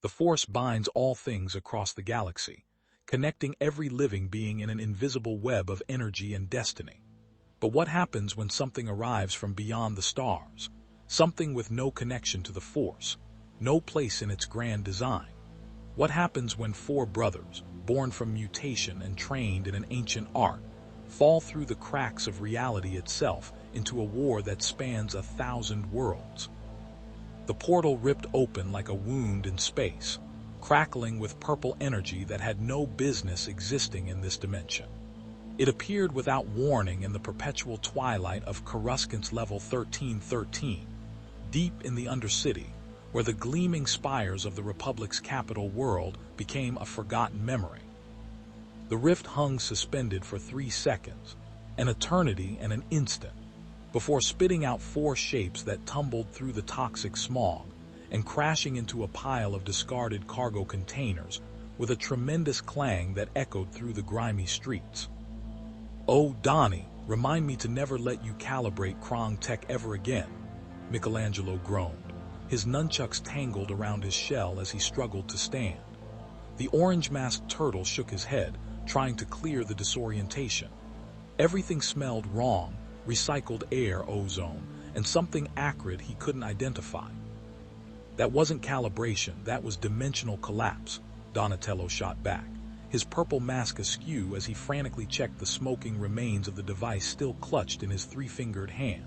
The Force binds all things across the galaxy, connecting every living being in an invisible web of energy and destiny. But what happens when something arrives from beyond the stars? Something with no connection to the Force, no place in its grand design. What happens when four brothers, born from mutation and trained in an ancient art, fall through the cracks of reality itself into a war that spans 1,000 worlds? The portal ripped open like a wound in space, crackling with purple energy that had no business existing in this dimension. It appeared without warning in the perpetual twilight of Coruscant's level 1313, deep in the Undercity, where the gleaming spires of the Republic's capital world became a forgotten memory. The rift hung suspended for 3 seconds, an eternity and an instant, before spitting out 4 shapes that tumbled through the toxic smog and crashing into a pile of discarded cargo containers with a tremendous clang that echoed through the grimy streets. "Oh, Donnie, remind me to never let you calibrate Krong tech ever again," Michelangelo groaned, his nunchucks tangled around his shell as he struggled to stand. The orange-masked turtle shook his head, trying to clear the disorientation. Everything smelled wrong, recycled air, ozone, and something acrid he couldn't identify. "That wasn't calibration, that was dimensional collapse," Donatello shot back, his purple mask askew as he frantically checked the smoking remains of the device still clutched in his 3-fingered hand.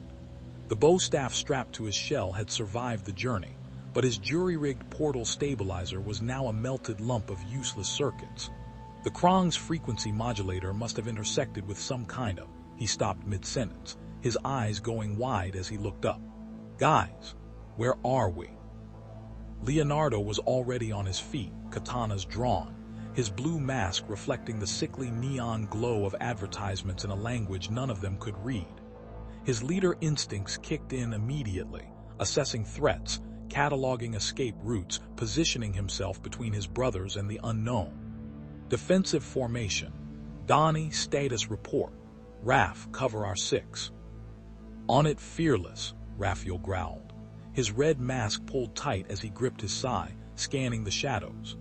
The bow staff strapped to his shell had survived the journey, but his jury-rigged portal stabilizer was now a melted lump of useless circuits. The Krong's frequency modulator must have intersected with some kind of... He stopped mid-sentence, his eyes going wide as he looked up. "Guys, where are we?" Leonardo was already on his feet, katanas drawn, his blue mask reflecting the sickly neon glow of advertisements in a language none of them could read. His leader instincts kicked in immediately, assessing threats, cataloging escape routes, positioning himself between his brothers and the unknown. Defensive formation. Donnie, status report. Raph, cover our 6. "On it, fearless," Raphael growled, his red mask pulled tight as he gripped his sai, scanning the shadows.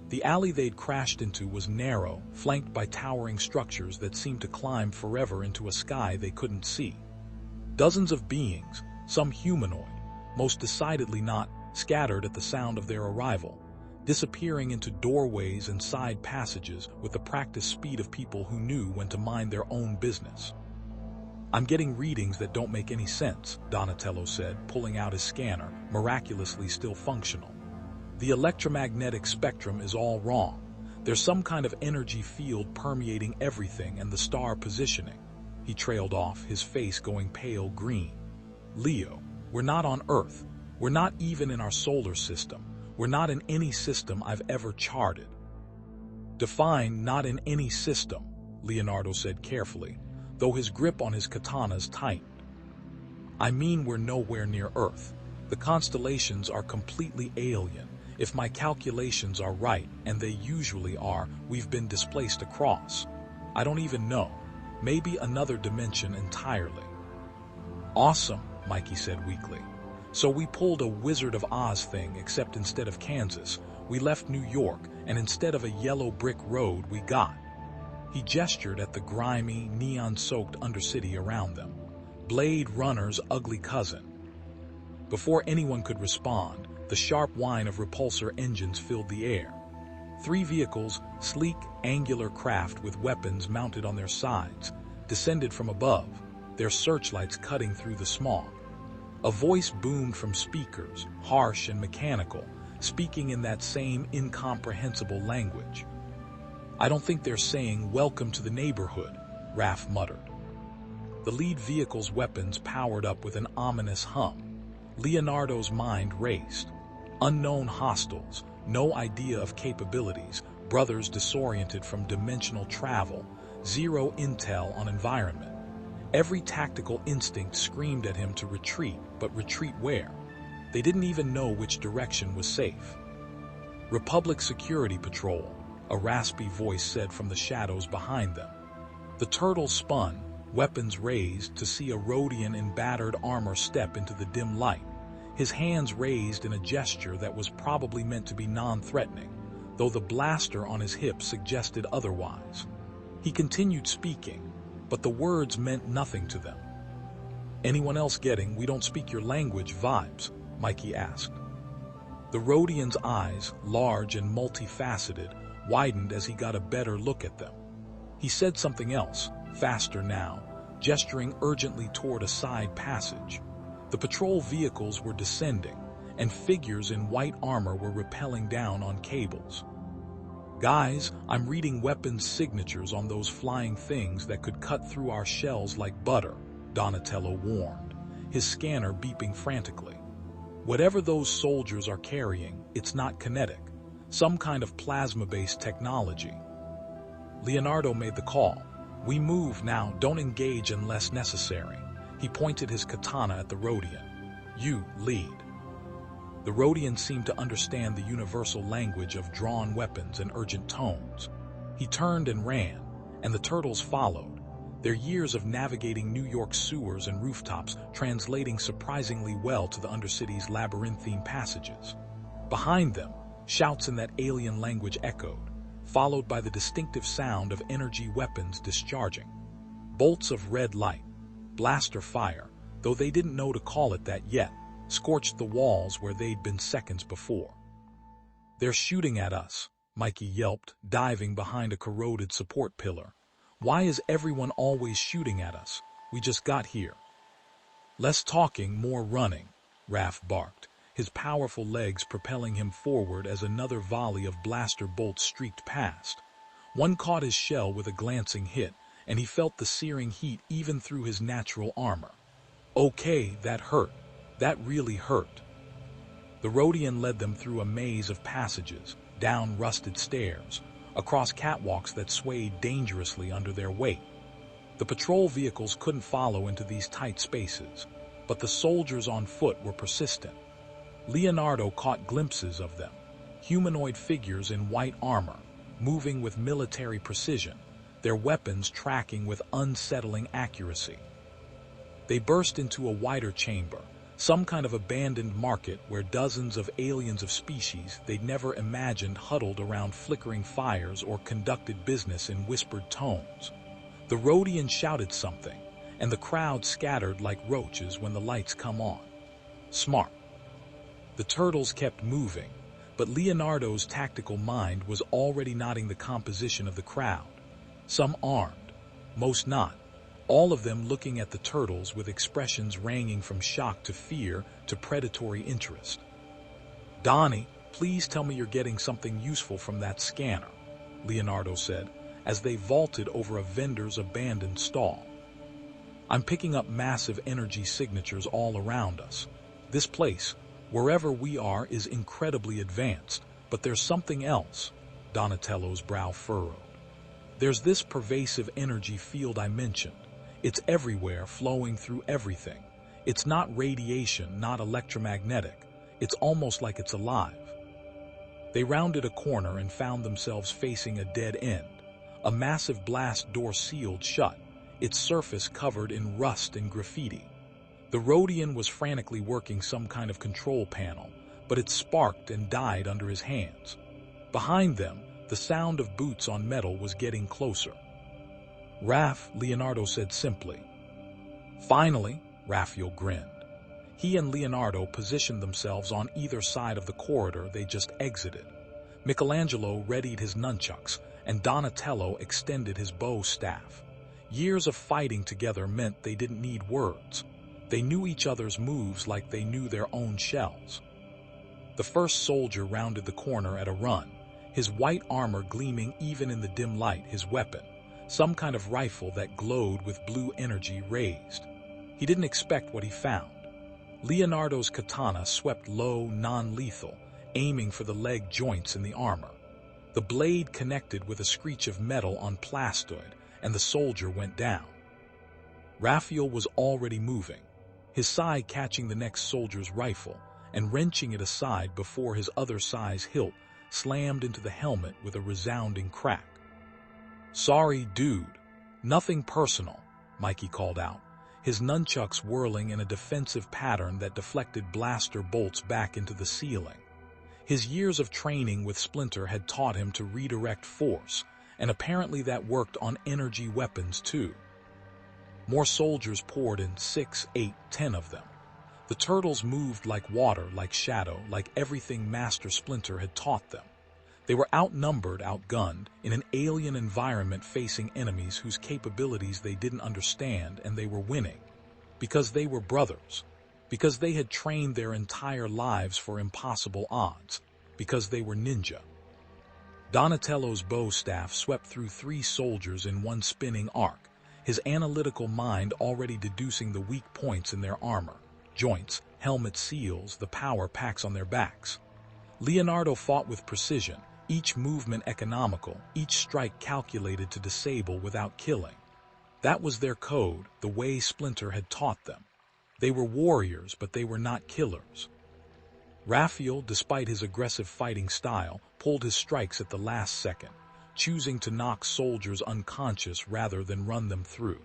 The alley they'd crashed into was narrow, flanked by towering structures that seemed to climb forever into a sky they couldn't see. Dozens of beings, some humanoid, most decidedly not, scattered at the sound of their arrival, disappearing into doorways and side passages with the practiced speed of people who knew when to mind their own business. "I'm getting readings that don't make any sense," Donatello said, pulling out his scanner, miraculously still functional. "The electromagnetic spectrum is all wrong. There's some kind of energy field permeating everything and the star positioning." He trailed off, his face going pale green. "Leo, we're not on Earth. We're not even in our solar system. We're not in any system I've ever charted." "Define not in any system," Leonardo said carefully, though his grip on his katanas tightened. "I mean we're nowhere near Earth. The constellations are completely alien. If my calculations are right, and they usually are, we've been displaced across. I don't even know. Maybe another dimension entirely." "Awesome," Mikey said weakly. "So we pulled a Wizard of Oz thing, except instead of Kansas, we left New York, and instead of a yellow brick road, we got..." He gestured at the grimy, neon-soaked Undercity around them. Blade Runner's ugly cousin. Before anyone could respond, the sharp whine of repulsor engines filled the air. 3 vehicles, sleek, angular craft with weapons mounted on their sides, descended from above, their searchlights cutting through the smog. A voice boomed from speakers, harsh and mechanical, speaking in that same incomprehensible language. "I don't think they're saying, 'Welcome to the neighborhood,'" Raph muttered. The lead vehicle's weapons powered up with an ominous hum. Leonardo's mind raced. Unknown hostiles, no idea of capabilities, brothers disoriented from dimensional travel, zero intel on environment. Every tactical instinct screamed at him to retreat, but retreat where? They didn't even know which direction was safe. "Republic Security Patrol," a raspy voice said from the shadows behind them. The turtles spun, weapons raised, to see a Rhodian in battered armor step into the dim light, his hands raised in a gesture that was probably meant to be non-threatening, though the blaster on his hip suggested otherwise. He continued speaking, but the words meant nothing to them. "Anyone else getting 'we don't speak your language' vibes?" Mikey asked. The Rodian's eyes, large and multifaceted, widened as he got a better look at them. He said something else, faster now, gesturing urgently toward a side passage. The patrol vehicles were descending, and figures in white armor were rappelling down on cables. "Guys, I'm reading weapons signatures on those flying things that could cut through our shells like butter," Donatello warned, his scanner beeping frantically. "Whatever those soldiers are carrying, it's not kinetic, some kind of plasma-based technology." Leonardo made the call. "We move now, don't engage unless necessary." He pointed his katana at the Rodian. "You lead." The Rodian seemed to understand the universal language of drawn weapons and urgent tones. He turned and ran, and the turtles followed, their years of navigating New York's sewers and rooftops translating surprisingly well to the Undercity's labyrinthine passages. Behind them, shouts in that alien language echoed, followed by the distinctive sound of energy weapons discharging. Bolts of red light, blaster fire, though they didn't know to call it that yet, scorched the walls where they'd been seconds before. "They're shooting at us," Mikey yelped, diving behind a corroded support pillar. "Why is everyone always shooting at us? We just got here." "Less talking, more running," Raph barked, his powerful legs propelling him forward as another volley of blaster bolts streaked past. One caught his shell with a glancing hit, and he felt the searing heat even through his natural armor. "Okay, that hurt. That really hurt." The Rodian led them through a maze of passages, down rusted stairs, across catwalks that swayed dangerously under their weight. The patrol vehicles couldn't follow into these tight spaces, but the soldiers on foot were persistent. Leonardo caught glimpses of them, humanoid figures in white armor, moving with military precision, their weapons tracking with unsettling accuracy. They burst into a wider chamber, some kind of abandoned market where dozens of aliens of species they'd never imagined huddled around flickering fires or conducted business in whispered tones. The Rodian shouted something, and the crowd scattered like roaches when the lights come on. Smart. The turtles kept moving, but Leonardo's tactical mind was already noting the composition of the crowd. Some armed, most not. All of them looking at the turtles with expressions ranging from shock to fear to predatory interest. "Donnie, please tell me you're getting something useful from that scanner," Leonardo said, as they vaulted over a vendor's abandoned stall. "I'm picking up massive energy signatures all around us. This place, wherever we are, is incredibly advanced, but there's something else." Donatello's brow furrowed. "There's this pervasive energy field I mentioned. It's everywhere, flowing through everything. It's not radiation, not electromagnetic. It's almost like it's alive." They rounded a corner and found themselves facing a dead end. A massive blast door sealed shut, its surface covered in rust and graffiti. The Rodian was frantically working some kind of control panel, but it sparked and died under his hands. Behind them, the sound of boots on metal was getting closer. "Raph," Leonardo said simply. "Finally," Raphael grinned. He and Leonardo positioned themselves on either side of the corridor they just exited. Michelangelo readied his nunchucks, and Donatello extended his bow staff. Years of fighting together meant they didn't need words. They knew each other's moves like they knew their own shells. The first soldier rounded the corner at a run, his white armor gleaming even in the dim light, his weapon, some kind of rifle that glowed with blue energy, raised. He didn't expect what he found. Leonardo's katana swept low, non-lethal, aiming for the leg joints in the armor. The blade connected with a screech of metal on plastoid, and the soldier went down. Raphael was already moving, his side catching the next soldier's rifle and wrenching it aside before his other size hilt slammed into the helmet with a resounding crack. "Sorry, dude. Nothing personal," Mikey called out, his nunchucks whirling in a defensive pattern that deflected blaster bolts back into the ceiling. His years of training with Splinter had taught him to redirect force, and apparently that worked on energy weapons too. More soldiers poured in, 6, 8, 10 of them. The turtles moved like water, like shadow, like everything Master Splinter had taught them. They were outnumbered, outgunned, in an alien environment facing enemies whose capabilities they didn't understand, and they were winning. Because they were brothers. Because they had trained their entire lives for impossible odds. Because they were ninja. Donatello's bow staff swept through 3 soldiers in one spinning arc, his analytical mind already deducing the weak points in their armor, joints, helmet seals, the power packs on their backs. Leonardo fought with precision, each movement economical, each strike calculated to disable without killing. That was their code, the way Splinter had taught them. They were warriors, but they were not killers. Raphael, despite his aggressive fighting style, pulled his strikes at the last second, choosing to knock soldiers unconscious rather than run them through.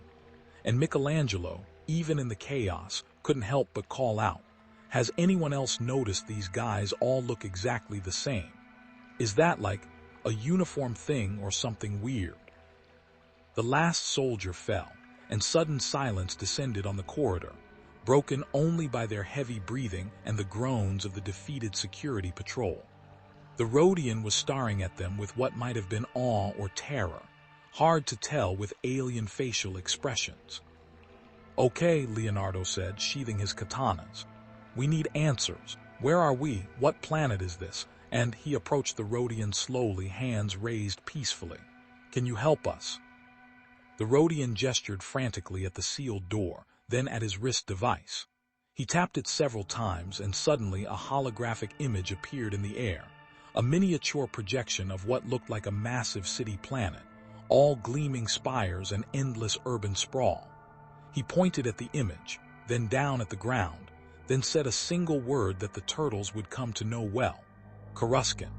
And Michelangelo, even in the chaos, couldn't help but call out, "Has anyone else noticed these guys all look exactly the same? Is that like a uniform thing or something weird?" The last soldier fell, and sudden silence descended on the corridor, broken only by their heavy breathing and the groans of the defeated security patrol. The Rhodian was staring at them with what might have been awe or terror, hard to tell with alien facial expressions. "Okay," Leonardo said, sheathing his katanas. "We need answers. Where are we? What planet is this?" And he approached the Rhodian slowly, hands raised peacefully. "Can you help us?" The Rhodian gestured frantically at the sealed door, then at his wrist device. He tapped it several times, and suddenly a holographic image appeared in the air, a miniature projection of what looked like a massive city planet, all gleaming spires and endless urban sprawl. He pointed at the image, then down at the ground, then said a single word that the turtles would come to know well: Coruscant.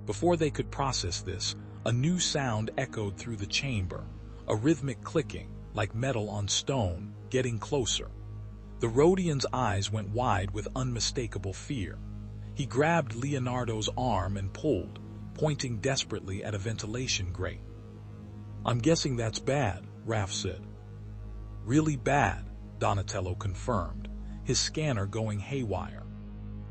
Before they could process this, a new sound echoed through the chamber, a rhythmic clicking, like metal on stone, getting closer. The Rhodian's eyes went wide with unmistakable fear. He grabbed Leonardo's arm and pulled, pointing desperately at a ventilation grate. "I'm guessing that's bad," Raph said. "Really bad," Donatello confirmed, his scanner going haywire.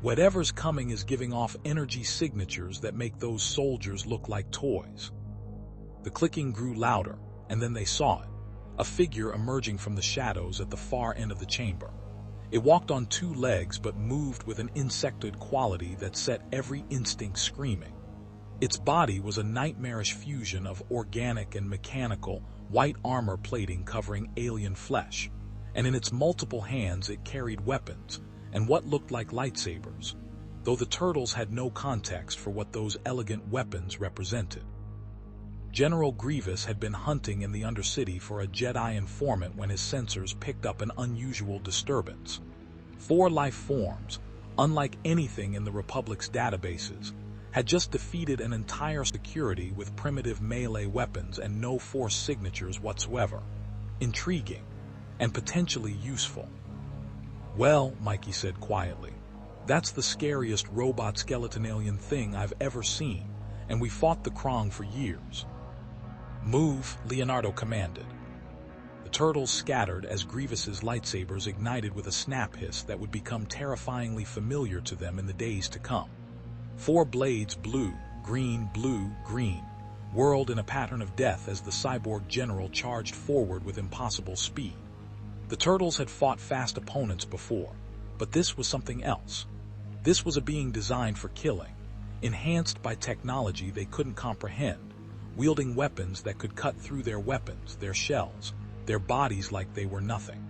"Whatever's coming is giving off energy signatures that make those soldiers look like toys." The clicking grew louder, and then they saw it, a figure emerging from the shadows at the far end of the chamber. It walked on 2 legs but moved with an insectoid quality that set every instinct screaming. Its body was a nightmarish fusion of organic and mechanical, white armor plating covering alien flesh, and in its multiple hands it carried weapons and what looked like lightsabers, though the turtles had no context for what those elegant weapons represented. General Grievous had been hunting in the Undercity for a Jedi informant when his sensors picked up an unusual disturbance. 4 life forms, unlike anything in the Republic's databases, had just defeated an entire security with primitive melee weapons and no force signatures whatsoever. Intriguing, and potentially useful. "Well," Mikey said quietly, "that's the scariest robot skeleton alien thing I've ever seen, and we fought the Krong for years." "Move," Leonardo commanded. The turtles scattered as Grievous's lightsabers ignited with a snap hiss that would become terrifyingly familiar to them in the days to come. 4 blades, blue, green, whirled in a pattern of death as the cyborg general charged forward with impossible speed. The turtles had fought fast opponents before, but this was something else. This was a being designed for killing, enhanced by technology they couldn't comprehend, wielding weapons that could cut through their weapons, their shells, their bodies like they were nothing.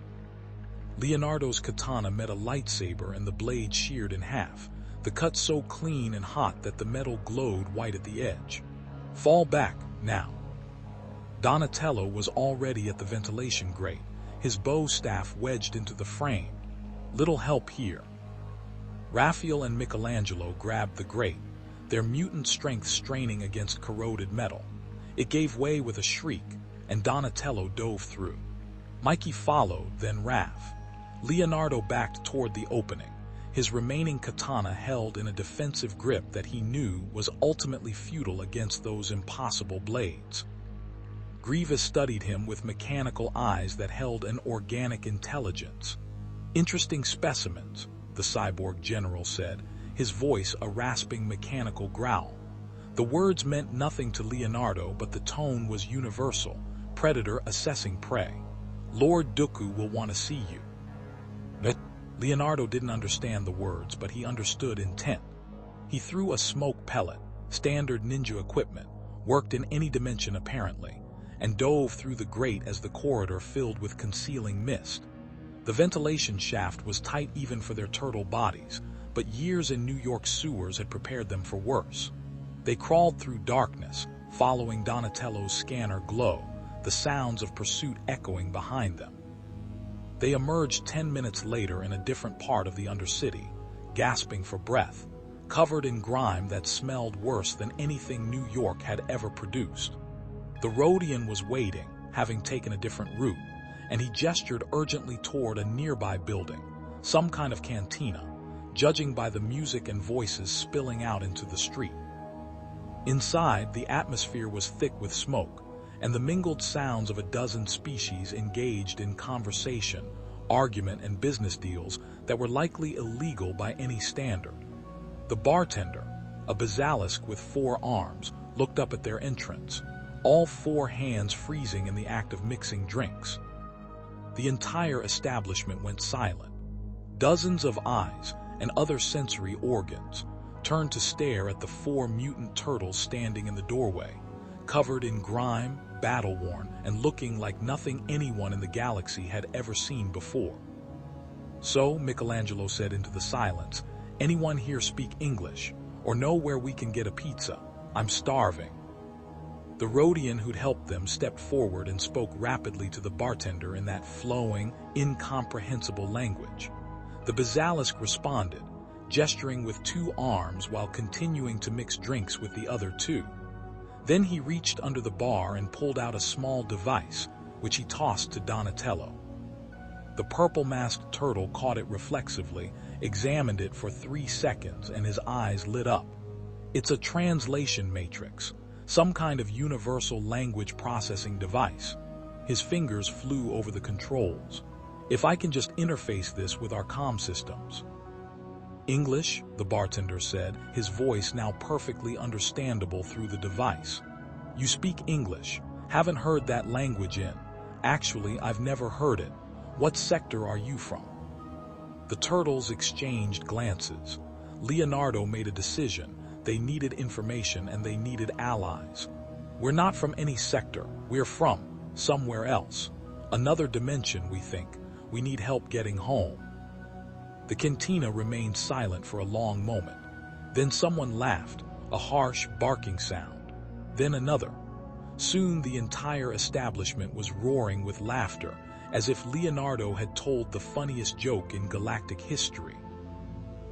Leonardo's katana met a lightsaber and the blade sheared in half, the cut so clean and hot that the metal glowed white at the edge. "Fall back, now." Donatello was already at the ventilation grate, his bow staff wedged into the frame. Little help here. Raphael and Michelangelo grabbed the grate, their mutant strength straining against corroded metal. It gave way with a shriek, and Donatello dove through. Mikey followed, then Raph. Leonardo backed toward the opening, his remaining katana held in a defensive grip that he knew was ultimately futile against those impossible blades. Grievous studied him with mechanical eyes that held an organic intelligence. "Interesting specimens," the cyborg general said, his voice a rasping mechanical growl. The words meant nothing to Leonardo, but the tone was universal, predator assessing prey. "Lord Dooku will want to see you." Leonardo didn't understand the words, but he understood intent. He threw a smoke pellet, standard ninja equipment, worked in any dimension apparently, and dove through the grate as the corridor filled with concealing mist. The ventilation shaft was tight even for their turtle bodies, but years in New York sewers had prepared them for worse. They crawled through darkness, following Donatello's scanner glow, the sounds of pursuit echoing behind them. They emerged 10 minutes later in a different part of the Undercity, gasping for breath, covered in grime that smelled worse than anything New York had ever produced. The Rhodian was waiting, having taken a different route, and he gestured urgently toward a nearby building, some kind of cantina, judging by the music and voices spilling out into the street. Inside, the atmosphere was thick with smoke, and the mingled sounds of a dozen species engaged in conversation, argument, and business deals that were likely illegal by any standard. The bartender, a basilisk with 4 arms, looked up at their entrance, all 4 hands freezing in the act of mixing drinks. The entire establishment went silent. Dozens of eyes and other sensory organs turned to stare at the 4 mutant turtles standing in the doorway, covered in grime, battle-worn, and looking like nothing anyone in the galaxy had ever seen before. "So," Michelangelo said into the silence, "anyone here speak English, or know where we can get a pizza? I'm starving." The Rhodian who'd helped them stepped forward and spoke rapidly to the bartender in that flowing, incomprehensible language. The basilisk responded, gesturing with 2 arms while continuing to mix drinks with the other 2. Then he reached under the bar and pulled out a small device, which he tossed to Donatello. The purple-masked turtle caught it reflexively, examined it for 3 seconds, and his eyes lit up. "It's a translation matrix, some kind of universal language processing device." His fingers flew over the controls. "If I can just interface this with our comm systems." "English," the bartender said, his voice now perfectly understandable through the device. "You speak English. Haven't heard that language in. Actually, I've never heard it. What sector are you from?" The turtles exchanged glances. Leonardo made a decision. They needed information and they needed allies. "We're not from any sector. We're from somewhere else. Another dimension, we think. We need help getting home." The cantina remained silent for a long moment. Then someone laughed, a harsh, barking sound. Then another. Soon the entire establishment was roaring with laughter, as if Leonardo had told the funniest joke in galactic history.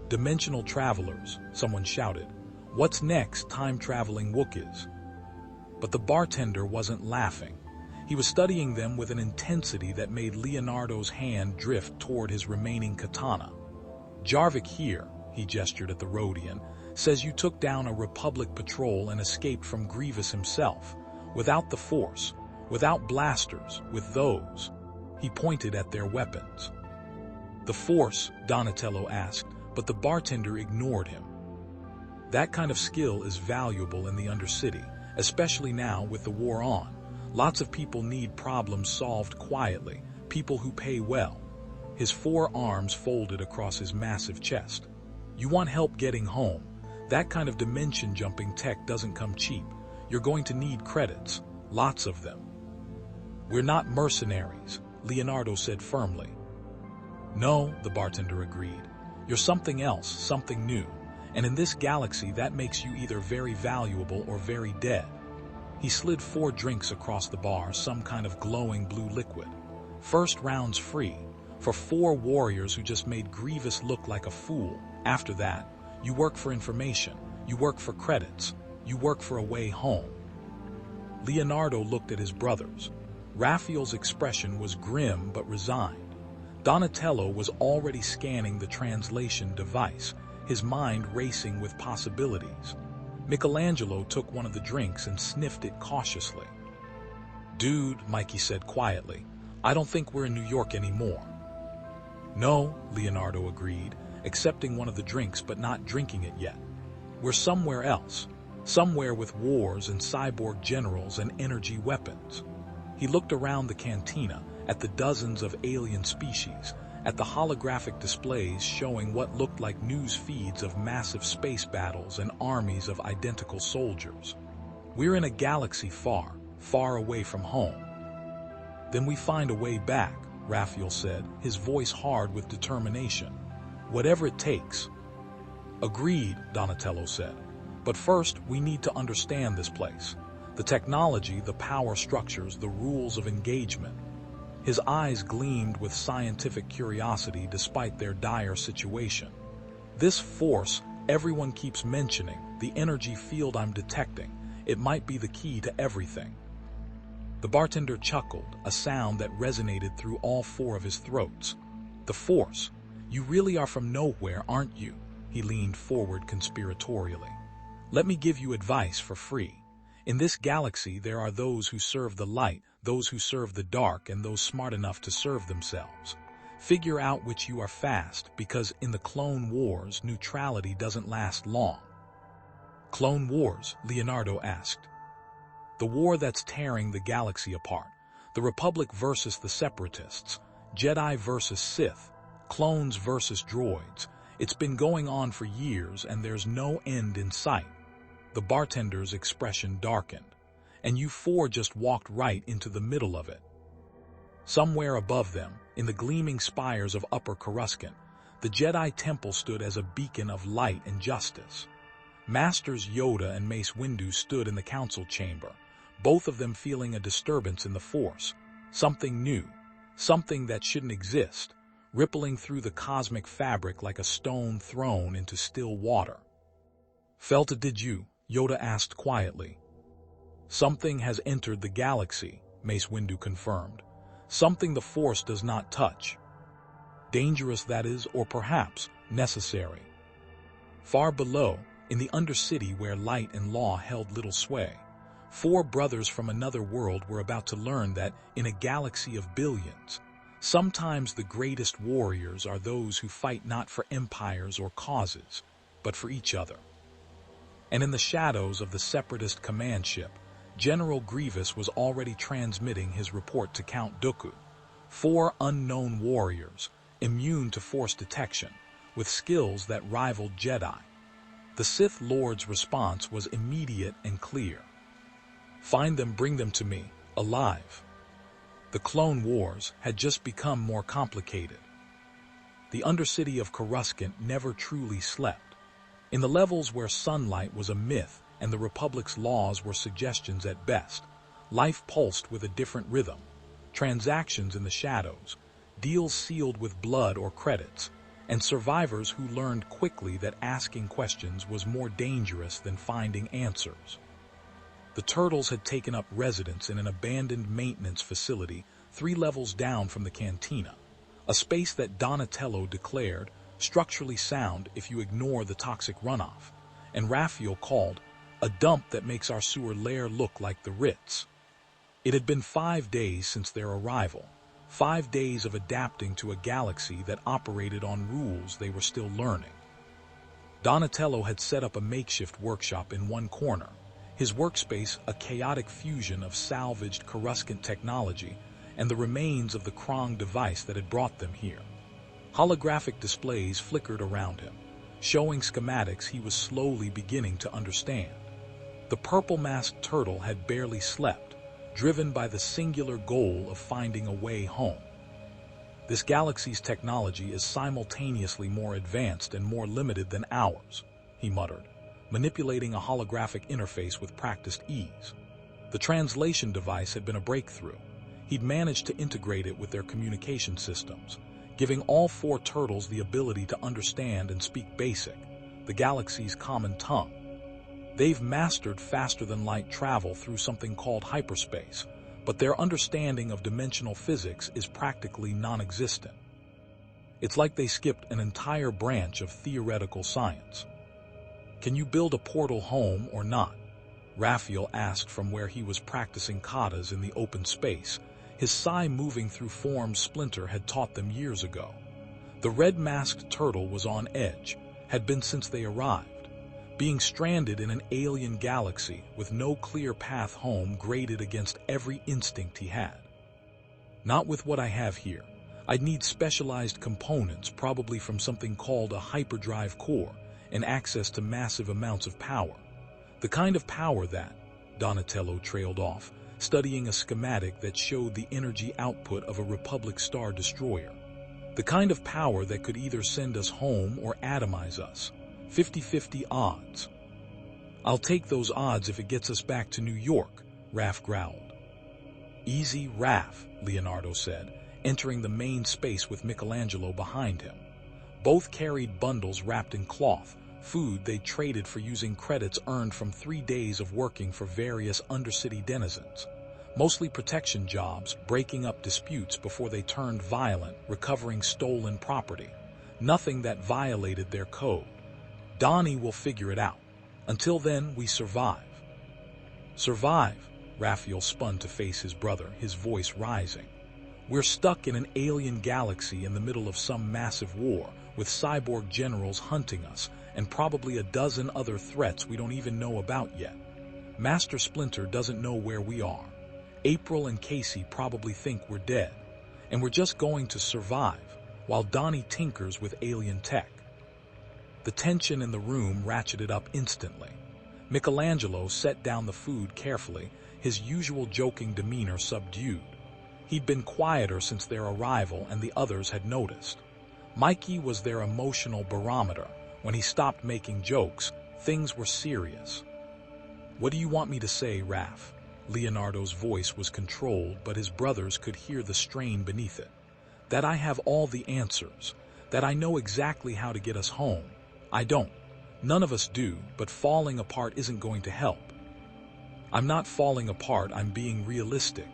"Dimensional travelers," someone shouted. "What's next, time-traveling Wookiees?" But the bartender wasn't laughing. He was studying them with an intensity that made Leonardo's hand drift toward his remaining katana. "Jarvik here," he gestured at the Rhodian, "says you took down a Republic patrol and escaped from Grievous himself, without the Force, without blasters, with those." He pointed at their weapons. "The Force?" Donatello asked, but the bartender ignored him. "That kind of skill is valuable in the Undercity, especially now with the war on. Lots of people need problems solved quietly, people who pay well." His 4 arms folded across his massive chest. "You want help getting home? That kind of dimension-jumping tech doesn't come cheap. You're going to need credits, lots of them." "We're not mercenaries," Leonardo said firmly. "No," the bartender agreed. "You're something else, something new. And in this galaxy, that makes you either very valuable or very dead." He slid 4 drinks across the bar, some kind of glowing blue liquid. "First round's free, for 4 warriors who just made Grievous look like a fool. After that, you work for information, you work for credits, you work for a way home." Leonardo looked at his brothers. Raphael's expression was grim but resigned. Donatello was already scanning the translation device, his mind racing with possibilities. Michelangelo took one of the drinks and sniffed it cautiously. "Dude," Mikey said quietly, "I don't think we're in New York anymore." "No," Leonardo agreed, accepting one of the drinks but not drinking it yet. "We're somewhere else, somewhere with wars and cyborg generals and energy weapons." He looked around the cantina, at the dozens of alien species, at the holographic displays showing what looked like news feeds of massive space battles and armies of identical soldiers. "We're in a galaxy far, far away from home." "Then we find a way back," Raphael said, his voice hard with determination. "Whatever it takes." "Agreed," Donatello said. "But first, we need to understand this place. The technology, the power structures, the rules of engagement." His eyes gleamed with scientific curiosity despite their dire situation. "This force everyone keeps mentioning, the energy field I'm detecting, it might be the key to everything." The bartender chuckled, a sound that resonated through all four of his throats. "The Force. You really are from nowhere, aren't you?" He leaned forward conspiratorially. "Let me give you advice for free. In this galaxy there are those who serve the light, those who serve the dark, and those smart enough to serve themselves. Figure out which you are fast, because in the Clone Wars, neutrality doesn't last long." "Clone Wars?" Leonardo asked. "The war that's tearing the galaxy apart. The Republic versus the Separatists. Jedi versus Sith. Clones versus droids. It's been going on for years, and there's no end in sight." The bartender's expression darkened. "And you four just walked right into the middle of it." Somewhere above them, in the gleaming spires of Upper Coruscant, the Jedi Temple stood as a beacon of light and justice. Masters Yoda and Mace Windu stood in the council chamber, both of them feeling a disturbance in the Force, something new, something that shouldn't exist, rippling through the cosmic fabric like a stone thrown into still water. "Felt it, did you?" Yoda asked quietly. "Something has entered the galaxy," Mace Windu confirmed. "Something the Force does not touch. Dangerous, that is, or perhaps necessary." Far below, in the Undercity where light and law held little sway, four brothers from another world were about to learn that, in a galaxy of billions, sometimes the greatest warriors are those who fight not for empires or causes, but for each other. And in the shadows of the Separatist command ship, General Grievous was already transmitting his report to Count Dooku. Four unknown warriors, immune to Force detection, with skills that rivaled Jedi. The Sith Lord's response was immediate and clear. "Find them, bring them to me, alive." The Clone Wars had just become more complicated. The Undercity of Coruscant never truly slept. In the levels where sunlight was a myth and the Republic's laws were suggestions at best, life pulsed with a different rhythm. Transactions in the shadows, deals sealed with blood or credits, and survivors who learned quickly that asking questions was more dangerous than finding answers. The Turtles had taken up residence in an abandoned maintenance facility 3 levels down from the cantina, a space that Donatello declared structurally sound if you ignore the toxic runoff, and Raphael called a dump that makes our sewer lair look like the Ritz. It had been 5 days since their arrival, 5 days of adapting to a galaxy that operated on rules they were still learning. Donatello had set up a makeshift workshop in one corner, his workspace a chaotic fusion of salvaged Coruscant technology and the remains of the Krong device that had brought them here. Holographic displays flickered around him, showing schematics he was slowly beginning to understand. The purple-masked turtle had barely slept, driven by the singular goal of finding a way home. "This galaxy's technology is simultaneously more advanced and more limited than ours," he muttered, manipulating a holographic interface with practiced ease. The translation device had been a breakthrough. He'd managed to integrate it with their communication systems, giving all 4 turtles the ability to understand and speak Basic, the galaxy's common tongue. They've mastered faster-than-light travel through something called hyperspace, but their understanding of dimensional physics is practically non-existent. It's like they skipped an entire branch of theoretical science. Can you build a portal home or not? Raphael asked from where he was practicing katas in the open space, his sai moving through forms Splinter had taught them years ago. The red-masked turtle was on edge, had been since they arrived. Being stranded in an alien galaxy with no clear path home grated against every instinct he had. Not with what I have here. I'd need specialized components, probably from something called a hyperdrive core, and access to massive amounts of power. The kind of power that, Donatello trailed off, studying a schematic that showed the energy output of a Republic Star Destroyer. The kind of power that could either send us home or atomize us. 50-50 odds. I'll take those odds if it gets us back to New York, Raph growled. Easy, Raph, Leonardo said, entering the main space with Michelangelo behind him. Both carried bundles wrapped in cloth, food they traded for using credits earned from 3 days of working for various undercity denizens. Mostly protection jobs, breaking up disputes before they turned violent, recovering stolen property. Nothing that violated their code. Donnie will figure it out. Until then, we survive. Survive? Raphael spun to face his brother, his voice rising. We're stuck in an alien galaxy in the middle of some massive war, with cyborg generals hunting us, and probably a dozen other threats we don't even know about yet. Master Splinter doesn't know where we are. April and Casey probably think we're dead, and we're just going to survive, while Donnie tinkers with alien tech. The tension in the room ratcheted up instantly. Michelangelo set down the food carefully, his usual joking demeanor subdued. He'd been quieter since their arrival, and the others had noticed. Mikey was their emotional barometer. When he stopped making jokes, things were serious. What do you want me to say, Raph? Leonardo's voice was controlled, but his brothers could hear the strain beneath it. That I have all the answers. That I know exactly how to get us home. I don't. None of us do, but falling apart isn't going to help. I'm not falling apart, I'm being realistic.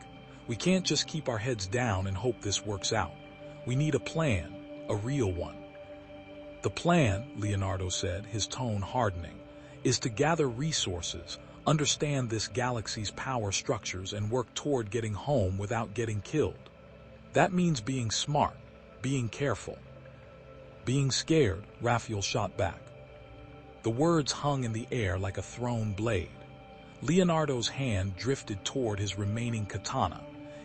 We can't just keep our heads down and hope this works out. We need a plan, a real one. The plan, Leonardo said, his tone hardening, is to gather resources, understand this galaxy's power structures, and work toward getting home without getting killed. That means being smart, being careful. Being scared, Raphael shot back. The words hung in the air like a thrown blade. Leonardo's hand drifted toward his remaining katana.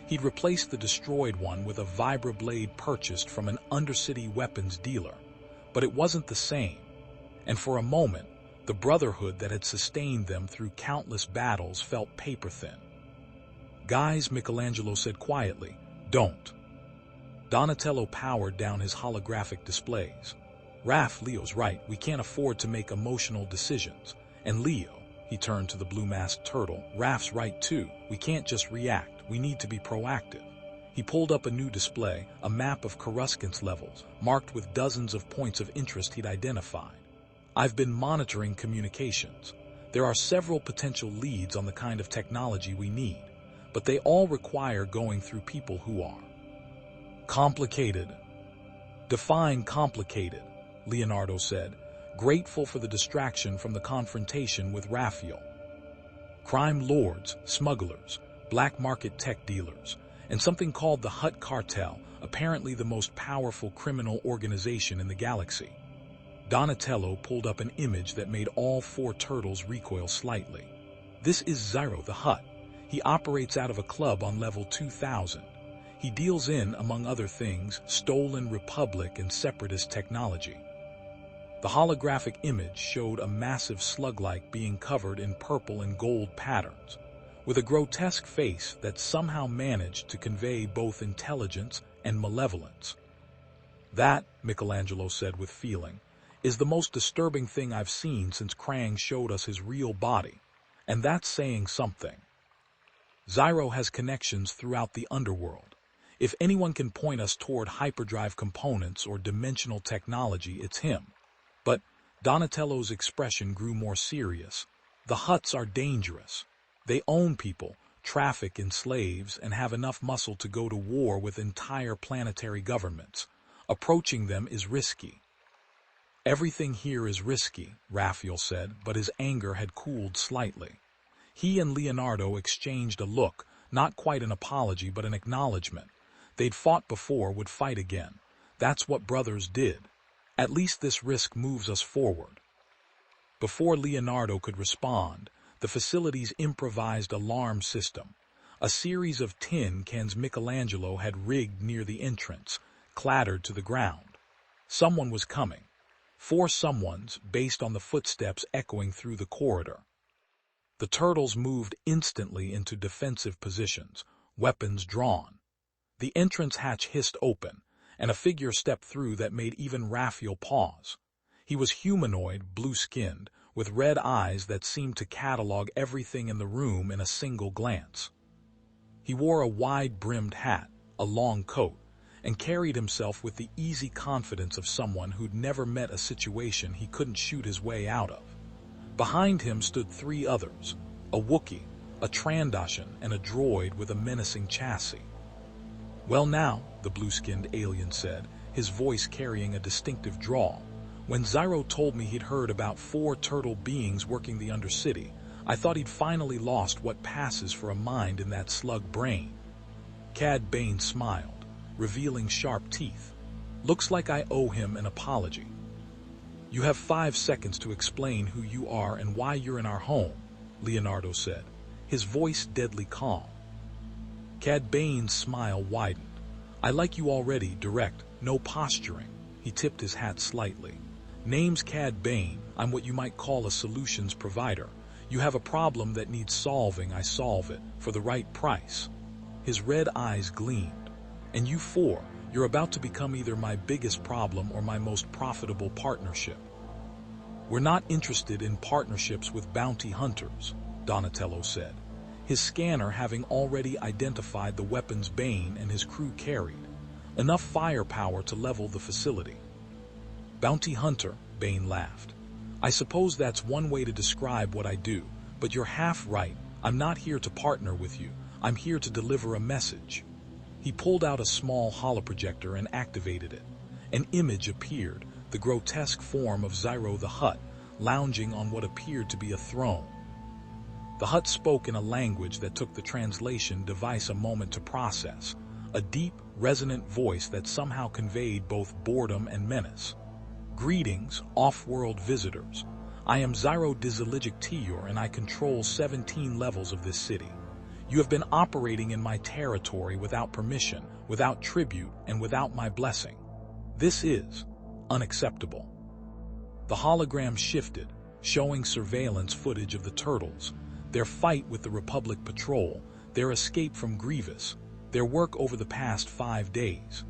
He'd replaced the destroyed one with a vibra-blade purchased from an undercity weapons dealer. But it wasn't the same. And for a moment, the Brotherhood that had sustained them through countless battles felt paper-thin. Guys, Michelangelo said quietly, don't. Donatello powered down his holographic displays. Raph, Leo's right, we can't afford to make emotional decisions. And Leo, he turned to the blue-masked turtle, Raph's right too, we can't just react, we need to be proactive. He pulled up a new display, a map of Coruscant's levels, marked with dozens of points of interest he'd identified. I've been monitoring communications. There are several potential leads on the kind of technology we need, but they all require going through people who are complicated. Define complicated, Leonardo said, grateful for the distraction from the confrontation with Raphael. Crime lords, smugglers, black market tech dealers, and something called the Hutt cartel, apparently the most powerful criminal organization in the galaxy. Donatello pulled up an image that made all 4 turtles recoil slightly. This is Ziro the Hutt. He operates out of a club on level 2000. He deals in, among other things, stolen Republic and Separatist technology. The holographic image showed a massive slug-like being covered in purple and gold patterns, with a grotesque face that somehow managed to convey both intelligence and malevolence. That, Michelangelo said with feeling, is the most disturbing thing I've seen since Krang showed us his real body, and that's saying something. Ziro has connections throughout the underworld. If anyone can point us toward hyperdrive components or dimensional technology, it's him. But Donatello's expression grew more serious. The Hutts are dangerous. They own people, traffic in slaves, and have enough muscle to go to war with entire planetary governments. Approaching them is risky. Everything here is risky, Raphael said, but his anger had cooled slightly. He and Leonardo exchanged a look, not quite an apology but an acknowledgement. They'd fought before, would fight again. That's what brothers did. At least this risk moves us forward. Before Leonardo could respond, the facility's improvised alarm system, a series of tin cans Michelangelo had rigged near the entrance, clattered to the ground. Someone was coming. 4 someones, based on the footsteps echoing through the corridor. The turtles moved instantly into defensive positions, weapons drawn. The entrance hatch hissed open, and a figure stepped through that made even Raphael pause. He was humanoid, blue-skinned, with red eyes that seemed to catalog everything in the room in a single glance. He wore a wide-brimmed hat, a long coat, and carried himself with the easy confidence of someone who'd never met a situation he couldn't shoot his way out of. Behind him stood 3 others, a Wookiee, a Trandoshan, and a droid with a menacing chassis. "Well now," the blue-skinned alien said, his voice carrying a distinctive drawl, "when Ziro told me he'd heard about 4 turtle beings working the Undercity, I thought he'd finally lost what passes for a mind in that slug brain." Cad Bane smiled, revealing sharp teeth. "Looks like I owe him an apology." "You have 5 seconds to explain who you are and why you're in our home," Leonardo said, his voice deadly calm. Cad Bane's smile widened. "I like you already, direct, no posturing." He tipped his hat slightly. "Name's Cad Bane. I'm what you might call a solutions provider. You have a problem that needs solving, I solve it, for the right price." His red eyes gleamed. "And you 4, you're about to become either my biggest problem or my most profitable partnership." "We're not interested in partnerships with bounty hunters," Donatello said, his scanner having already identified the weapons Bane and his crew carried, enough firepower to level the facility. "Bounty hunter," Bane laughed. "I suppose that's one way to describe what I do, but you're half right. I'm not here to partner with you. I'm here to deliver a message." He pulled out a small holoprojector and activated it. An image appeared, the grotesque form of Ziro the Hutt, lounging on what appeared to be a throne. The Hutt spoke in a language that took the translation device a moment to process, a deep, resonant voice that somehow conveyed both boredom and menace. "Greetings, off-world visitors. I am Ziro Tior, and I control 17 levels of this city. You have been operating in my territory without permission, without tribute, and without my blessing. This is unacceptable." The hologram shifted, showing surveillance footage of the turtles, their fight with the Republic patrol, their escape from Grievous, their work over the past 5 days.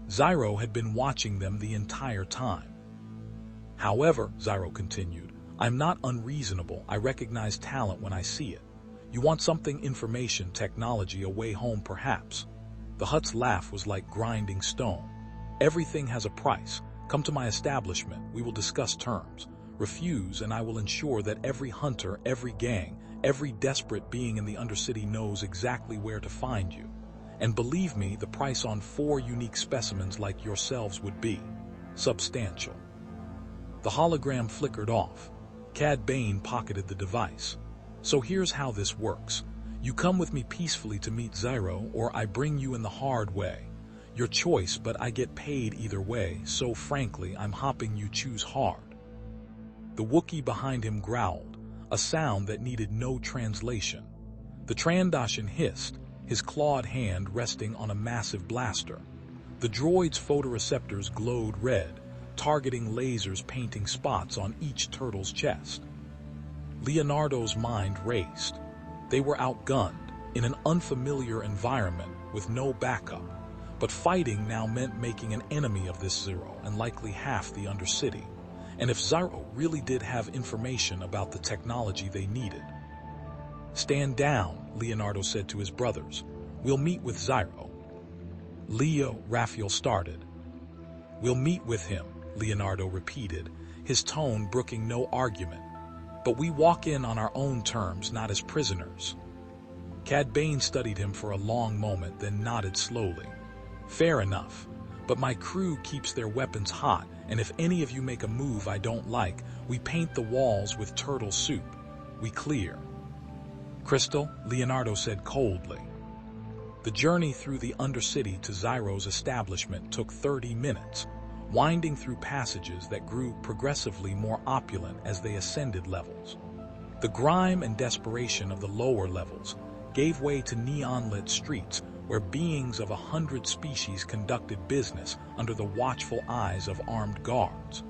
Ziro had been watching them the entire time. "However," Ziro continued, "I'm not unreasonable. I recognize talent when I see it. You want something, information, technology, a way home perhaps." The Hutt's laugh was like grinding stone. "Everything has a price. Come to my establishment, we will discuss terms. Refuse and I will ensure that every hunter, every gang, every desperate being in the Undercity knows exactly where to find you. And believe me, the price on 4 unique specimens like yourselves would be substantial." The hologram flickered off. Cad Bane pocketed the device. "So here's how this works. You come with me peacefully to meet Ziro, or I bring you in the hard way. Your choice, but I get paid either way, so frankly, I'm hopping you choose hard." The Wookiee behind him growled, a sound that needed no translation. The Trandoshan hissed, his clawed hand resting on a massive blaster. The droid's photoreceptors glowed red, targeting lasers painting spots on each turtle's chest. Leonardo's mind raced. They were outgunned, in an unfamiliar environment, with no backup. But fighting now meant making an enemy of this Ziro and likely half the Undercity. And if Ziro really did have information about the technology they needed. "Stand down," Leonardo said to his brothers. "We'll meet with Ziro." Raphael started. "We'll meet with him," Leonardo repeated, his tone brooking no argument. "But we walk in on our own terms, not as prisoners." Cad Bane studied him for a long moment, then nodded slowly. Fair enough, but my crew keeps their weapons hot, and if any of you make a move I don't like, we paint the walls with turtle soup. We clear. Crystal, Leonardo said coldly. The journey through the Undercity to Ziro's establishment took 30 minutes, winding through passages that grew progressively more opulent as they ascended levels. The grime and desperation of the lower levels gave way to neon-lit streets where beings of 100 species conducted business under the watchful eyes of armed guards.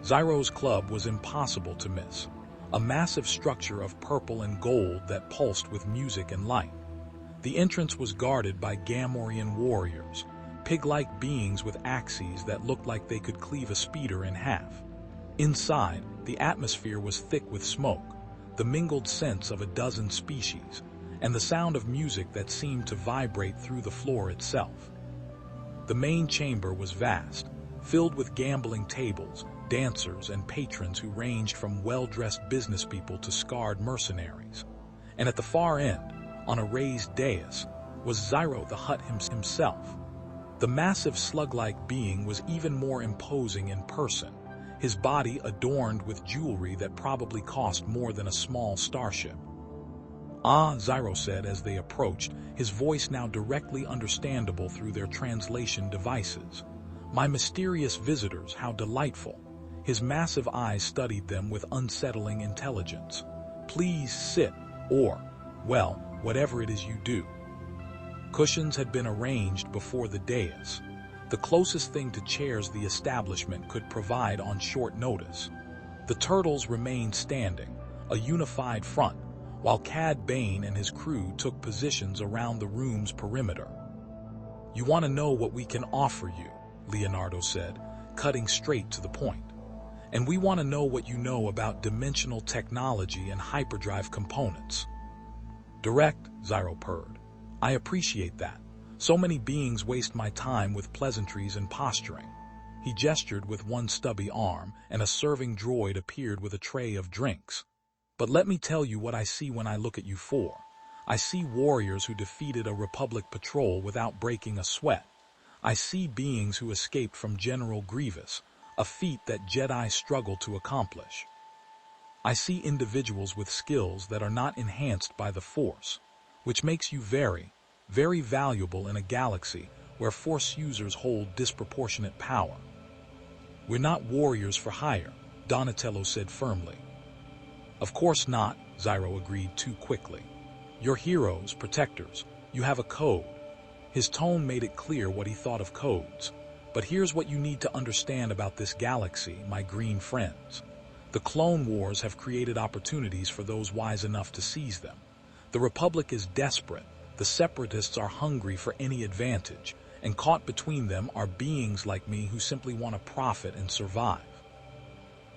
Ziro's club was impossible to miss, a massive structure of purple and gold that pulsed with music and light. The entrance was guarded by Gamorrean warriors, pig-like beings with axes that looked like they could cleave a speeder in half. Inside, the atmosphere was thick with smoke, the mingled scents of a dozen species, and the sound of music that seemed to vibrate through the floor itself. The main chamber was vast, filled with gambling tables, dancers, and patrons who ranged from well-dressed businesspeople to scarred mercenaries. And at the far end, on a raised dais, was Ziro the Hutt himself. The massive slug-like being was even more imposing in person, his body adorned with jewelry that probably cost more than a small starship. "Ah," Ziro said as they approached, his voice now directly understandable through their translation devices. "My mysterious visitors, how delightful." His massive eyes studied them with unsettling intelligence. "Please sit, or, well, whatever it is you do." Cushions had been arranged before the dais, the closest thing to chairs the establishment could provide on short notice. The turtles remained standing, a unified front, while Cad Bane and his crew took positions around the room's perimeter. "You want to know what we can offer you," Leonardo said, cutting straight to the point. "And we want to know what you know about dimensional technology and hyperdrive components." "Direct," Ziro purred. "I appreciate that. So many beings waste my time with pleasantries and posturing." He gestured with one stubby arm, and a serving droid appeared with a tray of drinks. "But let me tell you what I see when I look at you four. I see warriors who defeated a Republic patrol without breaking a sweat. I see beings who escaped from General Grievous, a feat that Jedi struggle to accomplish. I see individuals with skills that are not enhanced by the Force, which makes you very, very valuable in a galaxy where Force users hold disproportionate power." "We're not warriors for hire," Donatello said firmly. "Of course not," Ziro agreed too quickly. "You're heroes, protectors. You have a code." His tone made it clear what he thought of codes. "But here's what you need to understand about this galaxy, my green friends. The Clone Wars have created opportunities for those wise enough to seize them. The Republic is desperate, the Separatists are hungry for any advantage, and caught between them are beings like me who simply want to profit and survive."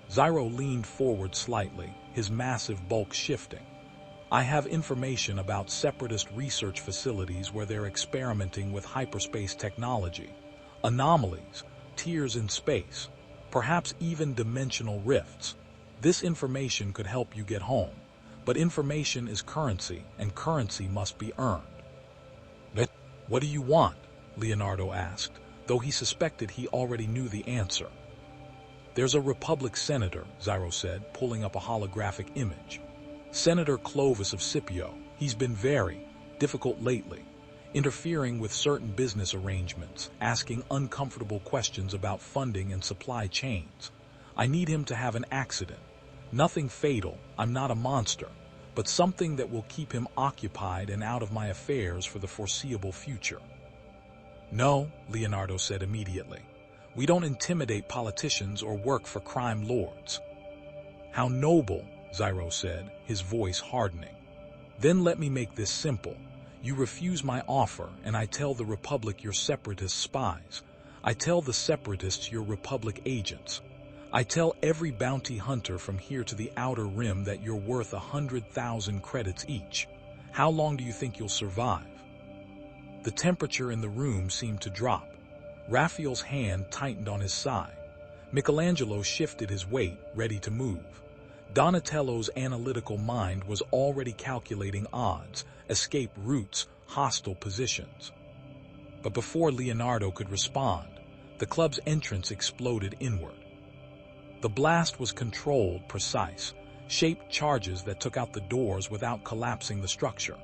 Ziro leaned forward slightly, his massive bulk shifting. "I have information about Separatist research facilities where they're experimenting with hyperspace technology, anomalies, tears in space, perhaps even dimensional rifts. This information could help you get home, but information is currency, and currency must be earned." "What do you want?" Leonardo asked, though he suspected he already knew the answer. "There's a Republic senator," Ziro said, pulling up a holographic image. "Senator Clovis of Scipio. He's been very difficult lately, interfering with certain business arrangements, asking uncomfortable questions about funding and supply chains. I need him to have an accident. Nothing fatal, I'm not a monster, but something that will keep him occupied and out of my affairs for the foreseeable future." "No," Leonardo said immediately. "We don't intimidate politicians or work for crime lords." "How noble," Ziro said, his voice hardening. "Then let me make this simple. You refuse my offer, and I tell the Republic you're Separatist spies. I tell the Separatists you're Republic agents. I tell every bounty hunter from here to the outer rim that you're worth 100,000 credits each. How long do you think you'll survive?" The temperature in the room seemed to drop. Raphael's hand tightened on his side. Michelangelo shifted his weight, ready to move. Donatello's analytical mind was already calculating odds, escape routes, hostile positions. But before Leonardo could respond, the club's entrance exploded inward. The blast was controlled, precise, shaped charges that took out the doors without collapsing the structure.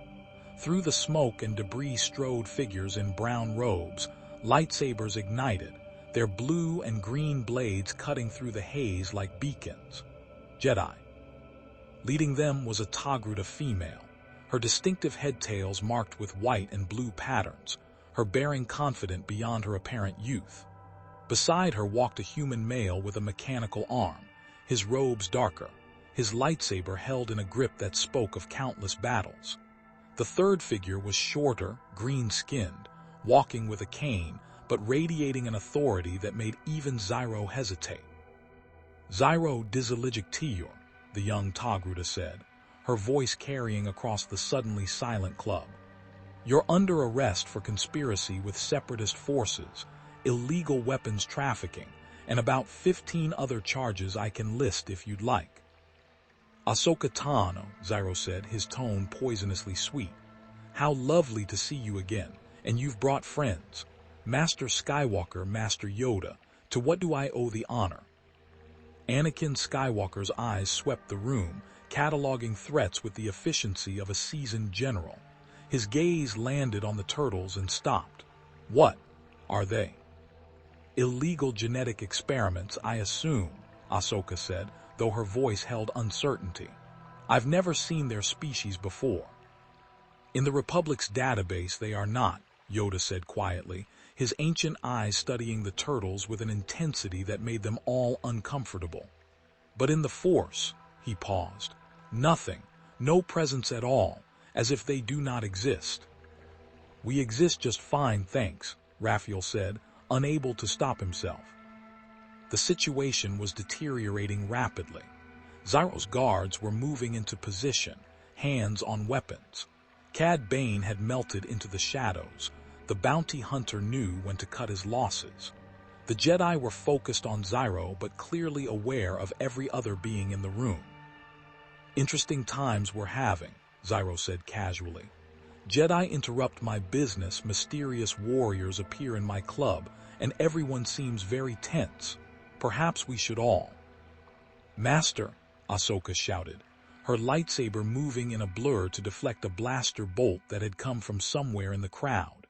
Through the smoke and debris strode figures in brown robes, lightsabers ignited, their blue and green blades cutting through the haze like beacons. Jedi. Leading them was a Togruta female, her distinctive headtails marked with white and blue patterns, her bearing confident beyond her apparent youth. Beside her walked a human male with a mechanical arm, his robes darker, his lightsaber held in a grip that spoke of countless battles. The third figure was shorter, green-skinned, walking with a cane, but radiating an authority that made even Ziro hesitate. "Ziro Dizaligictior," the young Togruta said, her voice carrying across the suddenly silent club. "You're under arrest for conspiracy with separatist forces, illegal weapons trafficking, and about 15 other charges I can list if you'd like." "Ahsoka Tano," Ziro said, his tone poisonously sweet. "How lovely to see you again, and you've brought friends. Master Skywalker, Master Yoda, to what do I owe the honor?" Anakin Skywalker's eyes swept the room, cataloging threats with the efficiency of a seasoned general. His gaze landed on the turtles and stopped. "What are they?" "Illegal genetic experiments, I assume," Ahsoka said, though her voice held uncertainty. "I've never seen their species before." "In the Republic's database they are not," Yoda said quietly, his ancient eyes studying the turtles with an intensity that made them all uncomfortable. "But in the Force," he paused, "nothing, no presence at all, as if they do not exist." "We exist just fine, thanks," Raphael said, unable to stop himself. The situation was deteriorating rapidly. Ziro's guards were moving into position, hands on weapons. Cad Bane had melted into the shadows. The bounty hunter knew when to cut his losses. The Jedi were focused on Ziro, but clearly aware of every other being in the room. "Interesting times we're having," Ziro said casually. "Jedi interrupt my business, mysterious warriors appear in my club, and everyone seems very tense. Perhaps we should all—" "Master," Ahsoka shouted, her lightsaber moving in a blur to deflect a blaster bolt that had come from somewhere in the crowd.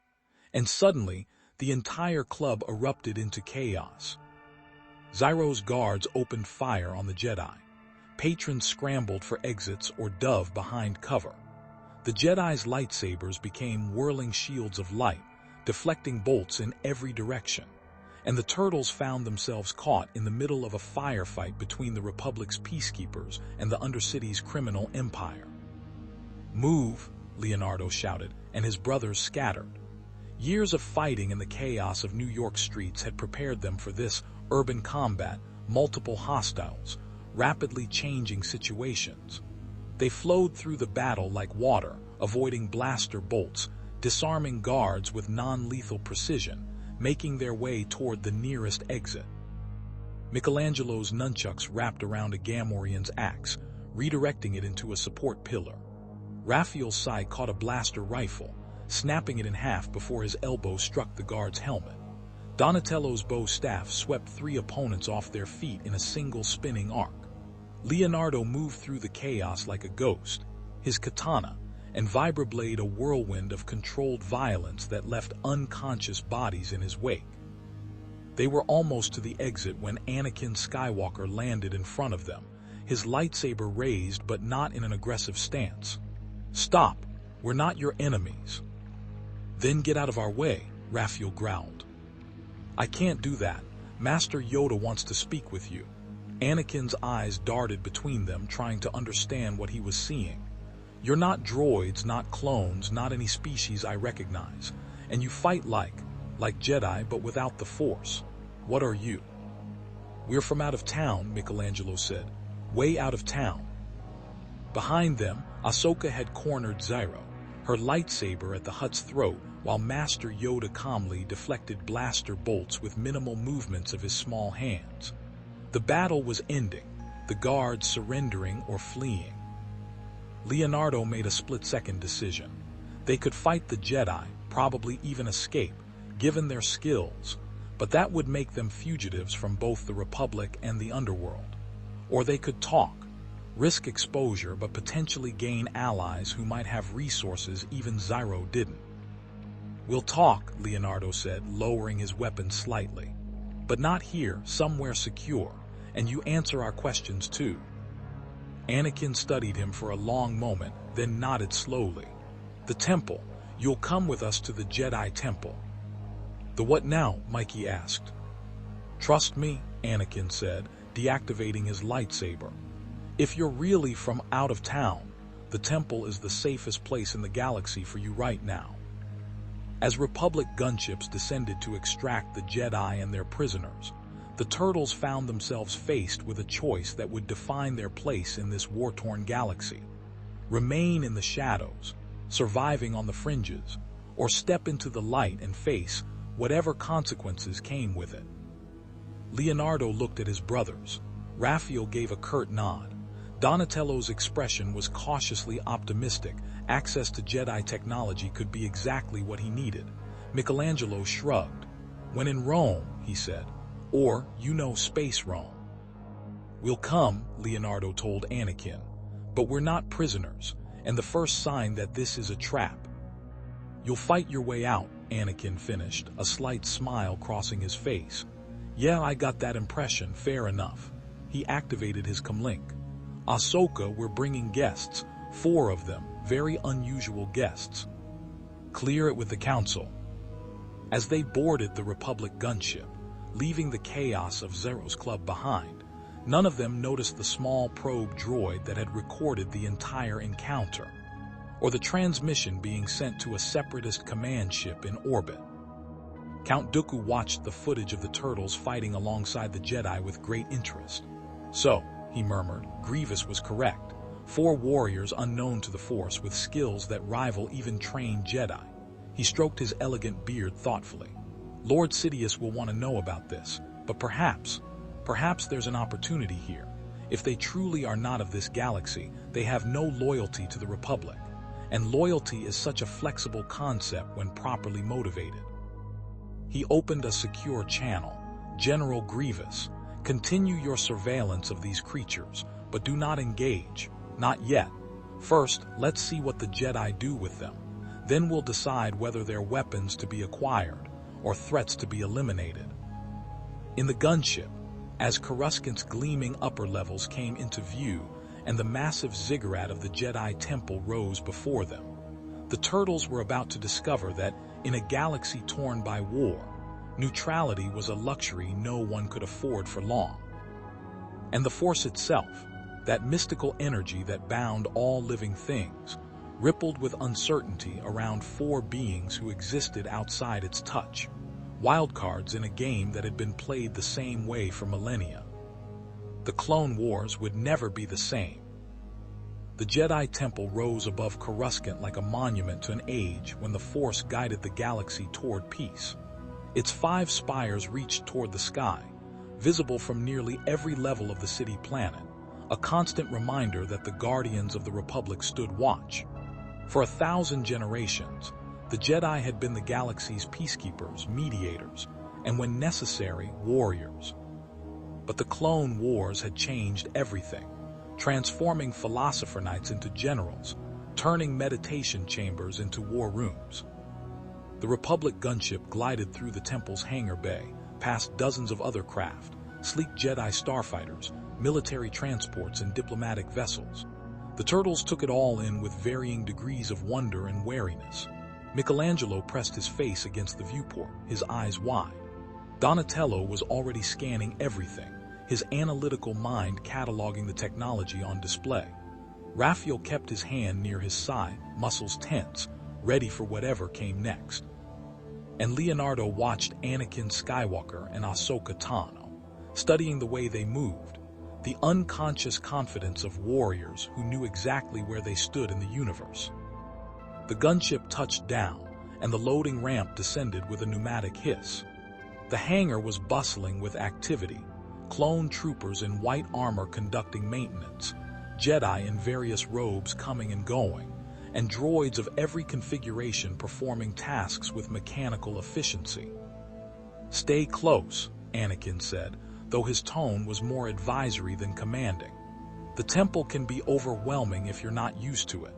And suddenly, the entire club erupted into chaos. Ziro's guards opened fire on the Jedi. Patrons scrambled for exits or dove behind cover. The Jedi's lightsabers became whirling shields of light, deflecting bolts in every direction. And the turtles found themselves caught in the middle of a firefight between the Republic's peacekeepers and the Undercity's criminal empire. "Move," Leonardo shouted, and his brothers scattered. Years of fighting in the chaos of New York streets had prepared them for this: urban combat, multiple hostiles, rapidly changing situations. They flowed through the battle like water, avoiding blaster bolts, disarming guards with non-lethal precision, making their way toward the nearest exit. Michelangelo's nunchucks wrapped around a Gamorrean's axe, redirecting it into a support pillar. Raphael's sai caught a blaster rifle, snapping it in half before his elbow struck the guard's helmet. Donatello's bow staff swept 3 opponents off their feet in a single spinning arc. Leonardo moved through the chaos like a ghost, his katana and vibroblade a whirlwind of controlled violence that left unconscious bodies in his wake. They were almost to the exit when Anakin Skywalker landed in front of them, his lightsaber raised but not in an aggressive stance. "Stop! We're not your enemies." "Then get out of our way," Raphael growled. "I can't do that. Master Yoda wants to speak with you." Anakin's eyes darted between them, trying to understand what he was seeing. "You're not droids, not clones, not any species I recognize. And you fight like Jedi, but without the Force. What are you?" "We're from out of town," Michelangelo said. "Way out of town." Behind them, Ahsoka had cornered Ziro, her lightsaber at the Hutt's throat, while Master Yoda calmly deflected blaster bolts with minimal movements of his small hands. The battle was ending, the guards surrendering or fleeing. Leonardo made a split-second decision. They could fight the Jedi, probably even escape, given their skills, but that would make them fugitives from both the Republic and the underworld. Or they could talk, risk exposure but potentially gain allies who might have resources even Ziro didn't. "We'll talk," Leonardo said, lowering his weapon slightly. "But not here, somewhere secure, and you answer our questions too." Anakin studied him for a long moment, then nodded slowly. "The temple. You'll come with us to the Jedi temple." "The what now?" Mikey asked. "Trust me," Anakin said, deactivating his lightsaber. "If you're really from out of town, the temple is the safest place in the galaxy for you right now." As Republic gunships descended to extract the Jedi and their prisoners, the turtles found themselves faced with a choice that would define their place in this war-torn galaxy. Remain in the shadows, surviving on the fringes, or step into the light and face whatever consequences came with it. Leonardo looked at his brothers. Raphael gave a curt nod. Donatello's expression was cautiously optimistic. Access to Jedi technology could be exactly what he needed. Michelangelo shrugged. "When in Rome," he said. "Or, space Rome." "We'll come," Leonardo told Anakin. "But we're not prisoners, and the first sign that this is a trap." "You'll fight your way out," Anakin finished, a slight smile crossing his face. "Yeah, I got that impression, fair enough." He activated his comlink. "Ahsoka, we're bringing guests, 4 of them, very unusual guests. Clear it with the Council." As they boarded the Republic gunship, leaving the chaos of Ziro's club behind, none of them noticed the small probe droid that had recorded the entire encounter, or the transmission being sent to a separatist command ship in orbit. Count Dooku watched the footage of the turtles fighting alongside the Jedi with great interest. "So," he murmured, "Grievous was correct. 4 warriors unknown to the Force with skills that rival even trained Jedi." He stroked his elegant beard thoughtfully. "Lord Sidious will want to know about this, but perhaps there's an opportunity here. If they truly are not of this galaxy, they have no loyalty to the Republic, and loyalty is such a flexible concept when properly motivated." He opened a secure channel. "General Grievous, continue your surveillance of these creatures, but do not engage. Not yet. First, let's see what the Jedi do with them. Then we'll decide whether they're weapons to be acquired or threats to be eliminated." In the gunship, as Coruscant's gleaming upper levels came into view and the massive ziggurat of the Jedi Temple rose before them, the turtles were about to discover that, in a galaxy torn by war, neutrality was a luxury no one could afford for long. And the Force itself, that mystical energy that bound all living things, rippled with uncertainty around 4 beings who existed outside its touch, wildcards in a game that had been played the same way for millennia. The Clone Wars would never be the same. The Jedi Temple rose above Coruscant like a monument to an age when the Force guided the galaxy toward peace. Its 5 spires reached toward the sky, visible from nearly every level of the city planet, a constant reminder that the Guardians of the Republic stood watch. For 1,000 generations, the Jedi had been the galaxy's peacekeepers, mediators, and when necessary, warriors. But the Clone Wars had changed everything, transforming philosopher knights into generals, turning meditation chambers into war rooms. The Republic gunship glided through the temple's hangar bay, past dozens of other craft, sleek Jedi starfighters, military transports, and diplomatic vessels. The turtles took it all in with varying degrees of wonder and wariness. Michelangelo pressed his face against the viewport, his eyes wide. Donatello was already scanning everything, his analytical mind cataloging the technology on display. Raphael kept his hand near his side, muscles tense, ready for whatever came next. And Leonardo watched Anakin Skywalker and Ahsoka Tano, studying the way they moved, the unconscious confidence of warriors who knew exactly where they stood in the universe. The gunship touched down, and the loading ramp descended with a pneumatic hiss. The hangar was bustling with activity. clone troopers in white armor conducting maintenance, Jedi in various robes coming and going, and droids of every configuration performing tasks with mechanical efficiency. "Stay close," Anakin said, though his tone was more advisory than commanding. "The temple can be overwhelming if you're not used to it."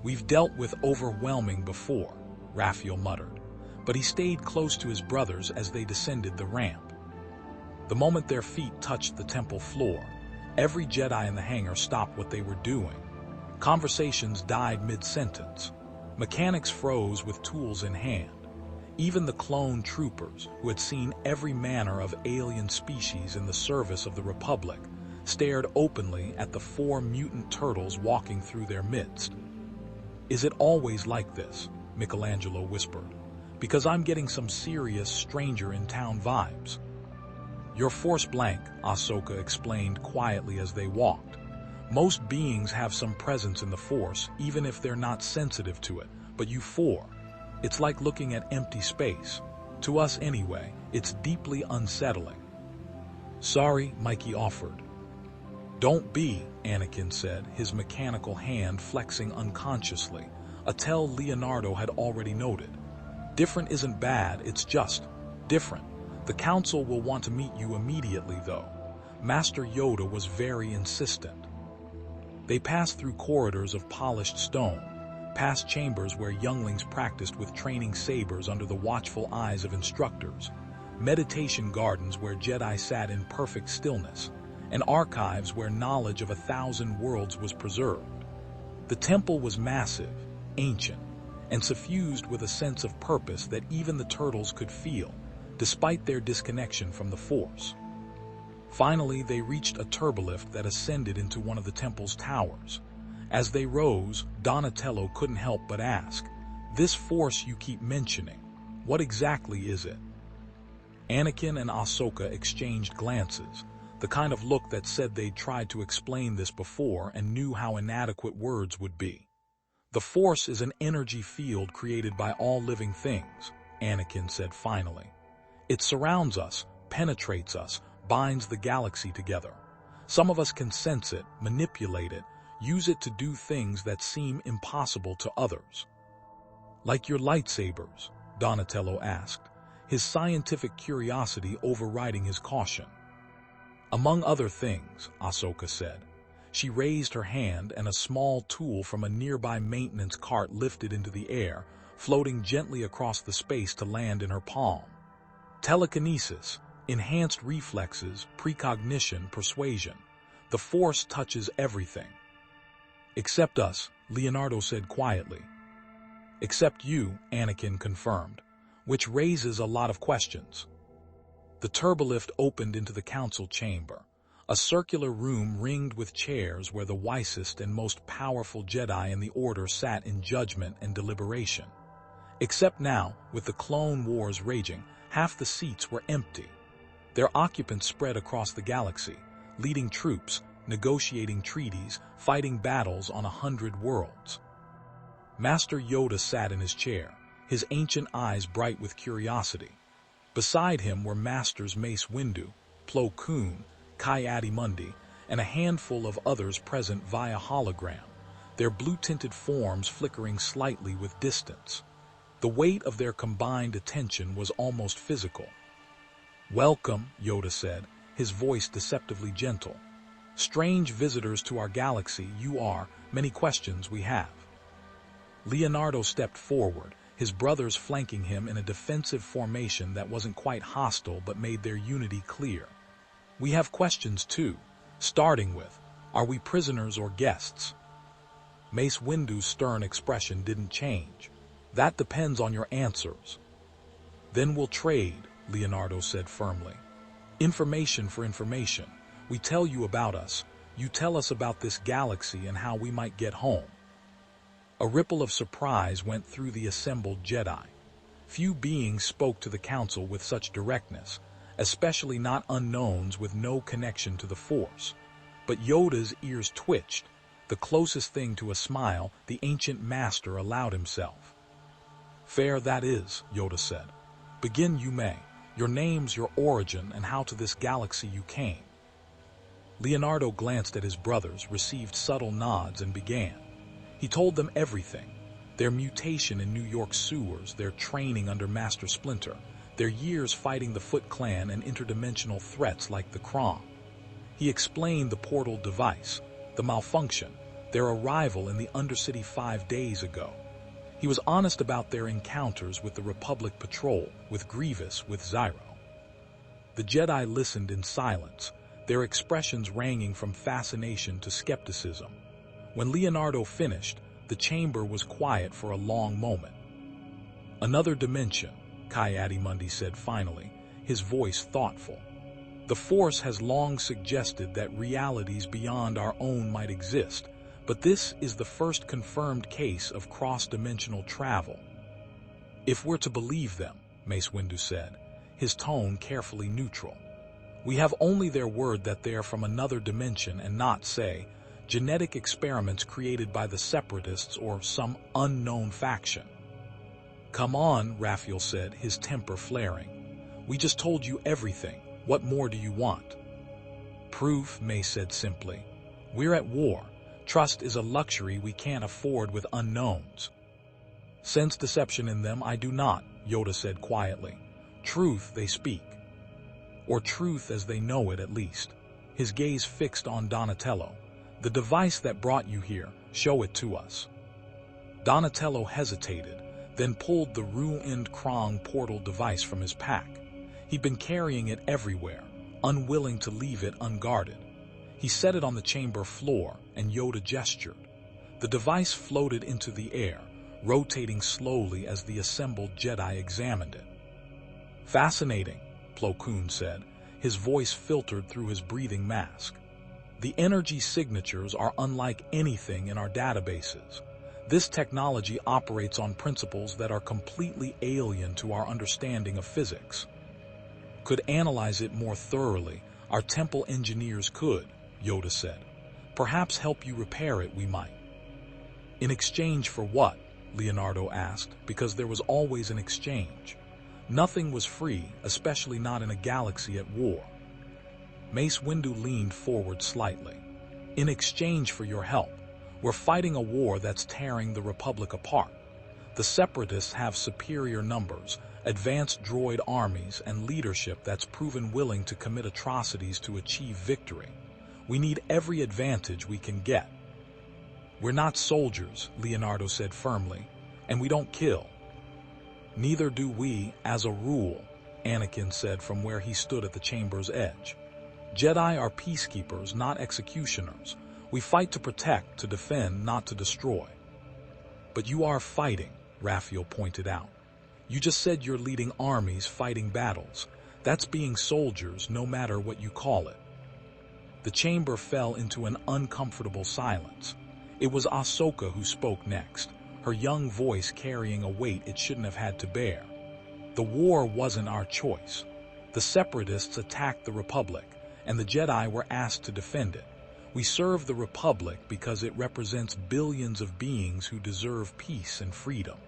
"We've dealt with overwhelming before," Raphael muttered, but he stayed close to his brothers as they descended the ramp. The moment their feet touched the temple floor, every Jedi in the hangar stopped what they were doing. Conversations died mid-sentence. Mechanics froze with tools in hand. Even the clone troopers, who had seen every manner of alien species in the service of the Republic, stared openly at the 4 mutant turtles walking through their midst. "Is it always like this?" Michelangelo whispered. "Because I'm getting some serious stranger-in-town vibes." "You're force blank," Ahsoka explained quietly as they walked. "Most beings have some presence in the Force, even if they're not sensitive to it, but you 4. It's like looking at empty space. To us anyway, it's deeply unsettling." "Sorry," Mikey offered. "Don't be," Anakin said, his mechanical hand flexing unconsciously, a tell Leonardo had already noted. "Different isn't bad, it's just different. The Council will want to meet you immediately, though." Master Yoda was very insistent. They passed through corridors of polished stone, past chambers where younglings practiced with training sabers under the watchful eyes of instructors, meditation gardens where Jedi sat in perfect stillness, and archives where knowledge of 1,000 worlds was preserved. The temple was massive, ancient, and suffused with a sense of purpose that even the turtles could feel, despite their disconnection from the Force. Finally, they reached a turbolift that ascended into one of the temple's towers. As they rose, Donatello couldn't help but ask, "This Force you keep mentioning, what exactly is it?" Anakin and Ahsoka exchanged glances, the kind of look that said they'd tried to explain this before and knew how inadequate words would be. "The Force is an energy field created by all living things," Anakin said finally. "It surrounds us, penetrates us, binds the galaxy together. Some of us can sense it, manipulate it, use it to do things that seem impossible to others." "Like your lightsabers?" Donatello asked, his scientific curiosity overriding his caution. "Among other things," Ahsoka said. She raised her hand and a small tool from a nearby maintenance cart lifted into the air, floating gently across the space to land in her palm. "Telekinesis, enhanced reflexes, precognition, persuasion. The Force touches everything." "Except us," Leonardo said quietly. "Except you," Anakin confirmed, which raises a lot of questions. The turbolift opened into the council chamber, a circular room ringed with chairs where the wisest and most powerful Jedi in the Order sat in judgment and deliberation. Except now, with the Clone Wars raging, half the seats were empty. Their occupants spread across the galaxy, leading troops, negotiating treaties, fighting battles on 100 worlds. Master Yoda sat in his chair, his ancient eyes bright with curiosity. Beside him were Masters Mace Windu, Plo Koon, Ki-Adi-Mundi, and a handful of others present via hologram, their blue-tinted forms flickering slightly with distance. The weight of their combined attention was almost physical. "Welcome," Yoda said, his voice deceptively gentle. "Strange visitors to our galaxy you are, many questions we have." Leonardo stepped forward, his brothers flanking him in a defensive formation that wasn't quite hostile but made their unity clear. "We have questions too, starting with, are we prisoners or guests?" Mace Windu's stern expression didn't change. "That depends on your answers." "Then we'll trade," Leonardo said firmly. "Information for information. We tell you about us. You tell us about this galaxy and how we might get home." A ripple of surprise went through the assembled Jedi. Few beings spoke to the Council with such directness, especially not unknowns with no connection to the Force. But Yoda's ears twitched, the closest thing to a smile the ancient master allowed himself. "Fair that is," Yoda said. "Begin you may. Your names, your origin, and how to this galaxy you came. Leonardo glanced at his brothers, received subtle nods, and began. He told them everything. Their mutation in New York sewers, their training under Master Splinter, their years fighting the Foot Clan and interdimensional threats like the Krom. He explained the portal device, the malfunction, their arrival in the Undercity 5 days ago. He was honest about their encounters with the Republic Patrol, with Grievous, with Ziro. The Jedi listened in silence, their expressions ranging from fascination to skepticism. When Leonardo finished, the chamber was quiet for a long moment. Another dimension, Ki-Adi-Mundi said finally, his voice thoughtful. The Force has long suggested that realities beyond our own might exist, but this is the first confirmed case of cross-dimensional travel. If we're to believe them, Mace Windu said, his tone carefully neutral. We have only their word that they're from another dimension and not, say, genetic experiments created by the Separatists or some unknown faction. Come on, Raphael said, his temper flaring. We just told you everything. What more do you want? Proof, Mace said simply. We're at war. Trust is a luxury we can't afford with unknowns. Sense deception in them I do not, Yoda said quietly. Truth they speak. Or truth as they know it at least. His gaze fixed on Donatello. The device that brought you here, show it to us. Donatello hesitated, then pulled the ruined Krong portal device from his pack. He'd been carrying it everywhere, unwilling to leave it unguarded. He set it on the chamber floor, and Yoda gestured. The device floated into the air, rotating slowly as the assembled Jedi examined it. Fascinating, Plo Koon said, his voice filtered through his breathing mask. The energy signatures are unlike anything in our databases. This technology operates on principles that are completely alien to our understanding of physics. Could analyze it more thoroughly, our temple engineers could, Yoda said. Perhaps help you repair it, we might. In exchange for what? Leonardo asked, because there was always an exchange. Nothing was free, especially not in a galaxy at war. Mace Windu leaned forward slightly. In exchange for your help, we're fighting a war that's tearing the Republic apart. The Separatists have superior numbers, advanced droid armies, and leadership that's proven willing to commit atrocities to achieve victory. We need every advantage we can get. We're not soldiers, Leonardo said firmly, and we don't kill. Neither do we, as a rule, Anakin said from where he stood at the chamber's edge. Jedi are peacekeepers, not executioners. We fight to protect, to defend, not to destroy. But you are fighting, Raphael pointed out. You just said you're leading armies fighting battles. That's being soldiers, no matter what you call it. The chamber fell into an uncomfortable silence. It was Ahsoka who spoke next, her young voice carrying a weight it shouldn't have had to bear. The war wasn't our choice. The Separatists attacked the Republic, and the Jedi were asked to defend it. We serve the Republic because it represents billions of beings who deserve peace and freedom.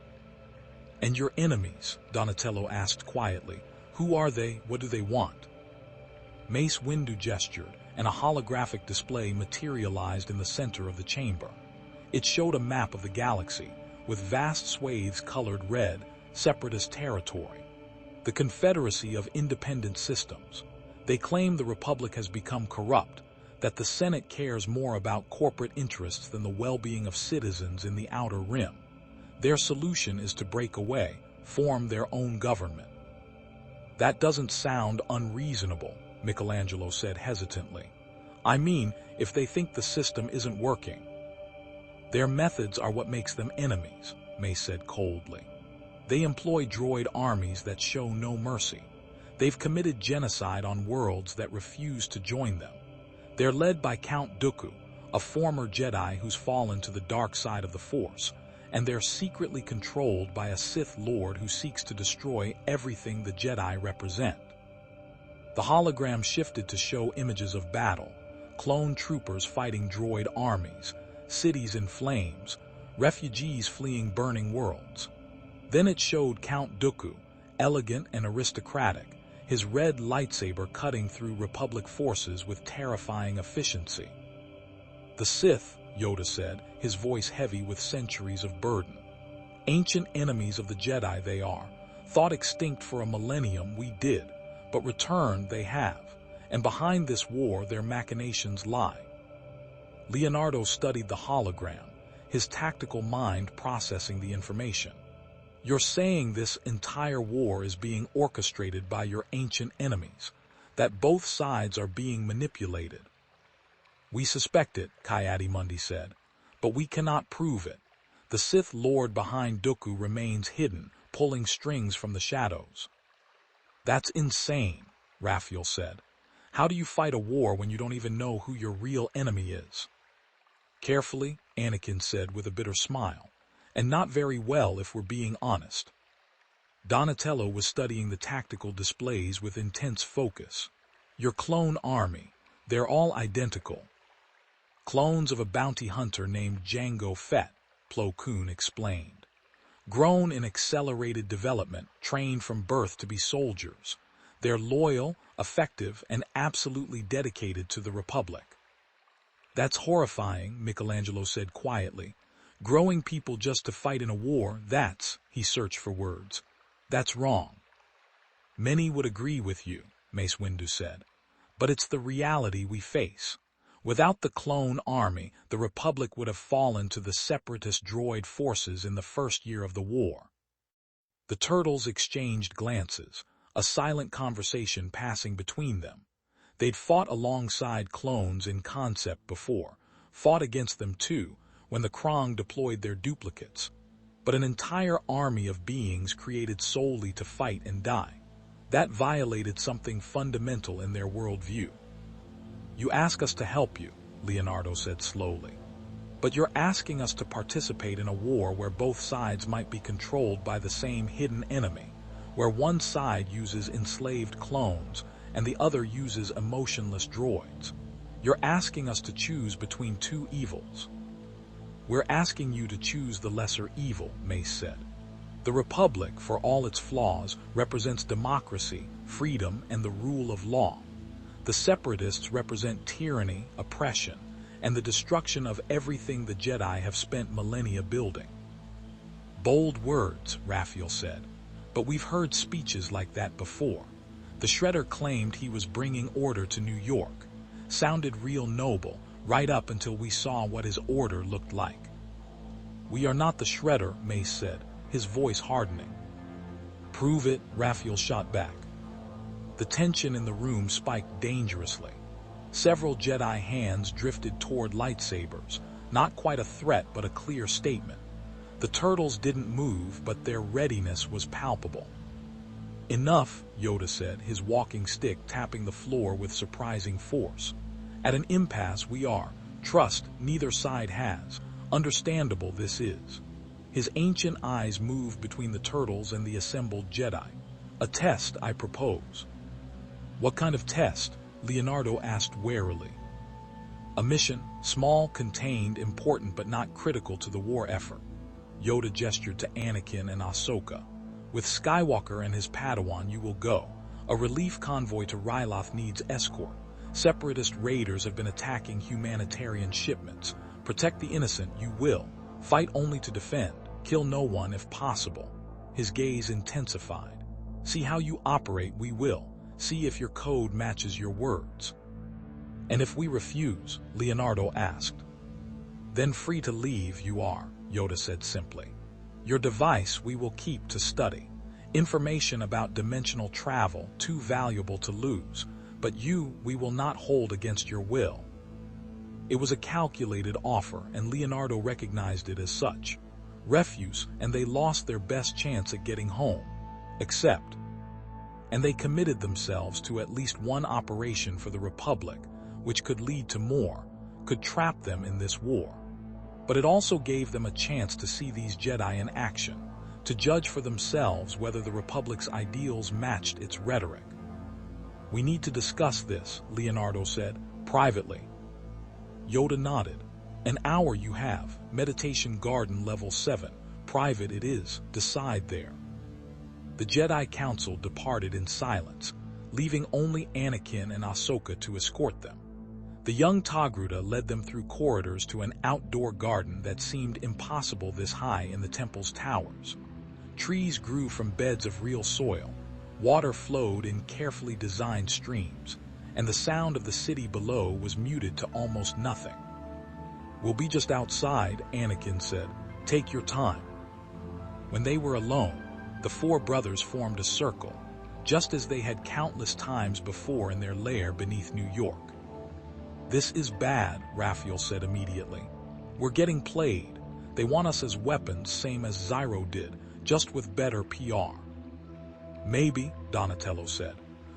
And your enemies, Donatello asked quietly, who are they, what do they want? Mace Windu gestured, and a holographic display materialized in the center of the chamber. It showed a map of the galaxy, with vast swathes colored red, Separatist territory. The Confederacy of Independent Systems. They claim the Republic has become corrupt, that the Senate cares more about corporate interests than the well-being of citizens in the Outer Rim. Their solution is to break away, form their own government. That doesn't sound unreasonable, Michelangelo said hesitantly. I mean, if they think the system isn't working. Their methods are what makes them enemies, Mace said coldly. They employ droid armies that show no mercy. They've committed genocide on worlds that refuse to join them. They're led by Count Dooku, a former Jedi who's fallen to the dark side of the Force, and they're secretly controlled by a Sith Lord who seeks to destroy everything the Jedi represent. The hologram shifted to show images of battle, clone troopers fighting droid armies, cities in flames, refugees fleeing burning worlds. Then it showed Count Dooku, elegant and aristocratic, his red lightsaber cutting through Republic forces with terrifying efficiency. "The Sith," Yoda said, his voice heavy with centuries of burden. "Ancient enemies of the Jedi they are. Thought extinct for a millennium we did, but returned they have, and behind this war their machinations lie." Leonardo studied the hologram, his tactical mind processing the information. "You're saying this entire war is being orchestrated by your ancient enemies, that both sides are being manipulated?" "We suspect it," Ki-Adi-Mundi said, "but we cannot prove it. The Sith Lord behind Dooku remains hidden, pulling strings from the shadows." "That's insane," Raphael said. "How do you fight a war when you don't even know who your real enemy is?" "Carefully," Anakin said with a bitter smile, "and not very well if we're being honest." Donatello was studying the tactical displays with intense focus. "Your clone army, they're all identical. Clones of a bounty hunter named Jango Fett," Plo Koon explained. "Grown in accelerated development, trained from birth to be soldiers. They're loyal, effective, and absolutely dedicated to the Republic." "That's horrifying," Michelangelo said quietly. "Growing people just to fight in a war, he searched for words. "That's wrong." "Many would agree with you," Mace Windu said. "But it's the reality we face. Without the clone army, the Republic would have fallen to the separatist droid forces in the first year of the war." The turtles exchanged glances, a silent conversation passing between them. They'd fought alongside clones in concept before, fought against them too, when the Krang deployed their duplicates. But an entire army of beings created solely to fight and die. That violated something fundamental in their worldview. "You ask us to help you," Leonardo said slowly. "But you're asking us to participate in a war where both sides might be controlled by the same hidden enemy, where one side uses enslaved clones and the other uses emotionless droids. You're asking us to choose between two evils." "We're asking you to choose the lesser evil," Mace said. "The Republic, for all its flaws, represents democracy, freedom, and the rule of law. The Separatists represent tyranny, oppression, and the destruction of everything the Jedi have spent millennia building." "Bold words," Raphael said, "but we've heard speeches like that before. The Shredder claimed he was bringing order to New York. Sounded real noble, right up until we saw what his order looked like." "We are not the Shredder," Mace said, his voice hardening. "Prove it," Raphael shot back. The tension in the room spiked dangerously. Several Jedi hands drifted toward lightsabers, not quite a threat but a clear statement. The turtles didn't move, but their readiness was palpable. "Enough," Yoda said, his walking stick tapping the floor with surprising force. "At an impasse we are. Trust neither side has. Understandable this is." His ancient eyes moved between the turtles and the assembled Jedi. "A test, I propose." "What kind of test?" Leonardo asked warily. "A mission, small, contained, important but not critical to the war effort." Yoda gestured to Anakin and Ahsoka. "With Skywalker and his Padawan you will go. A relief convoy to Ryloth needs escort. Separatist raiders have been attacking humanitarian shipments. Protect the innocent you will. Fight only to defend. Kill no one if possible." His gaze intensified. "See how you operate we will. See if your code matches your words." "And if we refuse?" Leonardo asked. "Then free to leave you are," Yoda said simply. "Your device we will keep to study. Information about dimensional travel too valuable to lose, but you we will not hold against your will." It was a calculated offer, and Leonardo recognized it as such. Refuse, and they lost their best chance at getting home. Accept. And they committed themselves to at least one operation for the Republic, which could lead to more, could trap them in this war. But it also gave them a chance to see these Jedi in action, to judge for themselves whether the Republic's ideals matched its rhetoric. "We need to discuss this," Leonardo said, "privately." Yoda nodded. "An hour you have, Meditation Garden Level 7, private it is, decide there." The Jedi Council departed in silence, leaving only Anakin and Ahsoka to escort them. The young Togruta led them through corridors to an outdoor garden that seemed impossible this high in the temple's towers. Trees grew from beds of real soil, water flowed in carefully designed streams, and the sound of the city below was muted to almost nothing. "We'll be just outside," Anakin said. "Take your time." When they were alone, the four brothers formed a circle, just as they had countless times before in their lair beneath New York. "This is bad," Raphael said immediately. "We're getting played. They want us as weapons, same as Ziro did, just with better PR." "Maybe," Donatello said,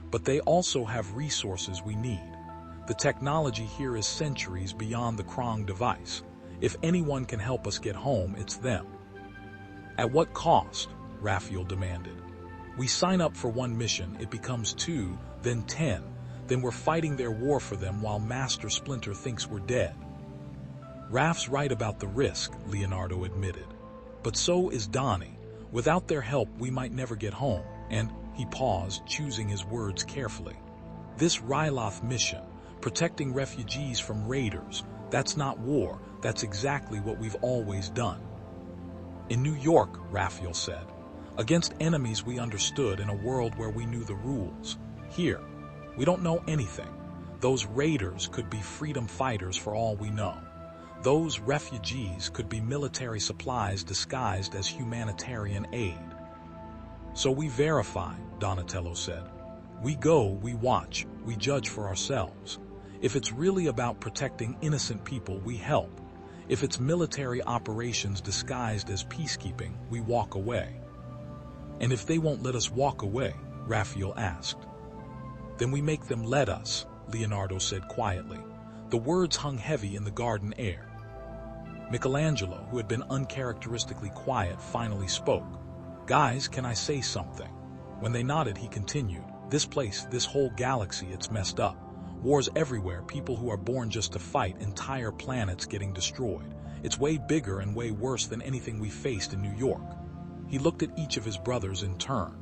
"but they also have resources we need. The technology here is centuries beyond the Krong device. If anyone can help us get home, it's them." "At what cost?" Raphael demanded. "We sign up for one mission, it becomes 2, then 10, then we're fighting their war for them while Master Splinter thinks we're dead." "Raph's right about the risk," Leonardo admitted. "But so is Donnie. Without their help, we might never get home." And he paused, choosing his words carefully. "This Ryloth mission, protecting refugees from raiders, that's not war, that's exactly what we've always done." "In New York," Raphael said, "against enemies we understood in a world where we knew the rules. Here, we don't know anything. Those raiders could be freedom fighters for all we know. Those refugees could be military supplies disguised as humanitarian aid." "So we verify," Donatello said. "We go, we watch, we judge for ourselves. If it's really about protecting innocent people, we help. If it's military operations disguised as peacekeeping, we walk away." "And if they won't let us walk away?" Raphael asked. "Then we make them let us," Leonardo said quietly. The words hung heavy in the garden air. Michelangelo, who had been uncharacteristically quiet, finally spoke. "Guys, can I say something?" When they nodded, he continued. "This place, this whole galaxy, it's messed up. Wars everywhere, people who are born just to fight, entire planets getting destroyed. It's way bigger and way worse than anything we faced in New York." He looked at each of his brothers in turn.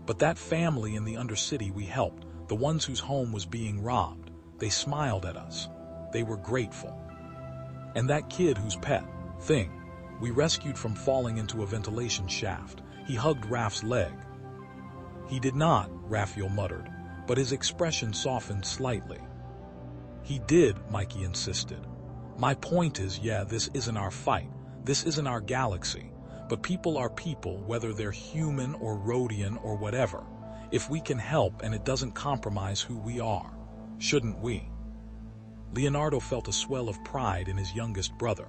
"But that family in the Undercity we helped, the ones whose home was being robbed, they smiled at us. They were grateful. And that kid whose pet thing we rescued from falling into a ventilation shaft, he hugged Raph's leg." "He did not," Raphael muttered, but his expression softened slightly. "He did," Mikey insisted. "My point is, yeah, this isn't our fight. This isn't our galaxy. But people are people, whether they're human or Rhodian or whatever. If we can help and it doesn't compromise who we are, shouldn't we?" Leonardo felt a swell of pride in his youngest brother.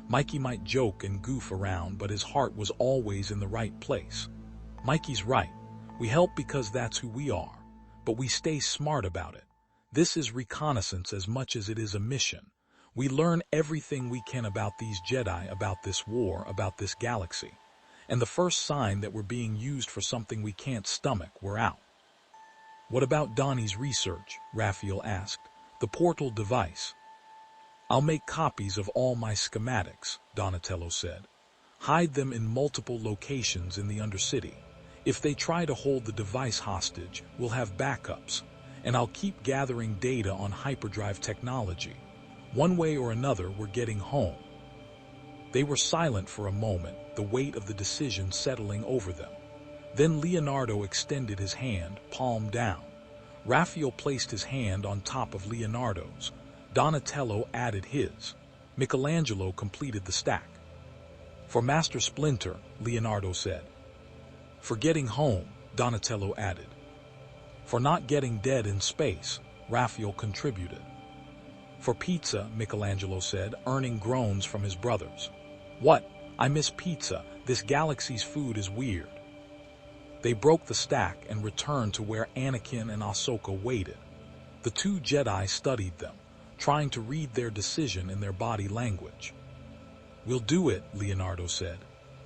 Mikey might joke and goof around, but his heart was always in the right place. Mikey's right. We help because that's who we are, but we stay smart about it. This is reconnaissance as much as it is a mission. We learn everything we can about these Jedi, about this war, about this galaxy. And the first sign that we're being used for something we can't stomach, we're out." "What about Donnie's research?" Raphael asked. "The portal device." "I'll make copies of all my schematics," Donatello said. "Hide them in multiple locations in the Undercity. If they try to hold the device hostage, we'll have backups. And I'll keep gathering data on hyperdrive technology. One way or another, we're getting home." They were silent for a moment, the weight of the decision settling over them. Then Leonardo extended his hand, palm down. Raphael placed his hand on top of Leonardo's. Donatello added his. Michelangelo completed the stack. "For Master Splinter," Leonardo said. "For getting home," Donatello added. "For not getting dead in space," Raphael contributed. "For pizza," Michelangelo said, earning groans from his brothers. "What? I miss pizza. This galaxy's food is weird." They broke the stack and returned to where Anakin and Ahsoka waited. The two Jedi studied them, trying to read their decision in their body language. "We'll do it," Leonardo said.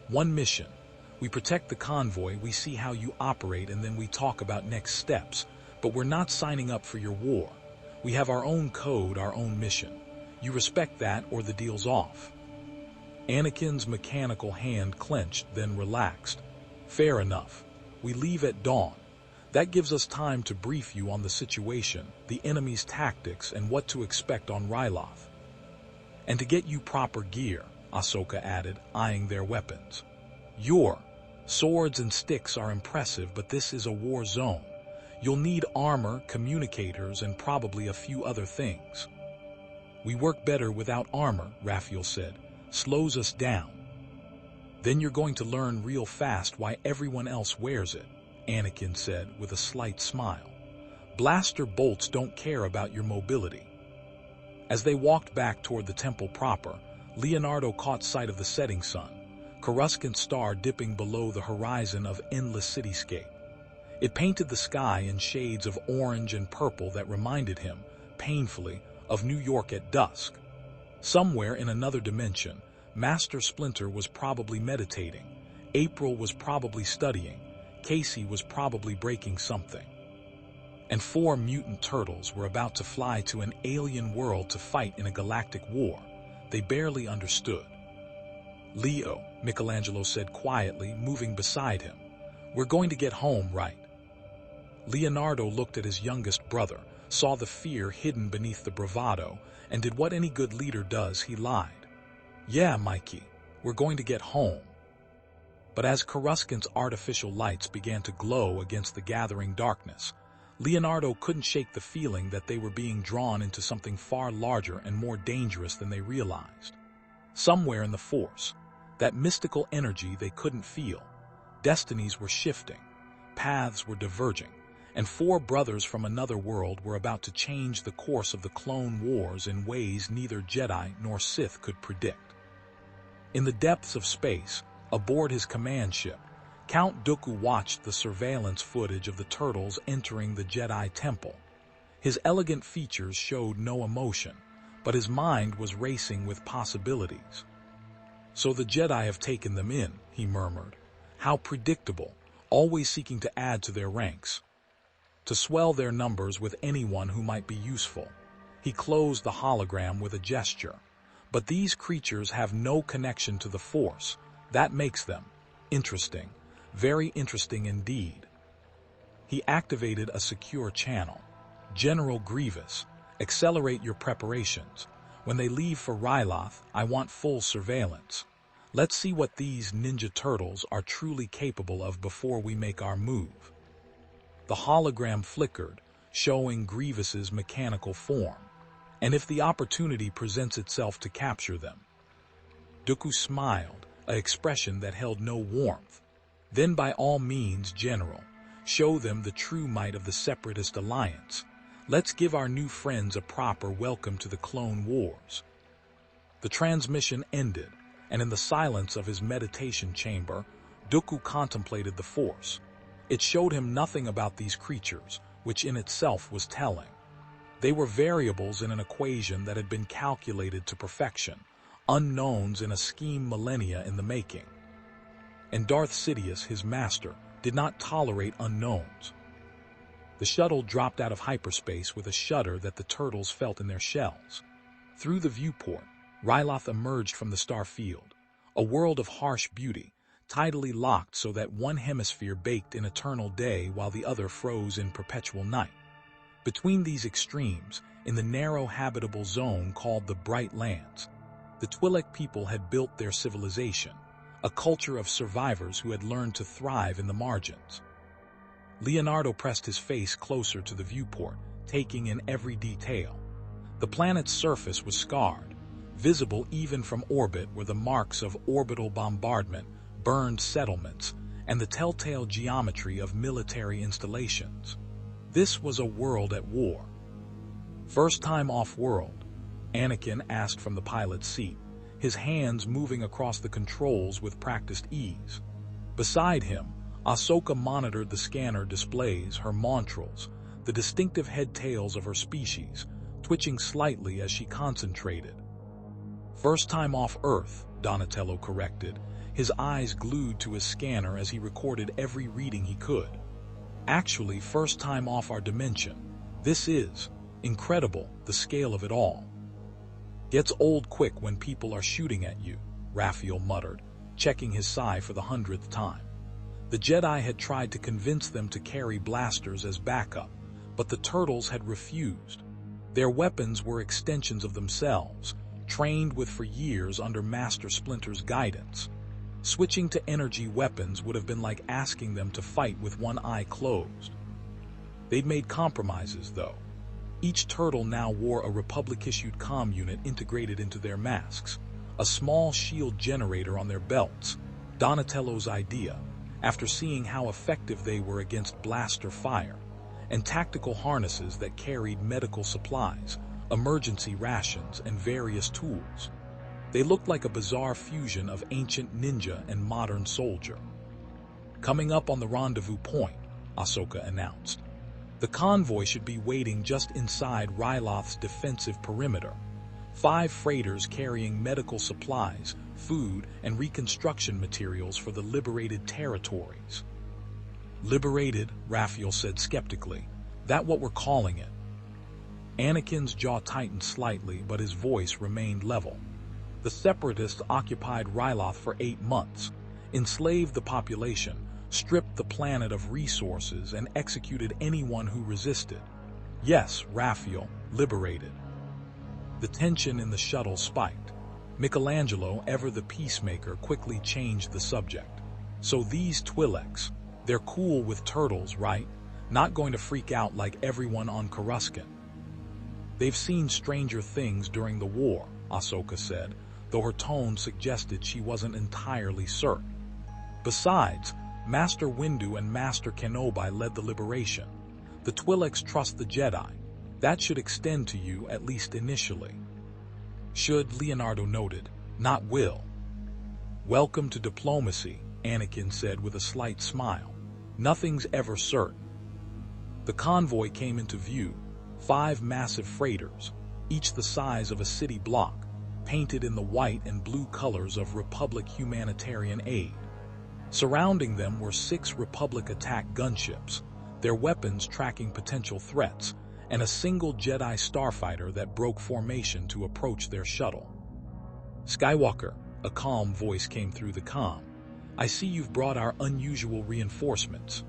"One mission. We protect the convoy, we see how you operate, and then we talk about next steps. But we're not signing up for your war. We have our own code, our own mission. You respect that or the deal's off." Anakin's mechanical hand clenched, then relaxed. "Fair enough. We leave at dawn. That gives us time to brief you on the situation, the enemy's tactics, and what to expect on Ryloth. And to get you proper gear, Ahsoka added, eyeing their weapons. Your swords and sticks are impressive, but this is a war zone. You'll need armor, communicators, and probably a few other things. We work better without armor, Raphael said. Slows us down. Then you're going to learn real fast why everyone else wears it, Anakin said with a slight smile. Blaster bolts don't care about your mobility. As they walked back toward the temple proper, Leonardo caught sight of the setting sun, Coruscant star dipping below the horizon of endless cityscape. It painted the sky in shades of orange and purple that reminded him, painfully, of New York at dusk. Somewhere in another dimension, Master Splinter was probably meditating, April was probably studying, Casey was probably breaking something. And 4 mutant turtles were about to fly to an alien world to fight in a galactic war. They barely understood. Leo, Michelangelo said quietly, moving beside him. We're going to get home, right? Leonardo looked at his youngest brother, saw the fear hidden beneath the bravado, and did what any good leader does, he lied. Yeah, Mikey, we're going to get home. But as Coruscant's artificial lights began to glow against the gathering darkness, Leonardo couldn't shake the feeling that they were being drawn into something far larger and more dangerous than they realized. Somewhere in the Force, that mystical energy they couldn't feel, destinies were shifting, paths were diverging, and 4 brothers from another world were about to change the course of the Clone Wars in ways neither Jedi nor Sith could predict. In the depths of space, aboard his command ship, Count Dooku watched the surveillance footage of the turtles entering the Jedi Temple. His elegant features showed no emotion, but his mind was racing with possibilities. So the Jedi have taken them in, he murmured. How predictable, always seeking to add to their ranks, to swell their numbers with anyone who might be useful. He closed the hologram with a gesture. But these creatures have no connection to the Force. That makes them interesting, very interesting indeed. He activated a secure channel. General Grievous, accelerate your preparations. When they leave for Ryloth, I want full surveillance. Let's see what these ninja turtles are truly capable of before we make our move. The hologram flickered, showing Grievous's mechanical form. And if the opportunity presents itself to capture them. Dooku smiled, an expression that held no warmth. Then by all means, General, show them the true might of the Separatist Alliance. Let's give our new friends a proper welcome to the Clone Wars. The transmission ended, and in the silence of his meditation chamber, Dooku contemplated the Force. It showed him nothing about these creatures, which in itself was telling. They were variables in an equation that had been calculated to perfection, unknowns in a scheme millennia in the making. And Darth Sidious, his master, did not tolerate unknowns. The shuttle dropped out of hyperspace with a shudder that the turtles felt in their shells. Through the viewport, Ryloth emerged from the star field, a world of harsh beauty, tidally locked so that one hemisphere baked in eternal day while the other froze in perpetual night. Between these extremes, in the narrow habitable zone called the Bright Lands, the Twi'lek people had built their civilization, a culture of survivors who had learned to thrive in the margins. Leonardo pressed his face closer to the viewport, taking in every detail. The planet's surface was scarred. Visible even from orbit were the marks of orbital bombardment, burned settlements, and the telltale geometry of military installations. This was a world at war. First time off-world, Anakin asked from the pilot's seat, his hands moving across the controls with practiced ease. Beside him, Ahsoka monitored the scanner displays, her montrals, the distinctive head tails of her species, twitching slightly as she concentrated. First time off Earth, Donatello corrected, his eyes glued to his scanner as he recorded every reading he could. Actually, first time off our dimension. This is incredible, the scale of it all. Gets old quick when people are shooting at you, Raphael muttered, checking his psi for the 100th time. The Jedi had tried to convince them to carry blasters as backup, but the turtles had refused. Their weapons were extensions of themselves, trained with for years under Master Splinter's guidance. Switching to energy weapons would have been like asking them to fight with one eye closed. They'd made compromises, though. Each turtle now wore a Republic-issued comm unit integrated into their masks, a small shield generator on their belts, Donatello's idea, after seeing how effective they were against blaster fire, and tactical harnesses that carried medical supplies, emergency rations, and various tools. They looked like a bizarre fusion of ancient ninja and modern soldier. Coming up on the rendezvous point, Ahsoka announced. The convoy should be waiting just inside Ryloth's defensive perimeter. 5 freighters carrying medical supplies, food, and reconstruction materials for the liberated territories. Liberated, Raphael said skeptically. That what we're calling it? Anakin's jaw tightened slightly, but his voice remained level. The Separatists occupied Ryloth for 8 months, enslaved the population, stripped the planet of resources, and executed anyone who resisted. Yes, Raphael, liberated. The tension in the shuttle spiked. Michelangelo, ever the peacemaker, quickly changed the subject. So these Twi'leks, they're cool with turtles, right? Not going to freak out like everyone on Coruscant. They've seen stranger things during the war, Ahsoka said, though her tone suggested she wasn't entirely certain. Besides, Master Windu and Master Kenobi led the liberation. The Twi'leks trust the Jedi. That should extend to you, at least initially. Should, Leonardo noted, not will. Welcome to diplomacy, Anakin said with a slight smile. Nothing's ever certain. The convoy came into view, 5 massive freighters, each the size of a city block, painted in the white and blue colors of Republic humanitarian aid. Surrounding them were 6 Republic attack gunships, their weapons tracking potential threats, and a single Jedi starfighter that broke formation to approach their shuttle. Skywalker, a calm voice came through the comm. I see you've brought our unusual reinforcements.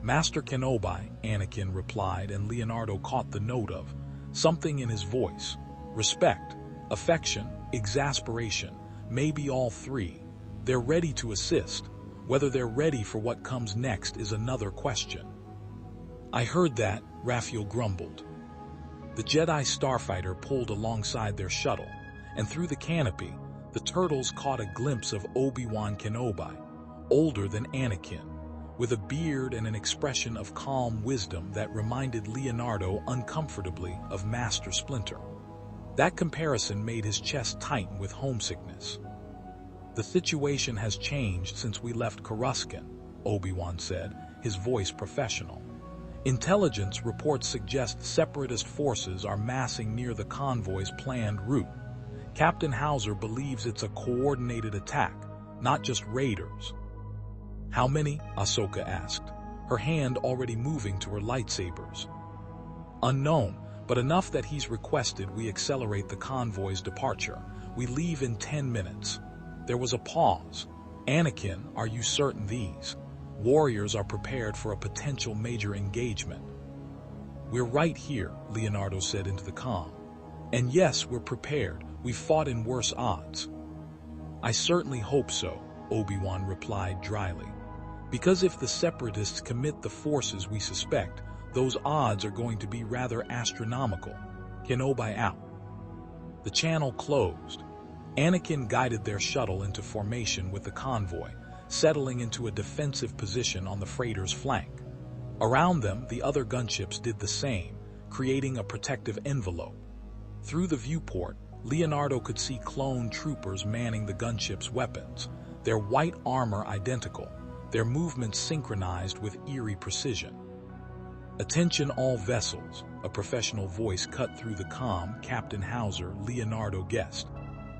Master Kenobi, Anakin replied, and Leonardo caught the note of something in his voice. Respect, affection, exasperation, maybe all 3. They're ready to assist. Whether they're ready for what comes next is another question. I heard that, Raphael grumbled. The Jedi starfighter pulled alongside their shuttle, and through the canopy, the turtles caught a glimpse of Obi-Wan Kenobi, older than Anakin, with a beard and an expression of calm wisdom that reminded Leonardo uncomfortably of Master Splinter. That comparison made his chest tighten with homesickness. The situation has changed since we left Coruscant, Obi-Wan said, his voice professional. Intelligence reports suggest Separatist forces are massing near the convoy's planned route. Captain Hauser believes it's a coordinated attack, not just raiders. How many? Ahsoka asked, her hand already moving to her lightsabers. Unknown, but enough that he's requested we accelerate the convoy's departure. We leave in 10 minutes. There was a pause. Anakin, are you certain these warriors are prepared for a potential major engagement? We're right here, Leonardo said into the comm. And yes, we're prepared. We've fought in worse odds. I certainly hope so, Obi-Wan replied dryly. Because if the Separatists commit the forces we suspect, those odds are going to be rather astronomical. Kenobi out. The channel closed. Anakin guided their shuttle into formation with the convoy, settling into a defensive position on the freighter's flank. Around them, the other gunships did the same, creating a protective envelope. Through the viewport, Leonardo could see clone troopers manning the gunship's weapons, their white armor identical, their movements synchronized with eerie precision. Attention all vessels, a professional voice cut through the comm. Captain Hauser, Leonardo guessed.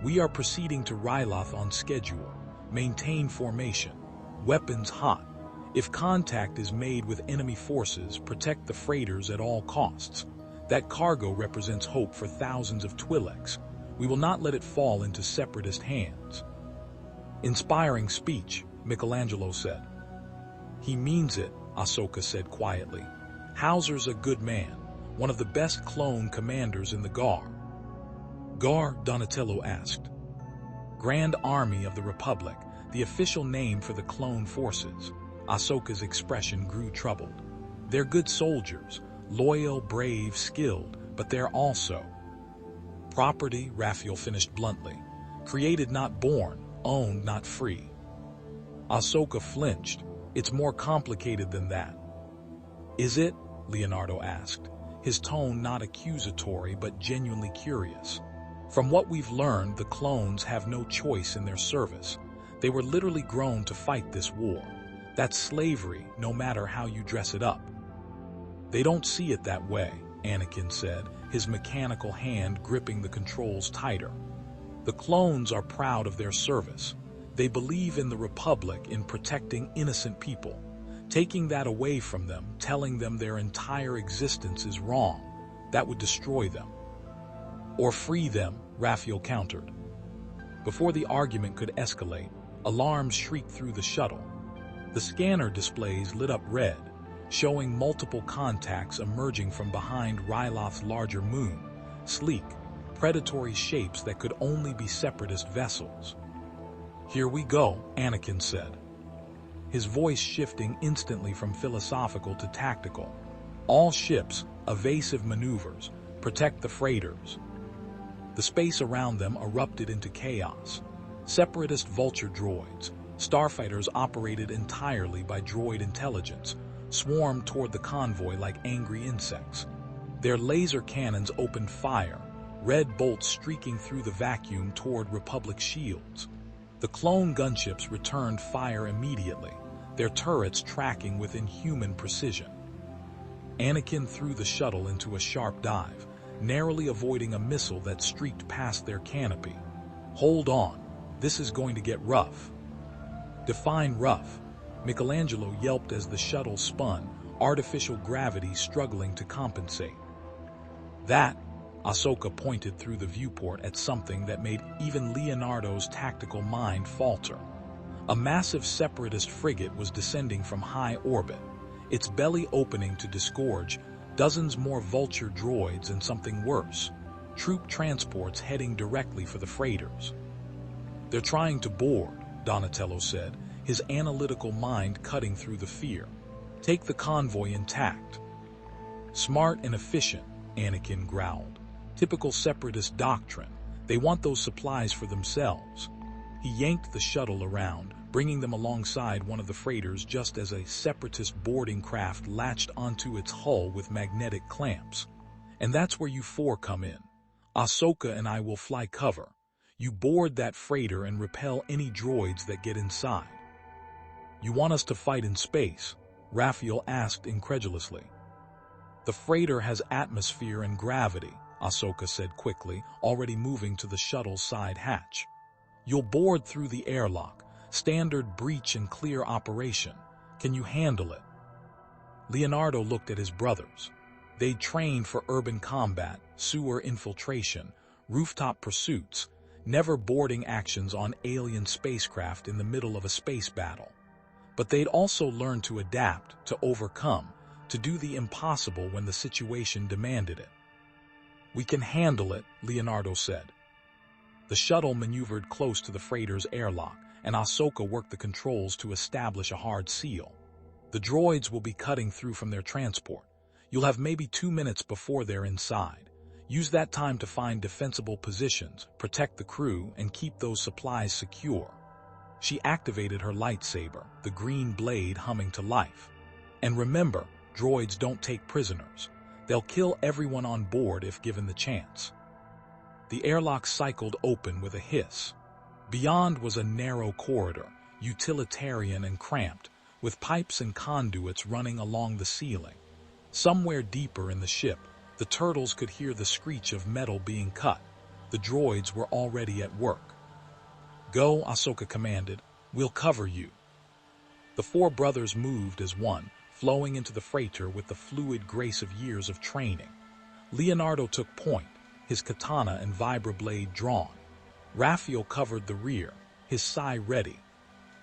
We are proceeding to Ryloth on schedule. Maintain formation. Weapons hot. If contact is made with enemy forces, protect the freighters at all costs. That cargo represents hope for thousands of Twi'leks. We will not let it fall into Separatist hands. Inspiring speech, Michelangelo said. He means it, Ahsoka said quietly. Hauser's a good man, one of the best clone commanders in the GAR. GAR, Donatello asked. Grand Army of the Republic, the official name for the clone forces. Ahsoka's expression grew troubled. They're good soldiers, loyal, brave, skilled, but they're also property, Raphael finished bluntly. Created not born, owned not free. Ahsoka flinched. It's more complicated than that. Is it? Leonardo asked, his tone not accusatory but genuinely curious. From what we've learned, the clones have no choice in their service. They were literally grown to fight this war. That's slavery, no matter how you dress it up. They don't see it that way, Anakin said, his mechanical hand gripping the controls tighter. The clones are proud of their service. They believe in the Republic, in protecting innocent people. Taking that away from them, telling them their entire existence is wrong, that would destroy them. Or free them, Raphael countered. Before the argument could escalate, alarms shrieked through the shuttle. The scanner displays lit up red, showing multiple contacts emerging from behind Ryloth's larger moon, sleek, predatory shapes that could only be separatist vessels. Here we go, Anakin said, his voice shifting instantly from philosophical to tactical. All ships, evasive maneuvers, protect the freighters. The space around them erupted into chaos. Separatist vulture droids, starfighters operated entirely by droid intelligence, swarmed toward the convoy like angry insects. Their laser cannons opened fire, red bolts streaking through the vacuum toward Republic shields. The clone gunships returned fire immediately, their turrets tracking with inhuman precision. Anakin threw the shuttle into a sharp dive, narrowly avoiding a missile that streaked past their canopy. Hold on, this is going to get rough. Define rough. Michelangelo yelped as the shuttle spun, artificial gravity struggling to compensate. That, Ahsoka pointed through the viewport at something that made even Leonardo's tactical mind falter. A massive separatist frigate was descending from high orbit, its belly opening to disgorge dozens more vulture droids and something worse, troop transports heading directly for the freighters. They're trying to board, Donatello said, his analytical mind cutting through the fear. Take the convoy intact. Smart and efficient, Anakin growled. Typical separatist doctrine. They want those supplies for themselves. He yanked the shuttle around, bringing them alongside one of the freighters just as a separatist boarding craft latched onto its hull with magnetic clamps. And that's where you four come in. Ahsoka and I will fly cover. You board that freighter and repel any droids that get inside. You want us to fight in space? Raphael asked incredulously. The freighter has atmosphere and gravity, Ahsoka said quickly, already moving to the shuttle's side hatch. You'll board through the airlock, standard breach and clear operation. Can you handle it? Leonardo looked at his brothers. They'd trained for urban combat, sewer infiltration, rooftop pursuits, never boarding actions on alien spacecraft in the middle of a space battle. But they'd also learned to adapt, to overcome, to do the impossible when the situation demanded it. We can handle it, Leonardo said. The shuttle maneuvered close to the freighter's airlock, and Ahsoka worked the controls to establish a hard seal. The droids will be cutting through from their transport. You'll have maybe 2 minutes before they're inside. Use that time to find defensible positions, protect the crew, and keep those supplies secure. She activated her lightsaber, the green blade humming to life. And remember, droids don't take prisoners. They'll kill everyone on board if given the chance. The airlock cycled open with a hiss. Beyond was a narrow corridor, utilitarian and cramped, with pipes and conduits running along the ceiling. Somewhere deeper in the ship, the turtles could hear the screech of metal being cut. The droids were already at work. Go, Ahsoka commanded. We'll cover you. The four brothers moved as one, flowing into the freighter with the fluid grace of years of training. Leonardo took point, his katana and vibroblade drawn. Raphael covered the rear, his sai ready.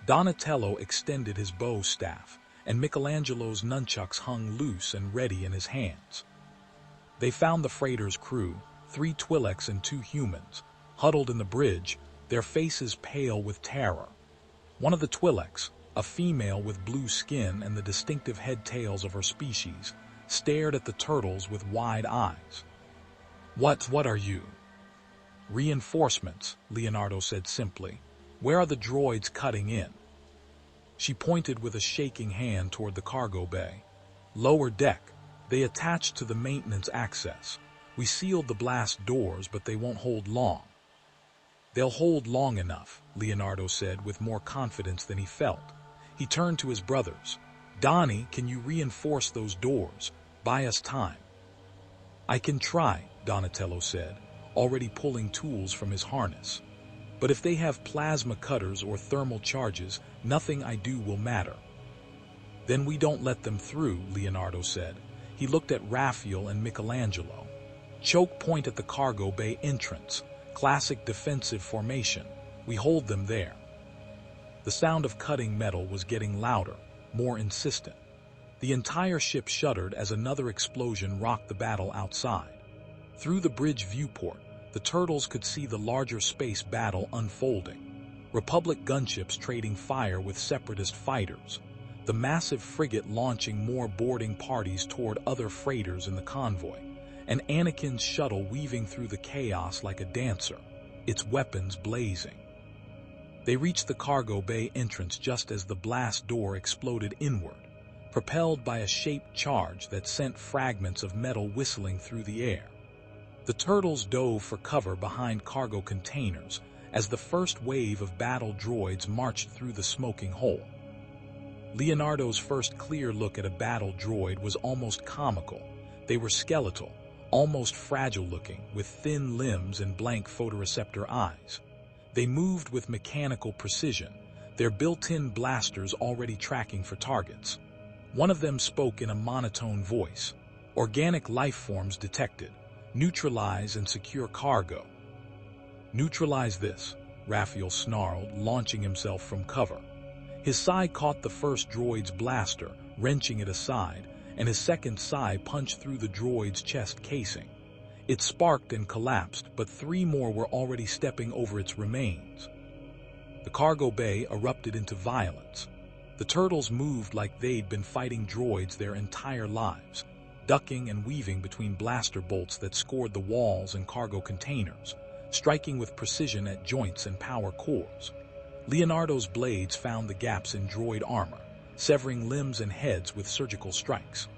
Donatello extended his bow staff, and Michelangelo's nunchucks hung loose and ready in his hands. They found the freighter's crew, 3 Twi'leks and 2 humans, huddled in the bridge, their faces pale with terror. One of the Twi'leks, a female with blue skin and the distinctive head-tails of her species, stared at the turtles with wide eyes. What are you?" "Reinforcements," Leonardo said simply. "Where are the droids cutting in?" She pointed with a shaking hand toward the cargo bay. "Lower deck. They attached to the maintenance access. We sealed the blast doors, but they won't hold long." "They'll hold long enough," Leonardo said with more confidence than he felt. He turned to his brothers. "Donnie, can you reinforce those doors? Buy us time." "I can try," Donatello said, already pulling tools from his harness. "But if they have plasma cutters or thermal charges, nothing I do will matter." "Then we don't let them through," Leonardo said. He looked at Raphael and Michelangelo. "Choke point at the cargo bay entrance. Classic defensive formation. We hold them there." The sound of cutting metal was getting louder, more insistent. The entire ship shuddered as another explosion rocked the battle outside. Through the bridge viewport, the turtles could see the larger space battle unfolding. Republic gunships trading fire with separatist fighters, the massive frigate launching more boarding parties toward other freighters in the convoy, and Anakin's shuttle weaving through the chaos like a dancer, its weapons blazing. They reached the cargo bay entrance just as the blast door exploded inward, propelled by a shaped charge that sent fragments of metal whistling through the air. The turtles dove for cover behind cargo containers as the first wave of battle droids marched through the smoking hole. Leonardo's first clear look at a battle droid was almost comical. They were skeletal, almost fragile-looking, with thin limbs and blank photoreceptor eyes. They moved with mechanical precision, their built-in blasters already tracking for targets. One of them spoke in a monotone voice. "Organic life forms detected. Neutralize and secure cargo." "Neutralize this," Raphael snarled, launching himself from cover. His sai caught the first droid's blaster, wrenching it aside, and his second sai punched through the droid's chest casing. It sparked and collapsed, but 3 more were already stepping over its remains. The cargo bay erupted into violence. The turtles moved like they'd been fighting droids their entire lives, ducking and weaving between blaster bolts that scored the walls and cargo containers, striking with precision at joints and power cores. Leonardo's blades found the gaps in droid armor, severing limbs and heads with surgical strikes.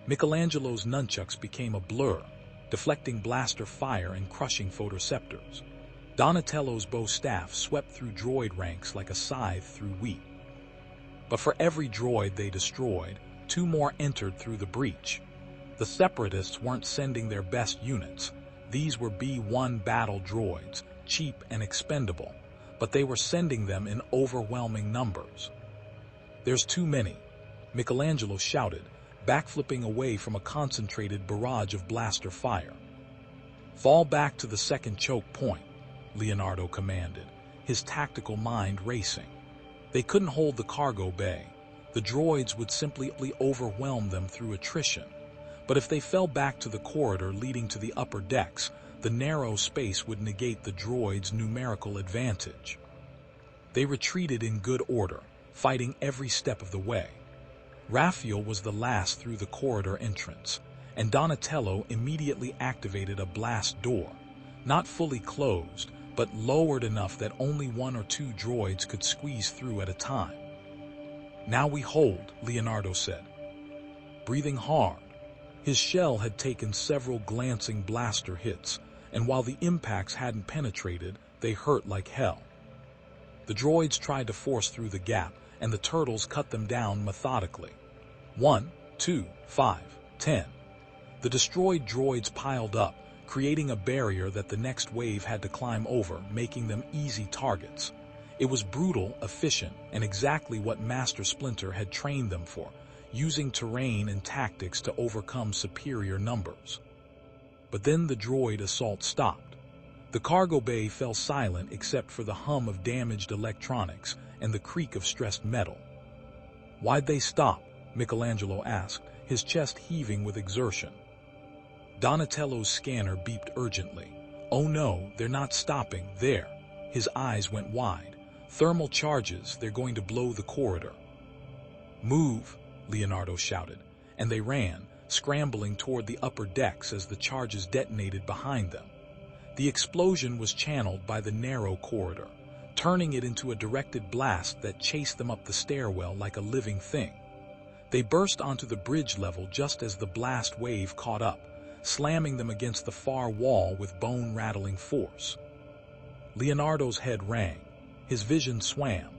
Michelangelo's nunchucks became a blur, deflecting blaster fire and crushing photoreceptors. Donatello's bow staff swept through droid ranks like a scythe through wheat. But for every droid they destroyed, 2 more entered through the breach. The Separatists weren't sending their best units. These were B-1 battle droids, cheap and expendable, but they were sending them in overwhelming numbers. "There's too many," Michelangelo shouted, backflipping away from a concentrated barrage of blaster fire. "Fall back to the second choke point," Leonardo commanded, his tactical mind racing. They couldn't hold the cargo bay. The droids would simply overwhelm them through attrition. But if they fell back to the corridor leading to the upper decks, the narrow space would negate the droids' numerical advantage. They retreated in good order, fighting every step of the way. Raphael was the last through the corridor entrance, and Donatello immediately activated a blast door, not fully closed, but lowered enough that only 1 or 2 droids could squeeze through at a time. "Now we hold," Leonardo said, breathing hard. His shell had taken several glancing blaster hits, and while the impacts hadn't penetrated, they hurt like hell. The droids tried to force through the gap, and the turtles cut them down methodically. 1, 2, 5, 10. The destroyed droids piled up, creating a barrier that the next wave had to climb over, making them easy targets. It was brutal, efficient, and exactly what Master Splinter had trained them for, using terrain and tactics to overcome superior numbers. But then the droid assault stopped. The cargo bay fell silent except for the hum of damaged electronics and the creak of stressed metal. "Why'd they stop?" Michelangelo asked, his chest heaving with exertion. Donatello's scanner beeped urgently. Oh no, they're not stopping, there. His eyes went wide. Thermal charges, they're going to blow the corridor. Move, Leonardo shouted, and they ran, scrambling toward the upper decks as the charges detonated behind them. The explosion was channeled by the narrow corridor, turning it into a directed blast that chased them up the stairwell like a living thing. They burst onto the bridge level just as the blast wave caught up, slamming them against the far wall with bone-rattling force. Leonardo's head rang. His vision swam.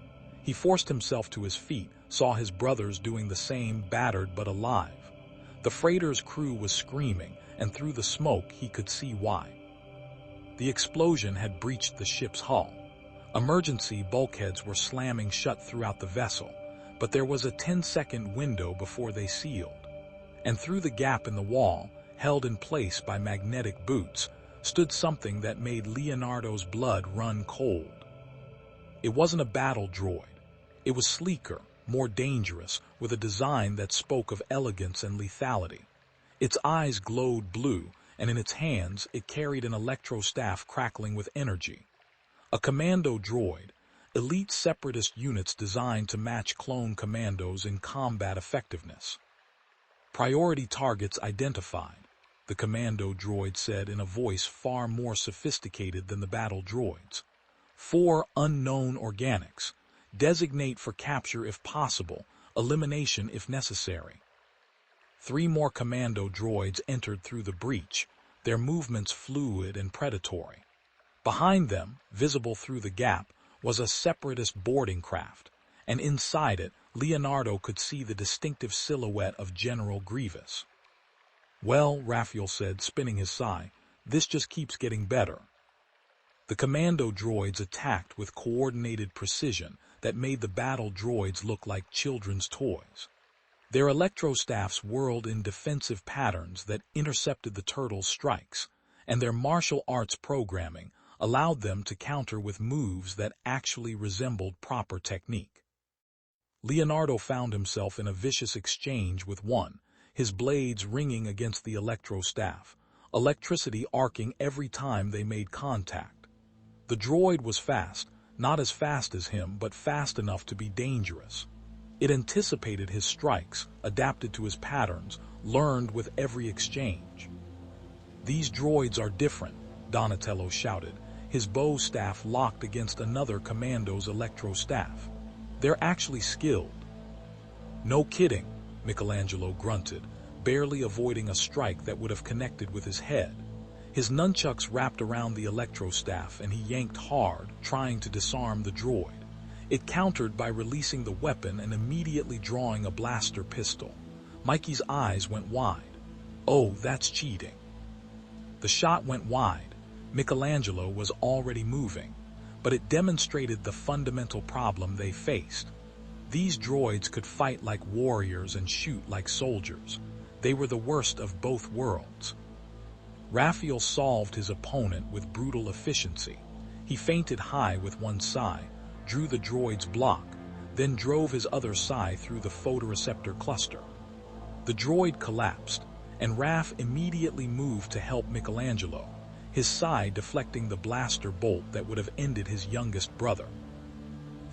He forced himself to his feet, saw his brothers doing the same, battered but alive. The freighter's crew was screaming, and through the smoke he could see why. The explosion had breached the ship's hull. Emergency bulkheads were slamming shut throughout the vessel, but there was a 10-second window before they sealed. And through the gap in the wall, held in place by magnetic boots, stood something that made Leonardo's blood run cold. It wasn't a battle droid. It was sleeker, more dangerous, with a design that spoke of elegance and lethality. Its eyes glowed blue, and in its hands it carried an electro-staff crackling with energy. A commando droid, elite separatist units designed to match clone commandos in combat effectiveness. Priority targets identified, the commando droid said in a voice far more sophisticated than the battle droids. 4 unknown organics. Designate for capture if possible, elimination if necessary. 3 more commando droids entered through the breach, their movements fluid and predatory. Behind them, visible through the gap, was a separatist boarding craft, and inside it, Leonardo could see the distinctive silhouette of General Grievous. Well, Raphael said, spinning his sai, this just keeps getting better. The commando droids attacked with coordinated precision that made the battle droids look like children's toys. Their electrostaffs whirled in defensive patterns that intercepted the turtles' strikes, and their martial arts programming allowed them to counter with moves that actually resembled proper technique. Leonardo found himself in a vicious exchange with one, his blades ringing against the electrostaff, electricity arcing every time they made contact. The droid was fast, not as fast as him, but fast enough to be dangerous. It anticipated his strikes, adapted to his patterns, learned with every exchange. These droids are different, Donatello shouted, his bow staff locked against another commando's electro staff. They're actually skilled. No kidding, Michelangelo grunted, barely avoiding a strike that would have connected with his head. His nunchucks wrapped around the electro staff and he yanked hard, trying to disarm the droid. It countered by releasing the weapon and immediately drawing a blaster pistol. Mikey's eyes went wide. Oh, that's cheating. The shot went wide. Michelangelo was already moving, but it demonstrated the fundamental problem they faced. These droids could fight like warriors and shoot like soldiers. They were the worst of both worlds. Raphael solved his opponent with brutal efficiency. He feinted high with one sai, drew the droid's block, then drove his other sai through the photoreceptor cluster. The droid collapsed, and Raph immediately moved to help Michelangelo, his sai deflecting the blaster bolt that would have ended his youngest brother.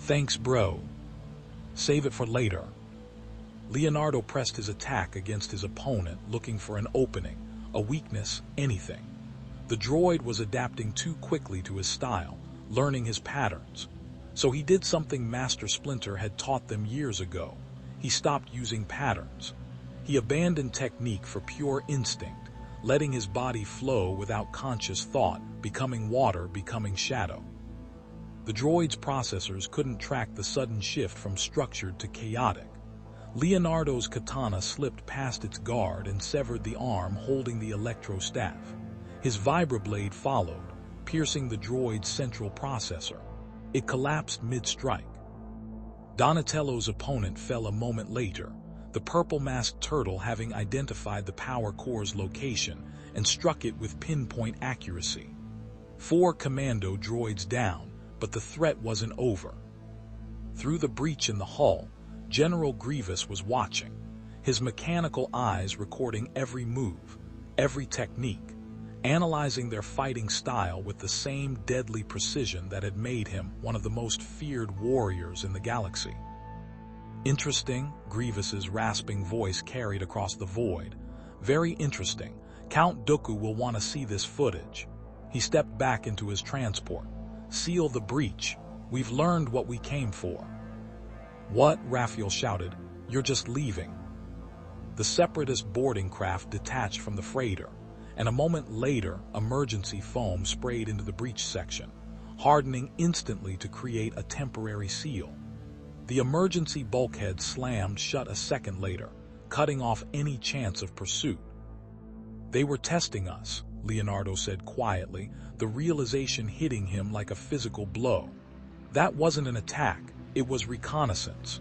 Thanks, bro. Save it for later. Leonardo pressed his attack against his opponent, looking for an opening, a weakness, anything. The droid was adapting too quickly to his style, learning his patterns. So he did something Master Splinter had taught them years ago. He stopped using patterns. He abandoned technique for pure instinct, letting his body flow without conscious thought, becoming water, becoming shadow. The droid's processors couldn't track the sudden shift from structured to chaotic. Leonardo's katana slipped past its guard and severed the arm holding the electro staff. His vibroblade followed, piercing the droid's central processor. It collapsed mid-strike. Donatello's opponent fell a moment later, the purple-masked turtle having identified the power core's location and struck it with pinpoint accuracy. 4 commando droids down, but the threat wasn't over. Through the breach in the hull, General Grievous was watching. his mechanical eyes recording every move, every technique, analyzing their fighting style with the same deadly precision that had made him one of the most feared warriors in the galaxy. Interesting, Grievous's rasping voice carried across the void. Very interesting. Count Dooku will want to see this footage. He stepped back into his transport. Seal the breach. We've learned what we came for. What? Raphael shouted. You're just leaving. The Separatist boarding craft detached from the freighter, and a moment later, emergency foam sprayed into the breach section, hardening instantly to create a temporary seal. The emergency bulkhead slammed shut a second later, cutting off any chance of pursuit. They were testing us, Leonardo said quietly, the realization hitting him like a physical blow. That wasn't an attack, it was reconnaissance.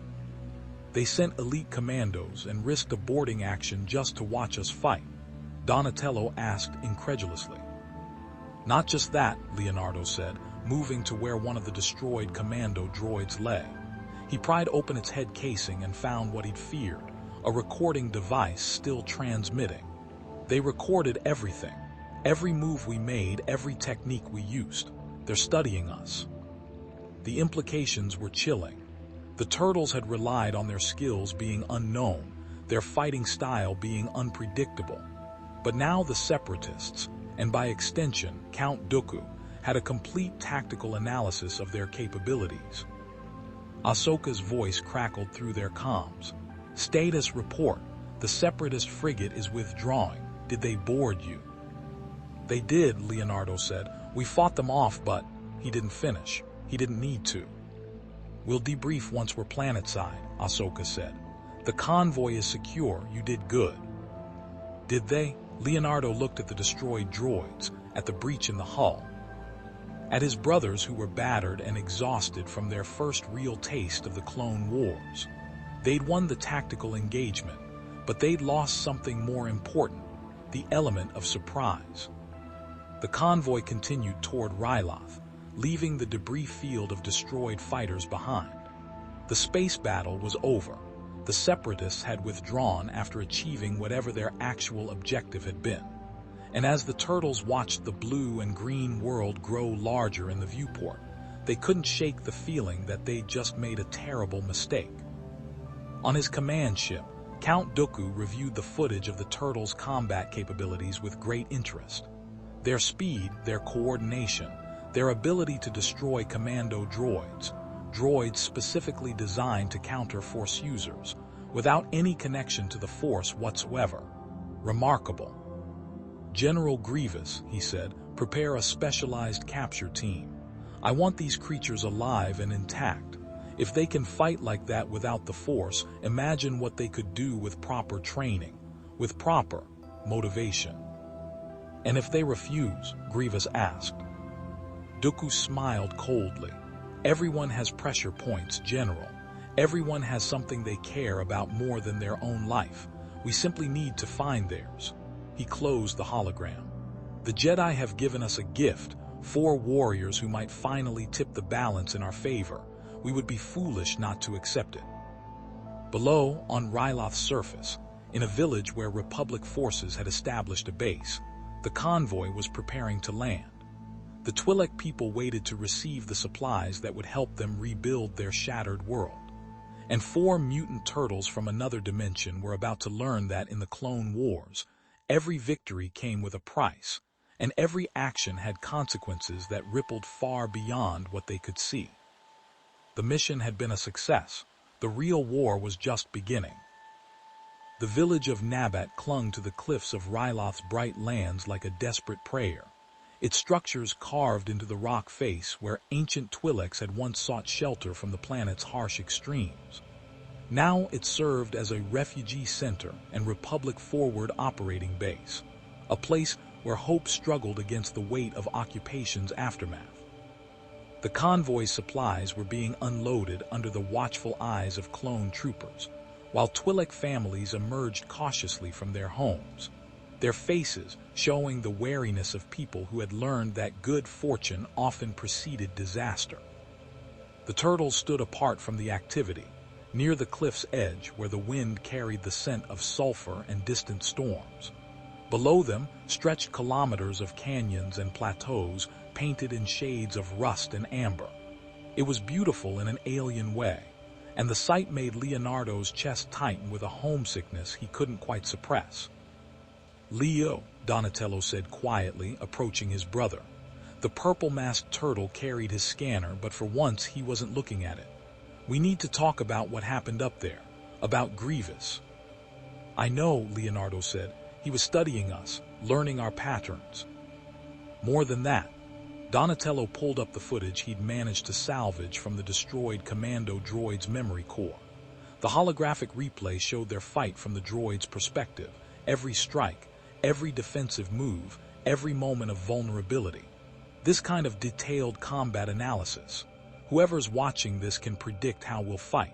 They sent elite commandos and risked a boarding action just to watch us fight, Donatello asked incredulously. Not just that, Leonardo said, moving to where one of the destroyed commando droids lay. He pried open its head casing and found what he'd feared, a recording device still transmitting. They recorded everything, every move we made, every technique we used. They're studying us. The implications were chilling. The turtles had relied on their skills being unknown, their fighting style being unpredictable. But now the Separatists, and by extension Count Dooku, had a complete tactical analysis of their capabilities. Ahsoka's voice crackled through their comms. Status report. The Separatist frigate is withdrawing. Did they board you? They did, Leonardo said. We fought them off, but he didn't finish. He didn't need to. We'll debrief once we're planetside, Ahsoka said. The convoy is secure. You did good. Did they? Leonardo looked at the destroyed droids, at the breach in the hull, at his brothers who were battered and exhausted from their first real taste of the Clone Wars. They'd won the tactical engagement, but they'd lost something more important, the element of surprise. The convoy continued toward Ryloth, leaving the debris field of destroyed fighters behind. The space battle was over. The Separatists had withdrawn after achieving whatever their actual objective had been. And as the turtles watched the blue and green world grow larger in the viewport, they couldn't shake the feeling that they'd just made a terrible mistake. On his command ship, Count Dooku reviewed the footage of the turtles' combat capabilities with great interest. Their speed, their coordination, their ability to destroy commando droids specifically designed to counter Force users, without any connection to the Force whatsoever. Remarkable. General Grievous, he said, prepare a specialized capture team. I want these creatures alive and intact. If they can fight like that without the Force, imagine what they could do with proper training, with proper motivation. And if they refuse? Grievous asked. Dooku smiled coldly. Everyone has pressure points, General. Everyone has something they care about more than their own life. We simply need to find theirs. He closed the hologram. The Jedi have given us a gift, 4 warriors who might finally tip the balance in our favor. We would be foolish not to accept it. Below, on Ryloth's surface, in a village where Republic forces had established a base, the convoy was preparing to land. The Twi'lek people waited to receive the supplies that would help them rebuild their shattered world. And 4 mutant turtles from another dimension were about to learn that in the Clone Wars, every victory came with a price, and every action had consequences that rippled far beyond what they could see. The mission had been a success. The real war was just beginning. The village of Nabat clung to the cliffs of Ryloth's bright lands like a desperate prayer, its structures carved into the rock face where ancient Twi'leks had once sought shelter from the planet's harsh extremes. Now it served as a refugee center and Republic forward operating base, a place where hope struggled against the weight of occupation's aftermath. The convoy's supplies were being unloaded under the watchful eyes of clone troopers, while Twi'lek families emerged cautiously from their homes, their faces showing the wariness of people who had learned that good fortune often preceded disaster. The turtles stood apart from the activity, near the cliff's edge where the wind carried the scent of sulfur and distant storms. Below them stretched kilometers of canyons and plateaus painted in shades of rust and amber. It was beautiful in an alien way, and the sight made Leonardo's chest tighten with a homesickness he couldn't quite suppress. "Leo," Donatello said quietly, approaching his brother. The purple-masked turtle carried his scanner, but for once he wasn't looking at it. "We need to talk about what happened up there, about Grievous." "I know," Leonardo said. "He was studying us, learning our patterns." More than that, Donatello pulled up the footage he'd managed to salvage from the destroyed commando droid's memory core. The holographic replay showed their fight from the droid's perspective, every strike, every defensive move, every moment of vulnerability. This kind of detailed combat analysis. Whoever's watching this can predict how we'll fight.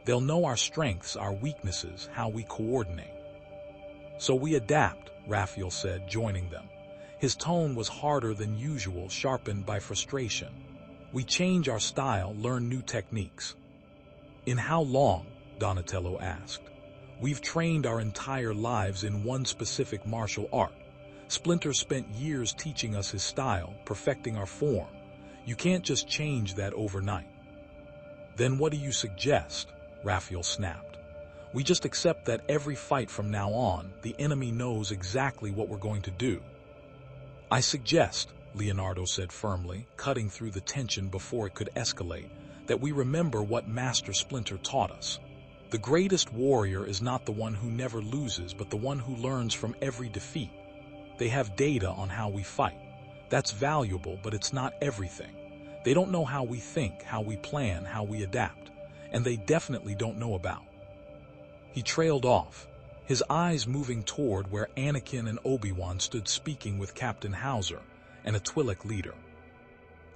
They'll know our strengths, our weaknesses, how we coordinate. "So we adapt," Raphael said, joining them. His tone was harder than usual, sharpened by frustration. "We change our style, learn new techniques." "In how long?" Donatello asked. "We've trained our entire lives in one specific martial art. Splinter spent years teaching us his style, perfecting our form. You can't just change that overnight." "Then what do you suggest?" Raphael snapped. "We just accept that every fight from now on, the enemy knows exactly what we're going to do." "I suggest," Leonardo said firmly, cutting through the tension before it could escalate, "that we remember what Master Splinter taught us. The greatest warrior is not the one who never loses, but the one who learns from every defeat. They have data on how we fight. That's valuable, but it's not everything. They don't know how we think, how we plan, how we adapt, and they definitely don't know about." He trailed off, his eyes moving toward where Anakin and Obi-Wan stood speaking with Captain Hauser and a Twi'lek leader.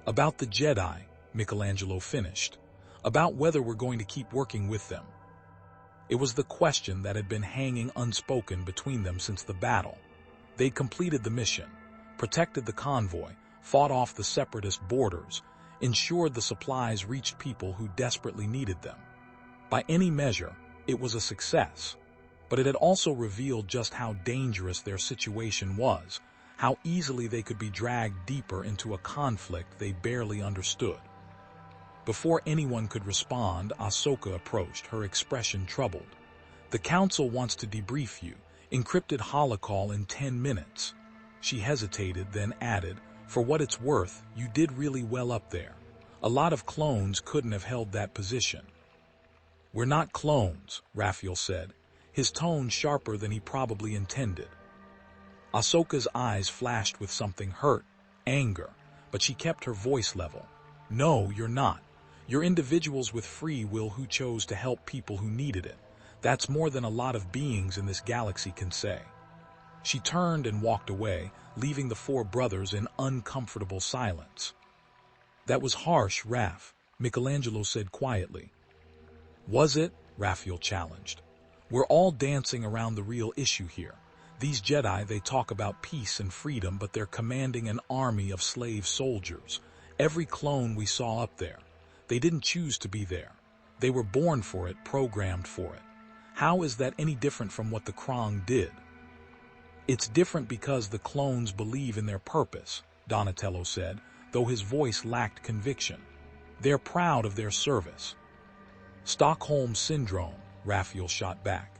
"About the Jedi," Michelangelo finished. "About whether we're going to keep working with them." It was the question that had been hanging unspoken between them since the battle. They'd completed the mission, protected the convoy, fought off the separatist borders, ensured the supplies reached people who desperately needed them. By any measure, it was a success, but it had also revealed just how dangerous their situation was, how easily they could be dragged deeper into a conflict they barely understood. Before anyone could respond, Ahsoka approached, her expression troubled. "The Council wants to debrief you, encrypted holocall in 10 minutes. She hesitated, then added, "For what it's worth, you did really well up there. A lot of clones couldn't have held that position." "We're not clones," Raphael said, his tone sharper than he probably intended. Ahsoka's eyes flashed with something hurt, anger, but she kept her voice level. "No, you're not. You're individuals with free will who chose to help people who needed it. That's more than a lot of beings in this galaxy can say." She turned and walked away, leaving the four brothers in uncomfortable silence. "That was harsh, Raph," Michelangelo said quietly. "Was it?" Raphael challenged. "We're all dancing around the real issue here. These Jedi, they talk about peace and freedom, but they're commanding an army of slave soldiers. Every clone we saw up there. They didn't choose to be there. They were born for it, programmed for it. How is that any different from what the Krang did?" "It's different because the clones believe in their purpose," Donatello said, though his voice lacked conviction. "They're proud of their service." "Stockholm Syndrome," Raphael shot back.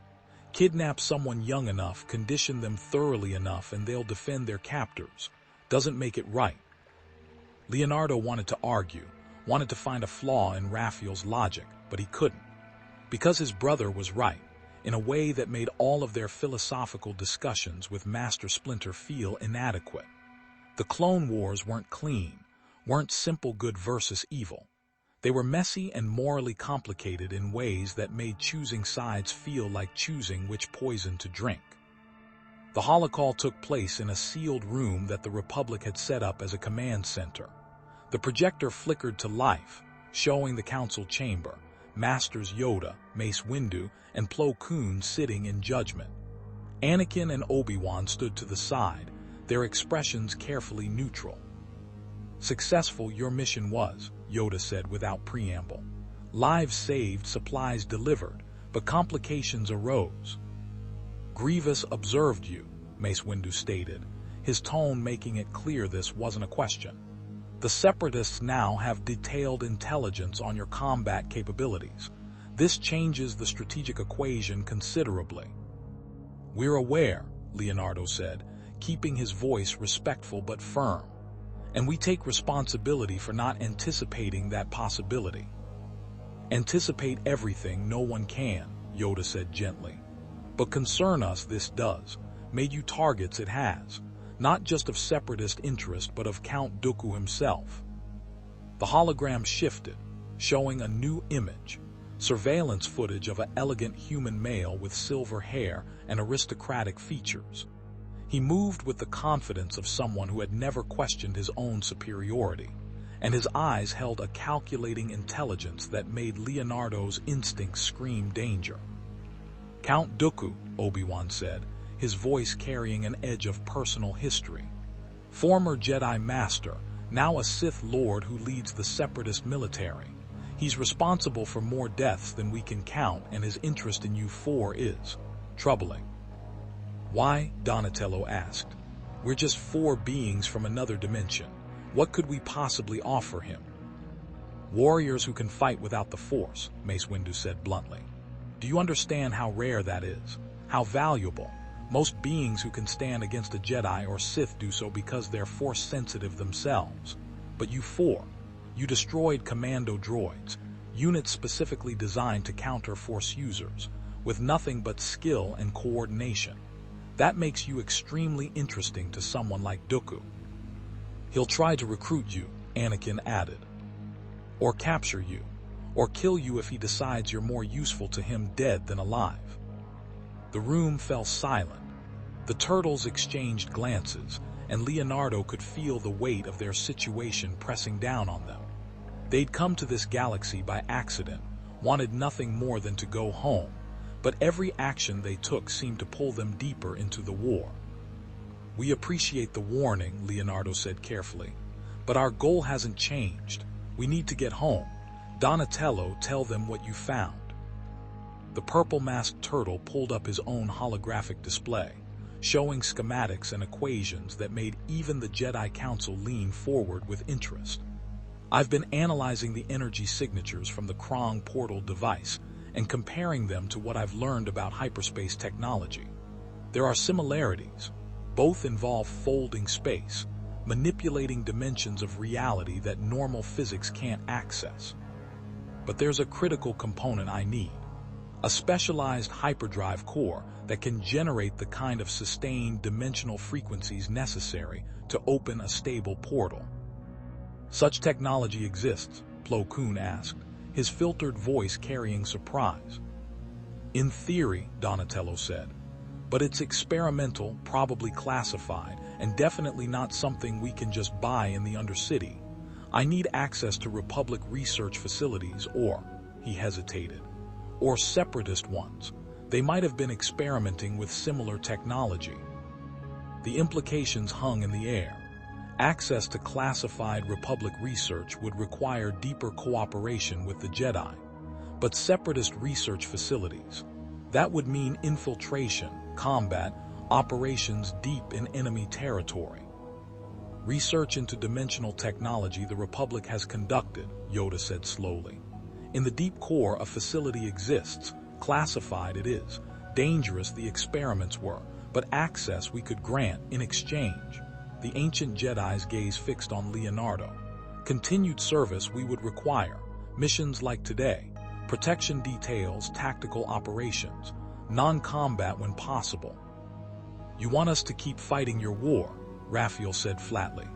"Kidnap someone young enough, condition them thoroughly enough, and they'll defend their captors. Doesn't make it right." Leonardo wanted to argue, wanted to find a flaw in Raphael's logic, but he couldn't. Because his brother was right, in a way that made all of their philosophical discussions with Master Splinter feel inadequate. The Clone Wars weren't clean, weren't simple good versus evil. They were messy and morally complicated in ways that made choosing sides feel like choosing which poison to drink. The holocall took place in a sealed room that the Republic had set up as a command center. The projector flickered to life, showing the council chamber, Masters Yoda, Mace Windu, and Plo Koon sitting in judgment. Anakin and Obi-Wan stood to the side, their expressions carefully neutral. "Successful your mission was," Yoda said without preamble. Lives saved, supplies delivered, but complications arose. "Grievous observed you," Mace Windu stated, his tone making it clear this wasn't a question. "The Separatists now have detailed intelligence on your combat capabilities. This changes the strategic equation considerably." "We're aware," Leonardo said, keeping his voice respectful but firm. "And we take responsibility for not anticipating that possibility." "Anticipate everything no one can," Yoda said gently. "But concern us this does. Made you targets it has, not just of Separatist interest but of Count Dooku himself." The hologram shifted, showing a new image. Surveillance footage of an elegant human male with silver hair and aristocratic features. He moved with the confidence of someone who had never questioned his own superiority, and his eyes held a calculating intelligence that made Leonardo's instincts scream danger. "Count Dooku," Obi-Wan said, his voice carrying an edge of personal history. "Former Jedi Master, now a Sith Lord who leads the Separatist military. He's responsible for more deaths than we can count, and his interest in you four is troubling." "Why?" Donatello asked. "We're just four beings from another dimension. What could we possibly offer him?" "Warriors who can fight without the Force," Mace Windu said bluntly. "Do you understand how rare that is? How valuable? Most beings who can stand against a Jedi or Sith do so because they're Force-sensitive themselves. But you four, you destroyed commando droids, units specifically designed to counter Force users, with nothing but skill and coordination. That makes you extremely interesting to someone like Dooku." "He'll try to recruit you," Anakin added. "Or capture you, or kill you if he decides you're more useful to him dead than alive." The room fell silent. The turtles exchanged glances, and Leonardo could feel the weight of their situation pressing down on them. They'd come to this galaxy by accident, wanted nothing more than to go home, but every action they took seemed to pull them deeper into the war. "We appreciate the warning," Leonardo said carefully, "but our goal hasn't changed. We need to get home. Donatello, tell them what you found." The purple-masked turtle pulled up his own holographic display, showing schematics and equations that made even the Jedi Council lean forward with interest. "I've been analyzing the energy signatures from the Krong portal device and comparing them to what I've learned about hyperspace technology. There are similarities. Both involve folding space, manipulating dimensions of reality that normal physics can't access. But there's a critical component I need. A specialized hyperdrive core that can generate the kind of sustained dimensional frequencies necessary to open a stable portal." "Such technology exists?" Plo Koon asked, his filtered voice carrying surprise. "In theory," Donatello said, "but it's experimental, probably classified, and definitely not something we can just buy in the Undercity. I need access to Republic research facilities or," he hesitated, "or Separatist ones. They might have been experimenting with similar technology." The implications hung in the air. Access to classified Republic research would require deeper cooperation with the Jedi. But Separatist research facilities, that would mean infiltration, combat, operations deep in enemy territory. "Research into dimensional technology the Republic has conducted," Yoda said slowly. "In the deep core, a facility exists. Classified it is. Dangerous the experiments were, but access we could grant in exchange." The ancient Jedi's gaze fixed on Leonardo. "Continued service we would require. Missions like today. Protection details, tactical operations. Non-combat when possible." "You want us to keep fighting your war," Raphael said flatly.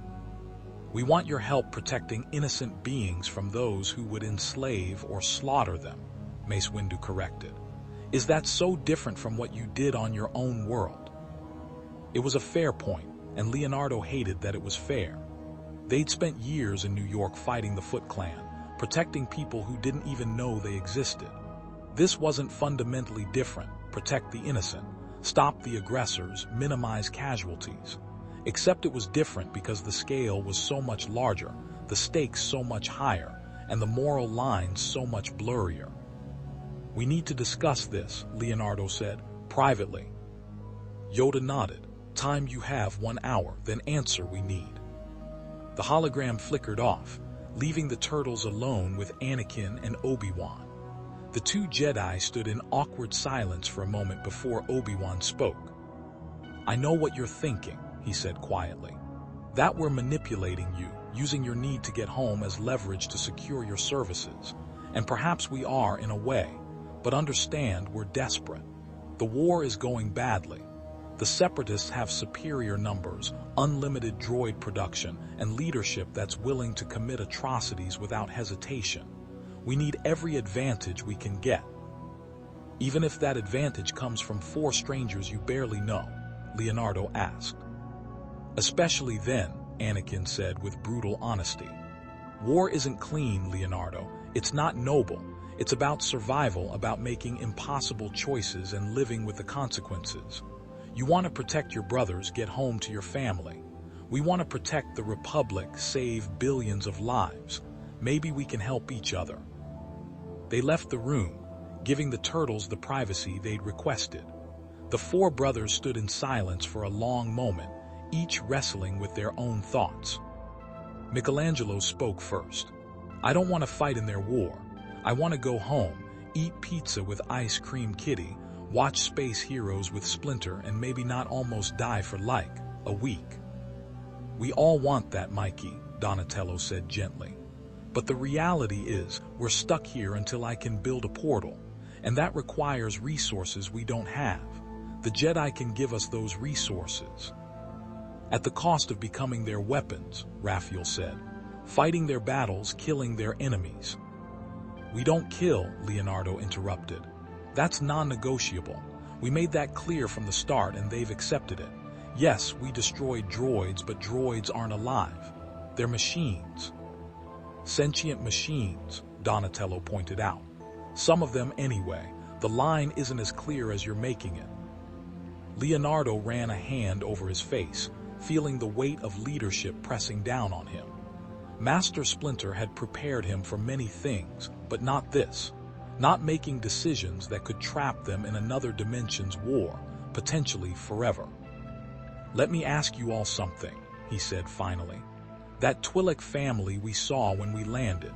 "We want your help protecting innocent beings from those who would enslave or slaughter them," Mace Windu corrected. "Is that so different from what you did on your own world?" It was a fair point, and Leonardo hated that it was fair. They'd spent years in New York fighting the Foot Clan, protecting people who didn't even know they existed. This wasn't fundamentally different. Protect the innocent, stop the aggressors, minimize casualties. Except it was different because the scale was so much larger, the stakes so much higher, and the moral lines so much blurrier. "We need to discuss this," Leonardo said, privately. Yoda nodded. "Time you have 1 hour, then answer we need." The hologram flickered off, leaving the turtles alone with Anakin and Obi-Wan. The two Jedi stood in awkward silence for a moment before Obi-Wan spoke. "I know what you're thinking," he said quietly. "That we're manipulating you, using your need to get home as leverage to secure your services. And perhaps we are in a way, but understand we're desperate. The war is going badly. The Separatists have superior numbers, unlimited droid production, and leadership that's willing to commit atrocities without hesitation. We need every advantage we can get. Even if that advantage comes from 4 strangers you barely know," Leonardo asked. "Especially then," Anakin said with brutal honesty. "War isn't clean, Leonardo. It's not noble. It's about survival, about making impossible choices and living with the consequences. You want to protect your brothers, get home to your family. We want to protect the Republic, save billions of lives. Maybe we can help each other." They left the room, giving the turtles the privacy they'd requested. The 4 brothers stood in silence for a long moment, each wrestling with their own thoughts. Michelangelo spoke first. "I don't want to fight in their war. I want to go home, eat pizza with Ice Cream Kitty, watch space heroes with Splinter, and maybe not almost die for like a week." "We all want that, Mikey," Donatello said gently. "But the reality is, we're stuck here until I can build a portal, and that requires resources we don't have. The Jedi can give us those resources. At the cost of becoming their weapons," Raphael said. "Fighting their battles, killing their enemies." "We don't kill," Leonardo interrupted. "That's non-negotiable. We made that clear from the start and they've accepted it. Yes, we destroyed droids, but droids aren't alive. They're machines." "Sentient machines," Donatello pointed out. "Some of them anyway. The line isn't as clear as you're making it." Leonardo ran a hand over his face, feeling the weight of leadership pressing down on him. Master Splinter had prepared him for many things, but not this. Not making decisions that could trap them in another dimension's war, potentially forever. "Let me ask you all something," he said finally. "That Twi'lek family we saw when we landed,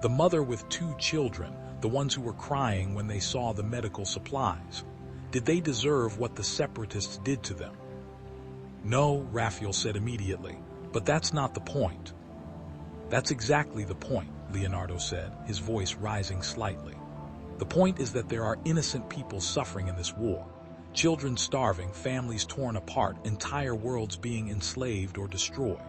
the mother with 2 children, the ones who were crying when they saw the medical supplies, did they deserve what the Separatists did to them?" "No," Raphael said immediately, "but that's not the point." "That's exactly the point," Leonardo said, his voice rising slightly. "The point is that there are innocent people suffering in this war. Children starving, families torn apart, entire worlds being enslaved or destroyed.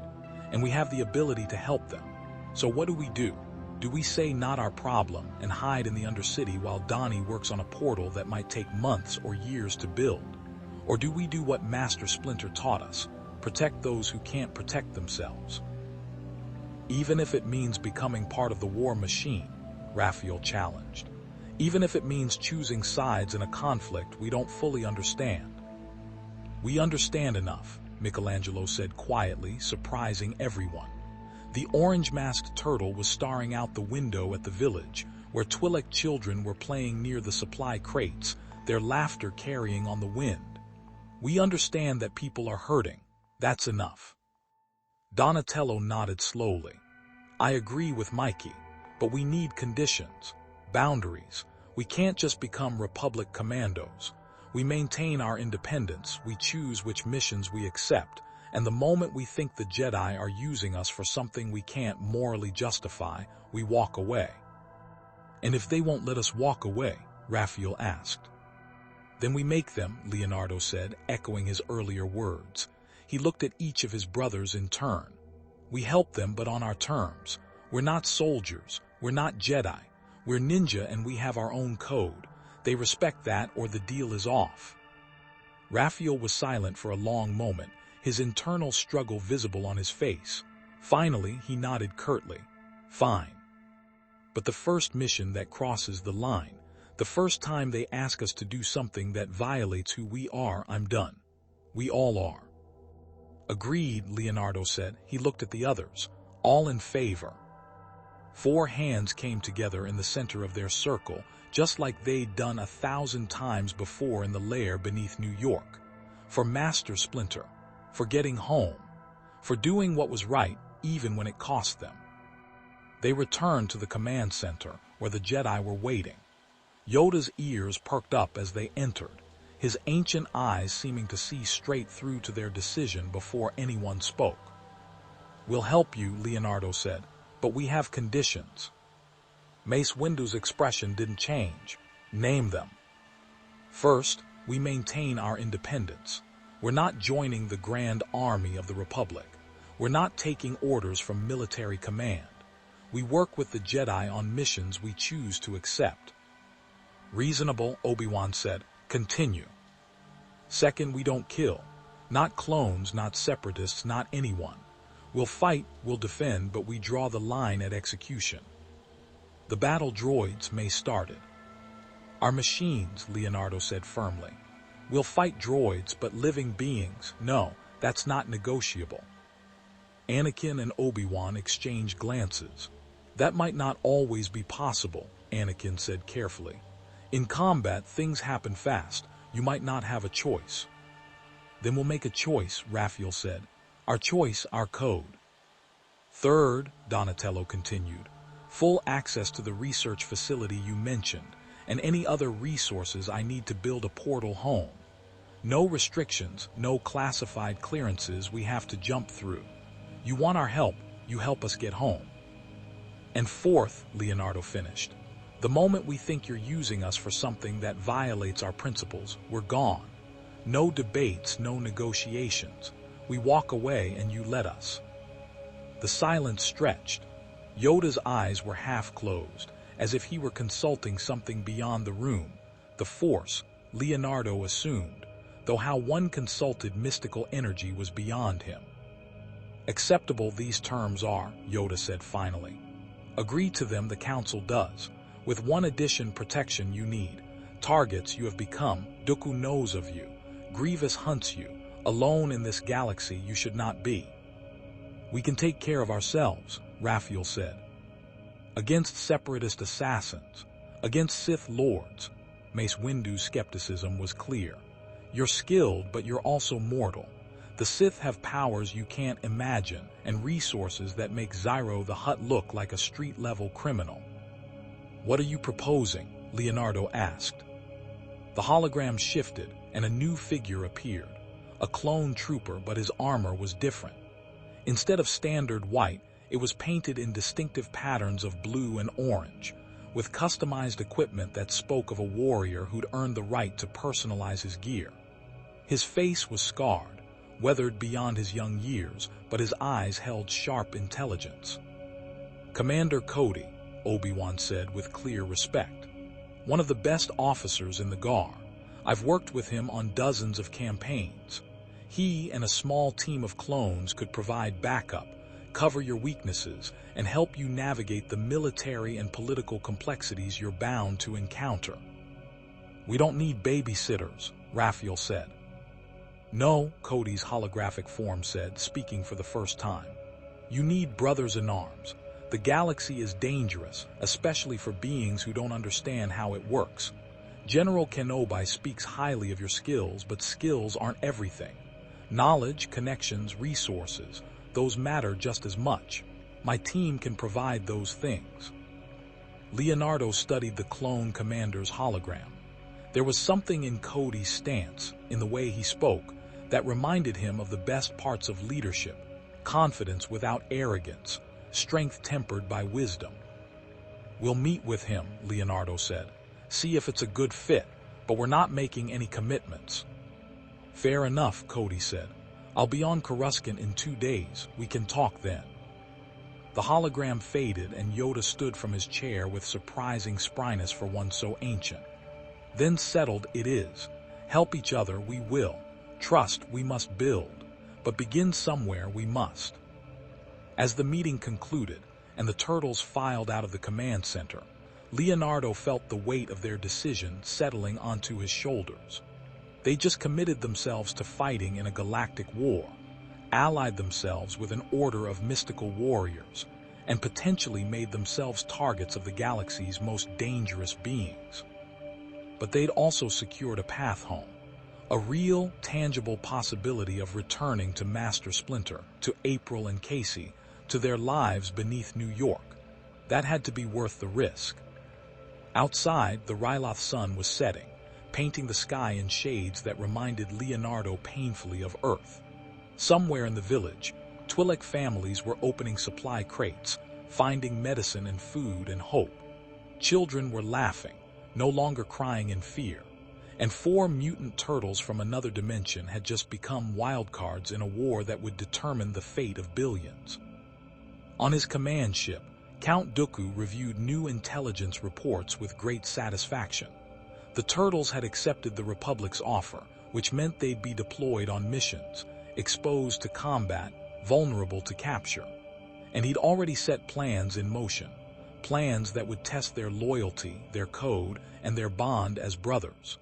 And we have the ability to help them. So what do? Do we say not our problem and hide in the Undercity while Donnie works on a portal that might take months or years to build? Or do we do what Master Splinter taught us, protect those who can't protect themselves?" "Even if it means becoming part of the war machine," Raphael challenged. "Even if it means choosing sides in a conflict we don't fully understand." "We understand enough," Michelangelo said quietly, surprising everyone. The orange-masked turtle was staring out the window at the village, where Twi'lek children were playing near the supply crates, their laughter carrying on the wind. "We understand that people are hurting. That's enough." Donatello nodded slowly. "I agree with Mikey, but we need conditions, boundaries. We can't just become Republic commandos. We maintain our independence, we choose which missions we accept, and the moment we think the Jedi are using us for something we can't morally justify, we walk away." "And if they won't let us walk away?" Raphael asked. "Then we make them," Leonardo said, echoing his earlier words. He looked at each of his brothers in turn. "We help them, but on our terms. We're not soldiers, we're not Jedi. We're ninja and we have our own code. They respect that or the deal is off." Raphael was silent for a long moment, his internal struggle visible on his face. Finally, he nodded curtly. "Fine. But the first mission that crosses the line, the first time they ask us to do something that violates who we are, I'm done. We all are." "Agreed," Leonardo said. He looked at the others. "All in favor?" 4 hands came together in the center of their circle, just like they'd done 1,000 times before in the lair beneath New York. For Master Splinter, for getting home, for doing what was right even when it cost them. They returned to the command center where the Jedi were waiting. Yoda's ears perked up as they entered, his ancient eyes seeming to see straight through to their decision before anyone spoke. "We'll help you," Leonardo said, "but we have conditions." Mace Windu's expression didn't change. "Name them." "First, we maintain our independence. We're not joining the Grand Army of the Republic. We're not taking orders from military command. We work with the Jedi on missions we choose to accept." "Reasonable," Obi-Wan said. "Continue." "Second, we don't kill. Not clones, not separatists, not anyone. We'll fight, we'll defend, but we draw the line at execution." "The battle droids," Mace started. "Are machines," Leonardo said firmly. "We'll fight droids, but living beings, no, that's not negotiable." Anakin and Obi-Wan exchanged glances. "That might not always be possible," Anakin said carefully. "In combat, things happen fast. You might not have a choice." "Then we'll make a choice," Raphael said. "Our choice, our code." "Third," Donatello continued, "full access to the research facility you mentioned, and any other resources I need to build a portal home. No restrictions, no classified clearances we have to jump through. You want our help, you help us get home." "And fourth," Leonardo finished, "the moment we think you're using us for something that violates our principles, we're gone. No debates, no negotiations. We walk away and you let us." The silence stretched. Yoda's eyes were half closed, as if he were consulting something beyond the room, the Force, Leonardo assumed, though how one consulted mystical energy was beyond him. "Acceptable these terms are," Yoda said finally. "Agree to them, the Council does. With one addition, protection you need. Targets you have become, Dooku knows of you. Grievous hunts you. Alone in this galaxy you should not be." "We can take care of ourselves," Raphael said. "Against separatist assassins, against Sith Lords." Mace Windu's skepticism was clear. "You're skilled, but you're also mortal. The Sith have powers you can't imagine, and resources that make Ziro the Hutt look like a street-level criminal." "What are you proposing?" Leonardo asked. The hologram shifted, and a new figure appeared. A clone trooper, but his armor was different. Instead of standard white, it was painted in distinctive patterns of blue and orange, with customized equipment that spoke of a warrior who'd earned the right to personalize his gear. His face was scarred, weathered beyond his young years, but his eyes held sharp intelligence. "Commander Cody," Obi-Wan said with clear respect. "One of the best officers in the Guard. I've worked with him on dozens of campaigns. He and a small team of clones could provide backup, cover your weaknesses, and help you navigate the military and political complexities you're bound to encounter." "We don't need babysitters," Raphael said. "No," Cody's holographic form said, speaking for the first time. "You need brothers-in-arms. The galaxy is dangerous, especially for beings who don't understand how it works. General Kenobi speaks highly of your skills, but skills aren't everything. Knowledge, connections, resources, those matter just as much. My team can provide those things." Leonardo studied the clone commander's hologram. There was something in Cody's stance, in the way he spoke, that reminded him of the best parts of leadership: confidence without arrogance, strength tempered by wisdom. "We'll meet with him," Leonardo said. "See if it's a good fit, but we're not making any commitments." "Fair enough," Cody said. "I'll be on Coruscant in 2 days. We can talk then." The hologram faded, and Yoda stood from his chair with surprising spryness for one so ancient. "Then settled it is. Help each other we will. Trust we must build. But begin somewhere we must." As the meeting concluded, and the turtles filed out of the command center, Leonardo felt the weight of their decision settling onto his shoulders. They just committed themselves to fighting in a galactic war, allied themselves with an order of mystical warriors, and potentially made themselves targets of the galaxy's most dangerous beings. But they'd also secured a path home, a real, tangible possibility of returning to Master Splinter, to April and Casey, to their lives beneath New York. That had to be worth the risk. Outside, the Ryloth sun was setting, painting the sky in shades that reminded Leonardo painfully of Earth. Somewhere in the village, Twi'lek families were opening supply crates, finding medicine and food and hope. Children were laughing, no longer crying in fear, and 4 mutant turtles from another dimension had just become wildcards in a war that would determine the fate of billions. On his command ship, Count Dooku reviewed new intelligence reports with great satisfaction. The turtles had accepted the Republic's offer, which meant they'd be deployed on missions, exposed to combat, vulnerable to capture. And he'd already set plans in motion, plans that would test their loyalty, their code, and their bond as brothers.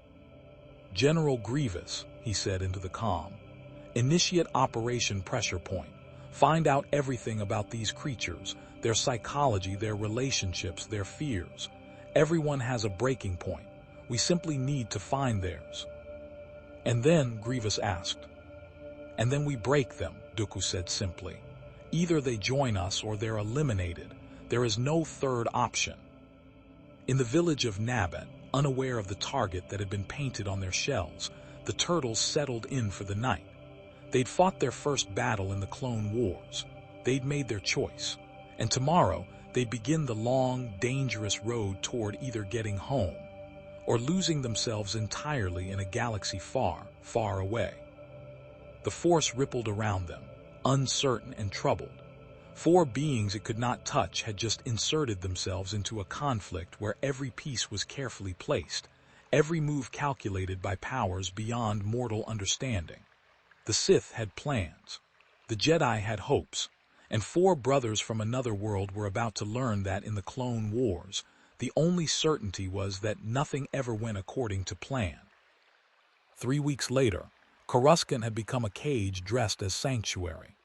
"General Grievous," he said into the comm, "initiate Operation Pressure Point. Find out everything about these creatures, their psychology, their relationships, their fears. Everyone has a breaking point. We simply need to find theirs." "And then," Grievous asked. "And then we break them," Dooku said simply. "Either they join us or they're eliminated. There is no third option." In the village of Nabet, unaware of the target that had been painted on their shells, the turtles settled in for the night. They'd fought their first battle in the Clone Wars. They'd made their choice. And tomorrow, they'd begin the long, dangerous road toward either getting home or losing themselves entirely in a galaxy far, far away. The Force rippled around them, uncertain and troubled. 4 beings it could not touch had just inserted themselves into a conflict where every piece was carefully placed, every move calculated by powers beyond mortal understanding. The Sith had plans, the Jedi had hopes, and 4 brothers from another world were about to learn that in the Clone Wars, the only certainty was that nothing ever went according to plan. 3 weeks later, Coruscant had become a cage dressed as sanctuary.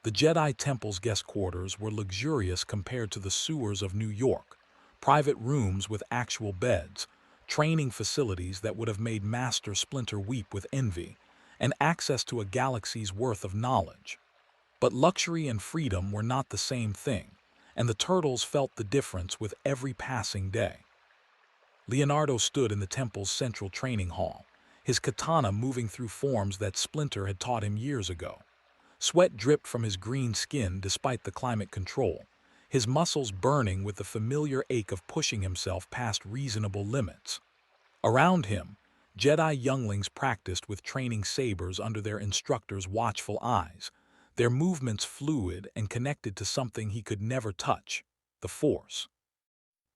The Jedi Temple's guest quarters were luxurious compared to the sewers of New York, private rooms with actual beds, training facilities that would have made Master Splinter weep with envy, and access to a galaxy's worth of knowledge. But luxury and freedom were not the same thing, and the turtles felt the difference with every passing day. Leonardo stood in the temple's central training hall, his katana moving through forms that Splinter had taught him years ago. Sweat dripped from his green skin despite the climate control, his muscles burning with the familiar ache of pushing himself past reasonable limits. Around him, Jedi younglings practiced with training sabers under their instructor's watchful eyes, their movements fluid and connected to something he could never touch, the Force.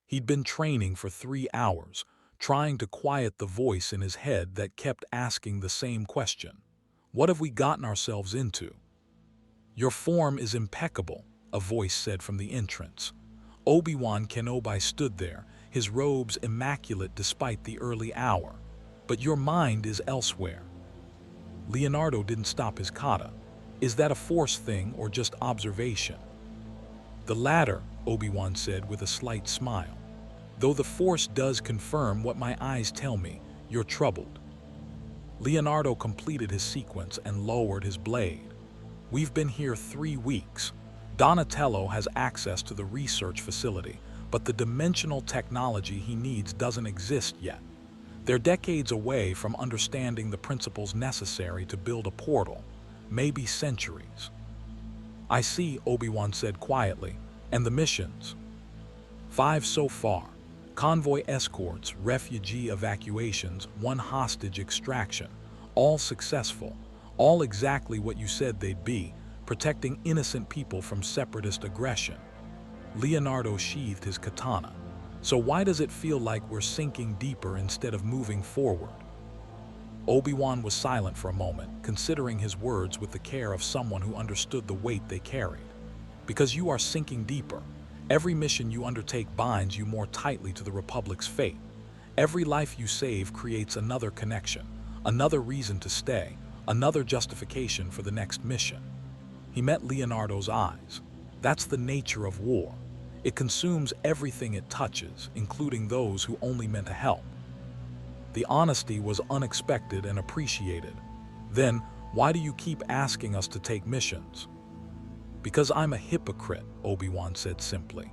He'd been training for 3 hours, trying to quiet the voice in his head that kept asking the same question. What have we gotten ourselves into? "Your form is impeccable," a voice said from the entrance. Obi-Wan Kenobi stood there, his robes immaculate despite the early hour. "But your mind is elsewhere." Leonardo didn't stop his kata. "Is that a Force thing or just observation?" "The latter," Obi-Wan said with a slight smile. "Though the Force does confirm what my eyes tell me, you're troubled." Leonardo completed his sequence and lowered his blade. "We've been here 3 weeks. Donatello has access to the research facility, but the dimensional technology he needs doesn't exist yet. They're decades away from understanding the principles necessary to build a portal, maybe centuries." "I see," Obi-Wan said quietly. "And the missions?" 5 so far. Convoy escorts, refugee evacuations, 1 hostage extraction. All successful. All exactly what you said they'd be, protecting innocent people from separatist aggression." Leonardo sheathed his katana. "So why does it feel like we're sinking deeper instead of moving forward?" Obi-Wan was silent for a moment, considering his words with the care of someone who understood the weight they carried. "Because you are sinking deeper. Every mission you undertake binds you more tightly to the Republic's fate. Every life you save creates another connection, another reason to stay, another justification for the next mission." He met Leonardo's eyes. That's the nature of war. It consumes everything it touches, including those who only meant to help. The honesty was unexpected and appreciated. Then, why do you keep asking us to take missions? Because I'm a hypocrite, Obi-Wan said simply.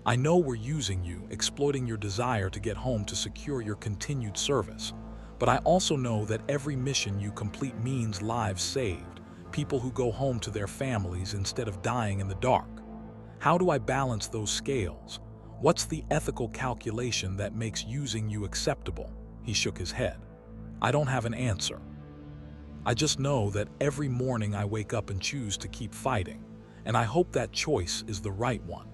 I know we're using you, exploiting your desire to get home to secure your continued service. But I also know that every mission you complete means lives saved, people who go home to their families instead of dying in the dark. How do I balance those scales? What's the ethical calculation that makes using you acceptable? He shook his head. I don't have an answer. I just know that every morning I wake up and choose to keep fighting, and I hope that choice is the right one.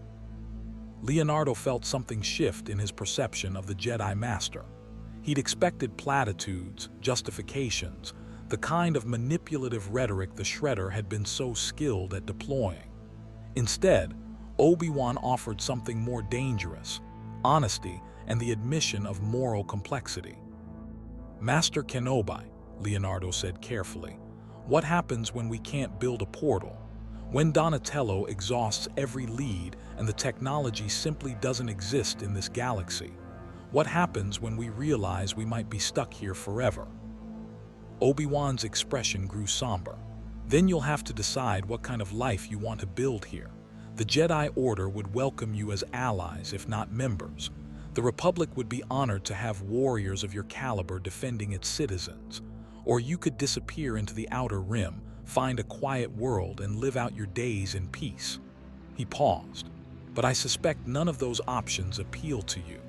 Leonardo felt something shift in his perception of the Jedi Master. He'd expected platitudes, justifications, the kind of manipulative rhetoric the Shredder had been so skilled at deploying. Instead, Obi-Wan offered something more dangerous, honesty and the admission of moral complexity. Master Kenobi, Leonardo said carefully, what happens when we can't build a portal? When Donatello exhausts every lead and the technology simply doesn't exist in this galaxy? What happens when we realize we might be stuck here forever? Obi-Wan's expression grew somber. Then you'll have to decide what kind of life you want to build here. The Jedi Order would welcome you as allies, if not members. The Republic would be honored to have warriors of your caliber defending its citizens. Or you could disappear into the Outer Rim, find a quiet world, and live out your days in peace. He paused. But I suspect none of those options appeal to you.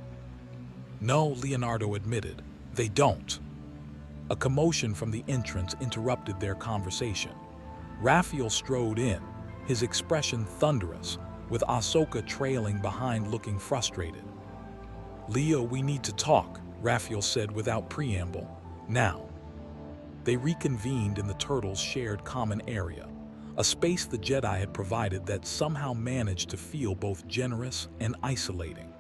No, Leonardo admitted, they don't. A commotion from the entrance interrupted their conversation. Raphael strode in, his expression thunderous, with Ahsoka trailing behind looking frustrated. Leo, we need to talk, Raphael said without preamble. Now. They reconvened in the Turtles' shared common area, a space the Jedi had provided that somehow managed to feel both generous and isolating.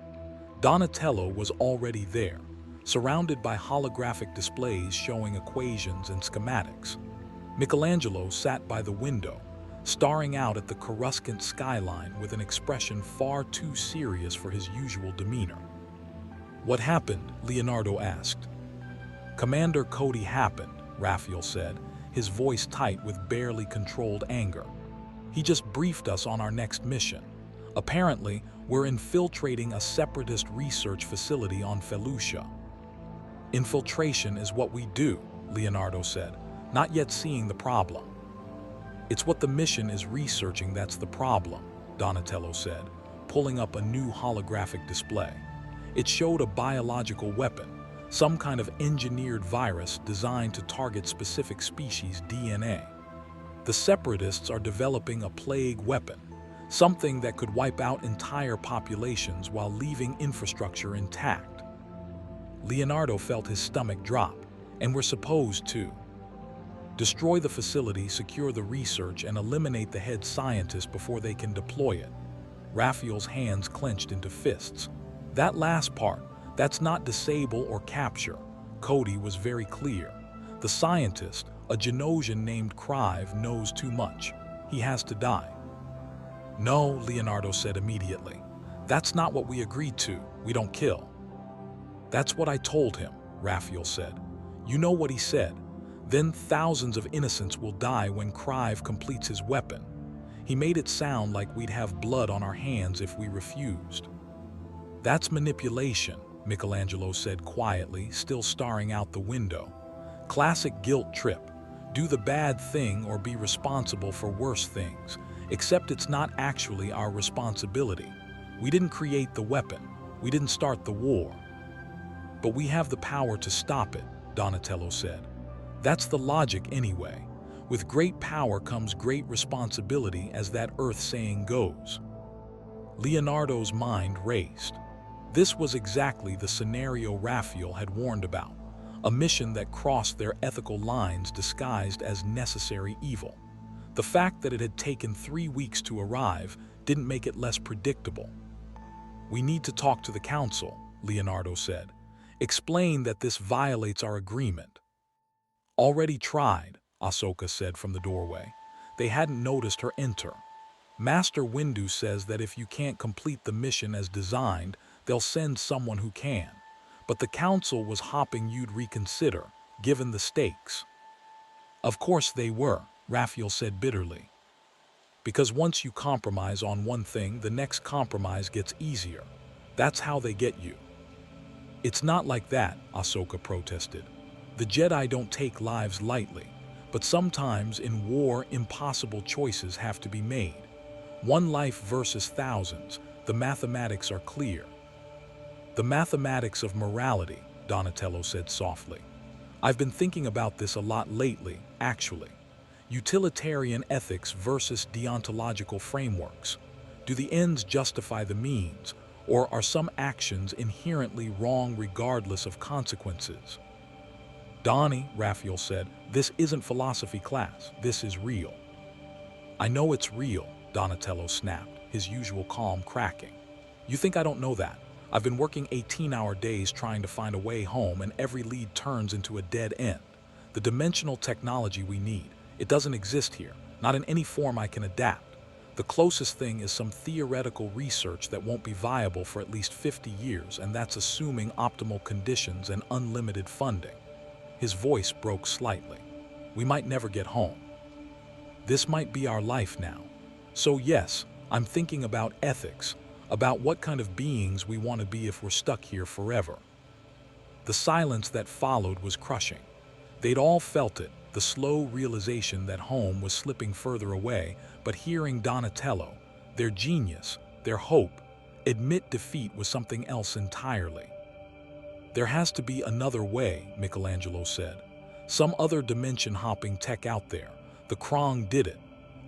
Donatello was already there, surrounded by holographic displays showing equations and schematics. Michelangelo sat by the window, staring out at the Coruscant skyline with an expression far too serious for his usual demeanor. What happened? Leonardo asked. Commander Cody happened, Raphael said, his voice tight with barely controlled anger. He just briefed us on our next mission. Apparently, we're infiltrating a separatist research facility on Felucia. Infiltration is what we do, Leonardo said, not yet seeing the problem. It's what the mission is researching that's the problem, Donatello said, pulling up a new holographic display. It showed a biological weapon, some kind of engineered virus designed to target specific species' DNA. The Separatists are developing a plague weapon, something that could wipe out entire populations while leaving infrastructure intact. Leonardo felt his stomach drop, and we're supposed to destroy the facility, secure the research, and eliminate the head scientist before they can deploy it. Raphael's hands clenched into fists. That last part, that's not disable or capture. Cody was very clear. The scientist, a Genosian named Grievous, knows too much. He has to die. No, Leonardo said immediately. That's not what we agreed to. We don't kill. That's what I told him, Raphael said. You know what he said. Then thousands of innocents will die when Grievous completes his weapon. He made it sound like we'd have blood on our hands if we refused. That's manipulation, Michelangelo said quietly, still staring out the window. Classic guilt trip. Do the bad thing or be responsible for worse things, except it's not actually our responsibility. We didn't create the weapon. We didn't start the war. But we have the power to stop it, Donatello said. That's the logic anyway. With great power comes great responsibility, as that Earth saying goes. Leonardo's mind raced. This was exactly the scenario Raphael had warned about, a mission that crossed their ethical lines disguised as necessary evil. The fact that it had taken 3 weeks to arrive didn't make it less predictable. We need to talk to the Council, Leonardo said. Explain that this violates our agreement. Already tried, Ahsoka said from the doorway. They hadn't noticed her enter. Master Windu says that if you can't complete the mission as designed, they'll send someone who can. But the council was hoping you'd reconsider, given the stakes. Of course they were, Raphael said bitterly. Because once you compromise on one thing, the next compromise gets easier. That's how they get you. It's not like that, Ahsoka protested. The Jedi don't take lives lightly, but sometimes in war, impossible choices have to be made. One life versus thousands, the mathematics are clear. The mathematics of morality, Donatello said softly. I've been thinking about this a lot lately, actually. Utilitarian ethics versus deontological frameworks. Do the ends justify the means, or are some actions inherently wrong regardless of consequences? Donnie, Raphael said, this isn't philosophy class, this is real. I know it's real, Donatello snapped, his usual calm cracking. You think I don't know that? I've been working 18-hour days trying to find a way home, and every lead turns into a dead end. The dimensional technology we need, it doesn't exist here, not in any form I can adapt. The closest thing is some theoretical research that won't be viable for at least 50 years, and that's assuming optimal conditions and unlimited funding. His voice broke slightly. We might never get home. This might be our life now. So yes, I'm thinking about ethics, about what kind of beings we want to be if we're stuck here forever. The silence that followed was crushing. They'd all felt it, the slow realization that home was slipping further away, but hearing Donatello, their genius, their hope, admit defeat was something else entirely. There has to be another way, Michelangelo said. Some other dimension-hopping tech out there. The Krong did it.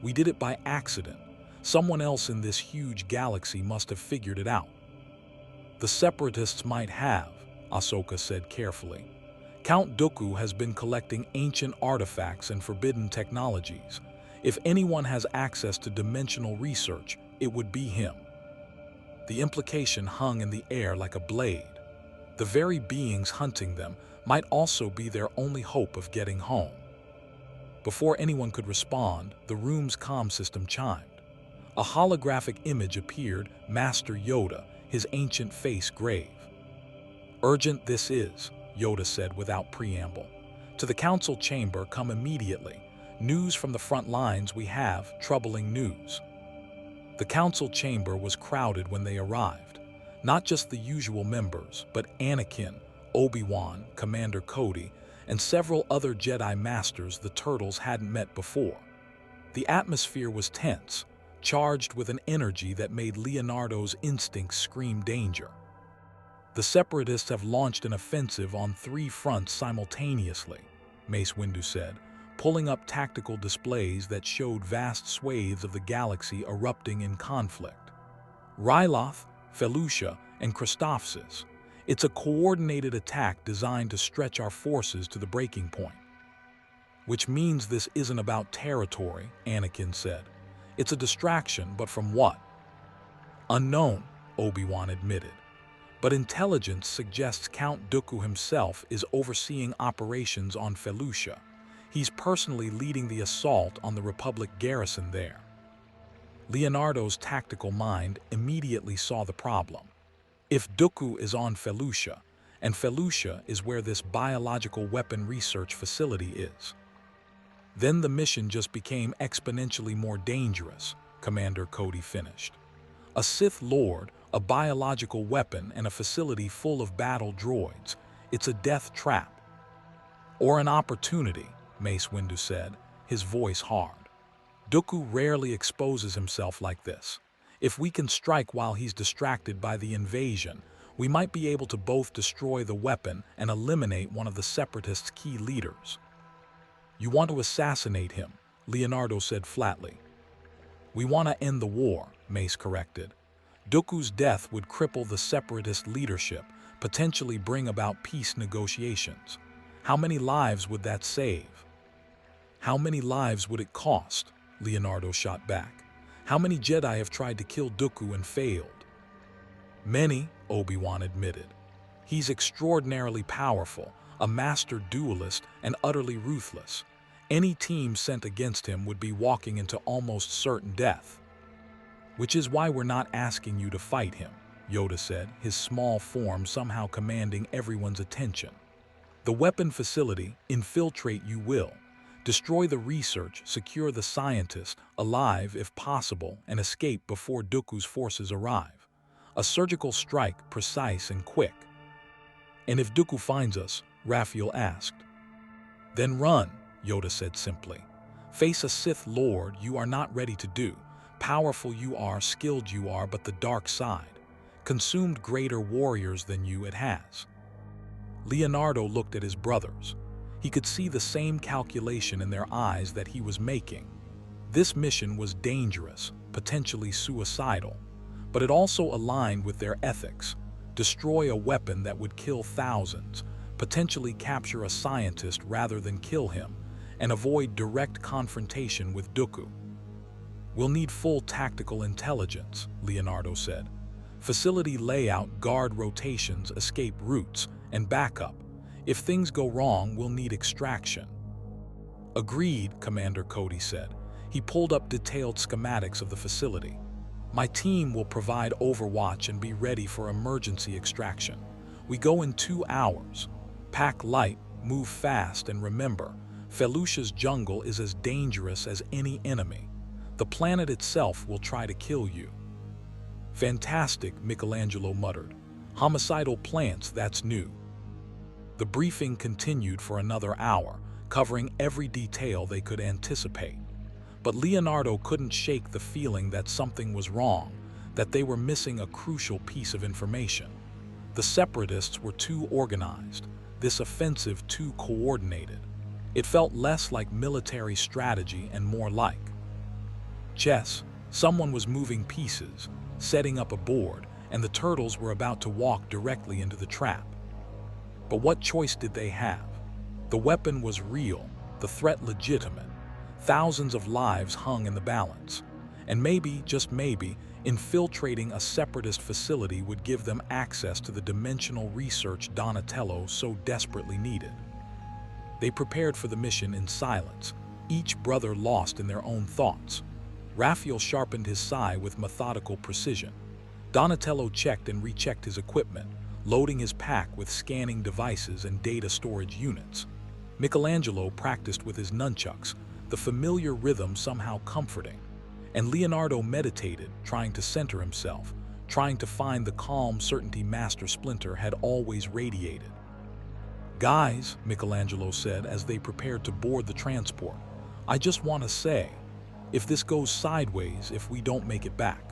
We did it by accident. Someone else in this huge galaxy must have figured it out. The Separatists might have, Ahsoka said carefully. Count Dooku has been collecting ancient artifacts and forbidden technologies. If anyone has access to dimensional research, it would be him. The implication hung in the air like a blade. The very beings hunting them might also be their only hope of getting home. Before anyone could respond, the room's comm system chimed. A holographic image appeared, Master Yoda, his ancient face grave. Urgent this is, Yoda said without preamble. To the council chamber come immediately. News from the front lines we have, troubling news. The council chamber was crowded when they arrived. Not just the usual members, but Anakin, Obi-Wan, Commander Cody, and several other Jedi Masters the Turtles hadn't met before. The atmosphere was tense, charged with an energy that made Leonardo's instincts scream danger. The Separatists have launched an offensive on 3 fronts simultaneously, Mace Windu said, pulling up tactical displays that showed vast swathes of the galaxy erupting in conflict. Ryloth, Felucia, and Christophsis. It's a coordinated attack designed to stretch our forces to the breaking point. Which means this isn't about territory, Anakin said. It's a distraction, but from what? Unknown, Obi-Wan admitted. But intelligence suggests Count Dooku himself is overseeing operations on Felucia. He's personally leading the assault on the Republic garrison there. Leonardo's tactical mind immediately saw the problem. If Dooku is on Felucia, and Felucia is where this biological weapon research facility is, then the mission just became exponentially more dangerous, Commander Cody finished. A Sith Lord, a biological weapon, and a facility full of battle droids. It's a death trap. Or an opportunity, Mace Windu said, his voice hard. Dooku rarely exposes himself like this. If we can strike while he's distracted by the invasion, we might be able to both destroy the weapon and eliminate one of the Separatists' key leaders. You want to assassinate him, Leonardo said flatly. We want to end the war, Mace corrected. Dooku's death would cripple the Separatist leadership, potentially bring about peace negotiations. How many lives would that save? How many lives would it cost? Leonardo shot back. How many Jedi have tried to kill Dooku and failed? Many, Obi-Wan admitted. He's extraordinarily powerful, a master duelist, and utterly ruthless. Any team sent against him would be walking into almost certain death. Which is why we're not asking you to fight him, Yoda said, his small form somehow commanding everyone's attention. The weapon facility, infiltrate you will. Destroy the research, secure the scientist, alive if possible, and escape before Dooku's forces arrive. A surgical strike, precise and quick. And if Dooku finds us, Raphael asked. Then run, Yoda said simply. Face a Sith Lord you are not ready to do. Powerful you are, skilled you are, but the dark side. Consumed greater warriors than you it has. Leonardo looked at his brothers. He could see the same calculation in their eyes that he was making. This mission was dangerous, potentially suicidal, but it also aligned with their ethics. Destroy a weapon that would kill thousands, potentially capture a scientist rather than kill him, and avoid direct confrontation with Dooku. We'll need full tactical intelligence, Leonardo said. Facility layout, guard rotations, escape routes, and backup. If things go wrong, we'll need extraction. Agreed, Commander Cody said. He pulled up detailed schematics of the facility. My team will provide overwatch and be ready for emergency extraction. We go in 2 hours. Pack light, move fast, and remember, Felucia's jungle is as dangerous as any enemy. The planet itself will try to kill you. Fantastic, Michelangelo muttered. Homicidal plants, that's new. The briefing continued for another hour, covering every detail they could anticipate. But Leonardo couldn't shake the feeling that something was wrong, that they were missing a crucial piece of information. The Separatists were too organized, this offensive too coordinated. It felt less like military strategy and more like chess. Someone was moving pieces, setting up a board, and the turtles were about to walk directly into the trap. But what choice did they have? The weapon was real, the threat legitimate. Thousands of lives hung in the balance. And maybe, just maybe, infiltrating a separatist facility would give them access to the dimensional research Donatello so desperately needed. They prepared for the mission in silence, each brother lost in their own thoughts. Raphael sharpened his sai with methodical precision. Donatello checked and rechecked his equipment, loading his pack with scanning devices and data storage units. Michelangelo practiced with his nunchucks, the familiar rhythm somehow comforting. And Leonardo meditated, trying to center himself, trying to find the calm certainty Master Splinter had always radiated. Guys, Michelangelo said as they prepared to board the transport, I just want to say, if this goes sideways, if we don't make it back.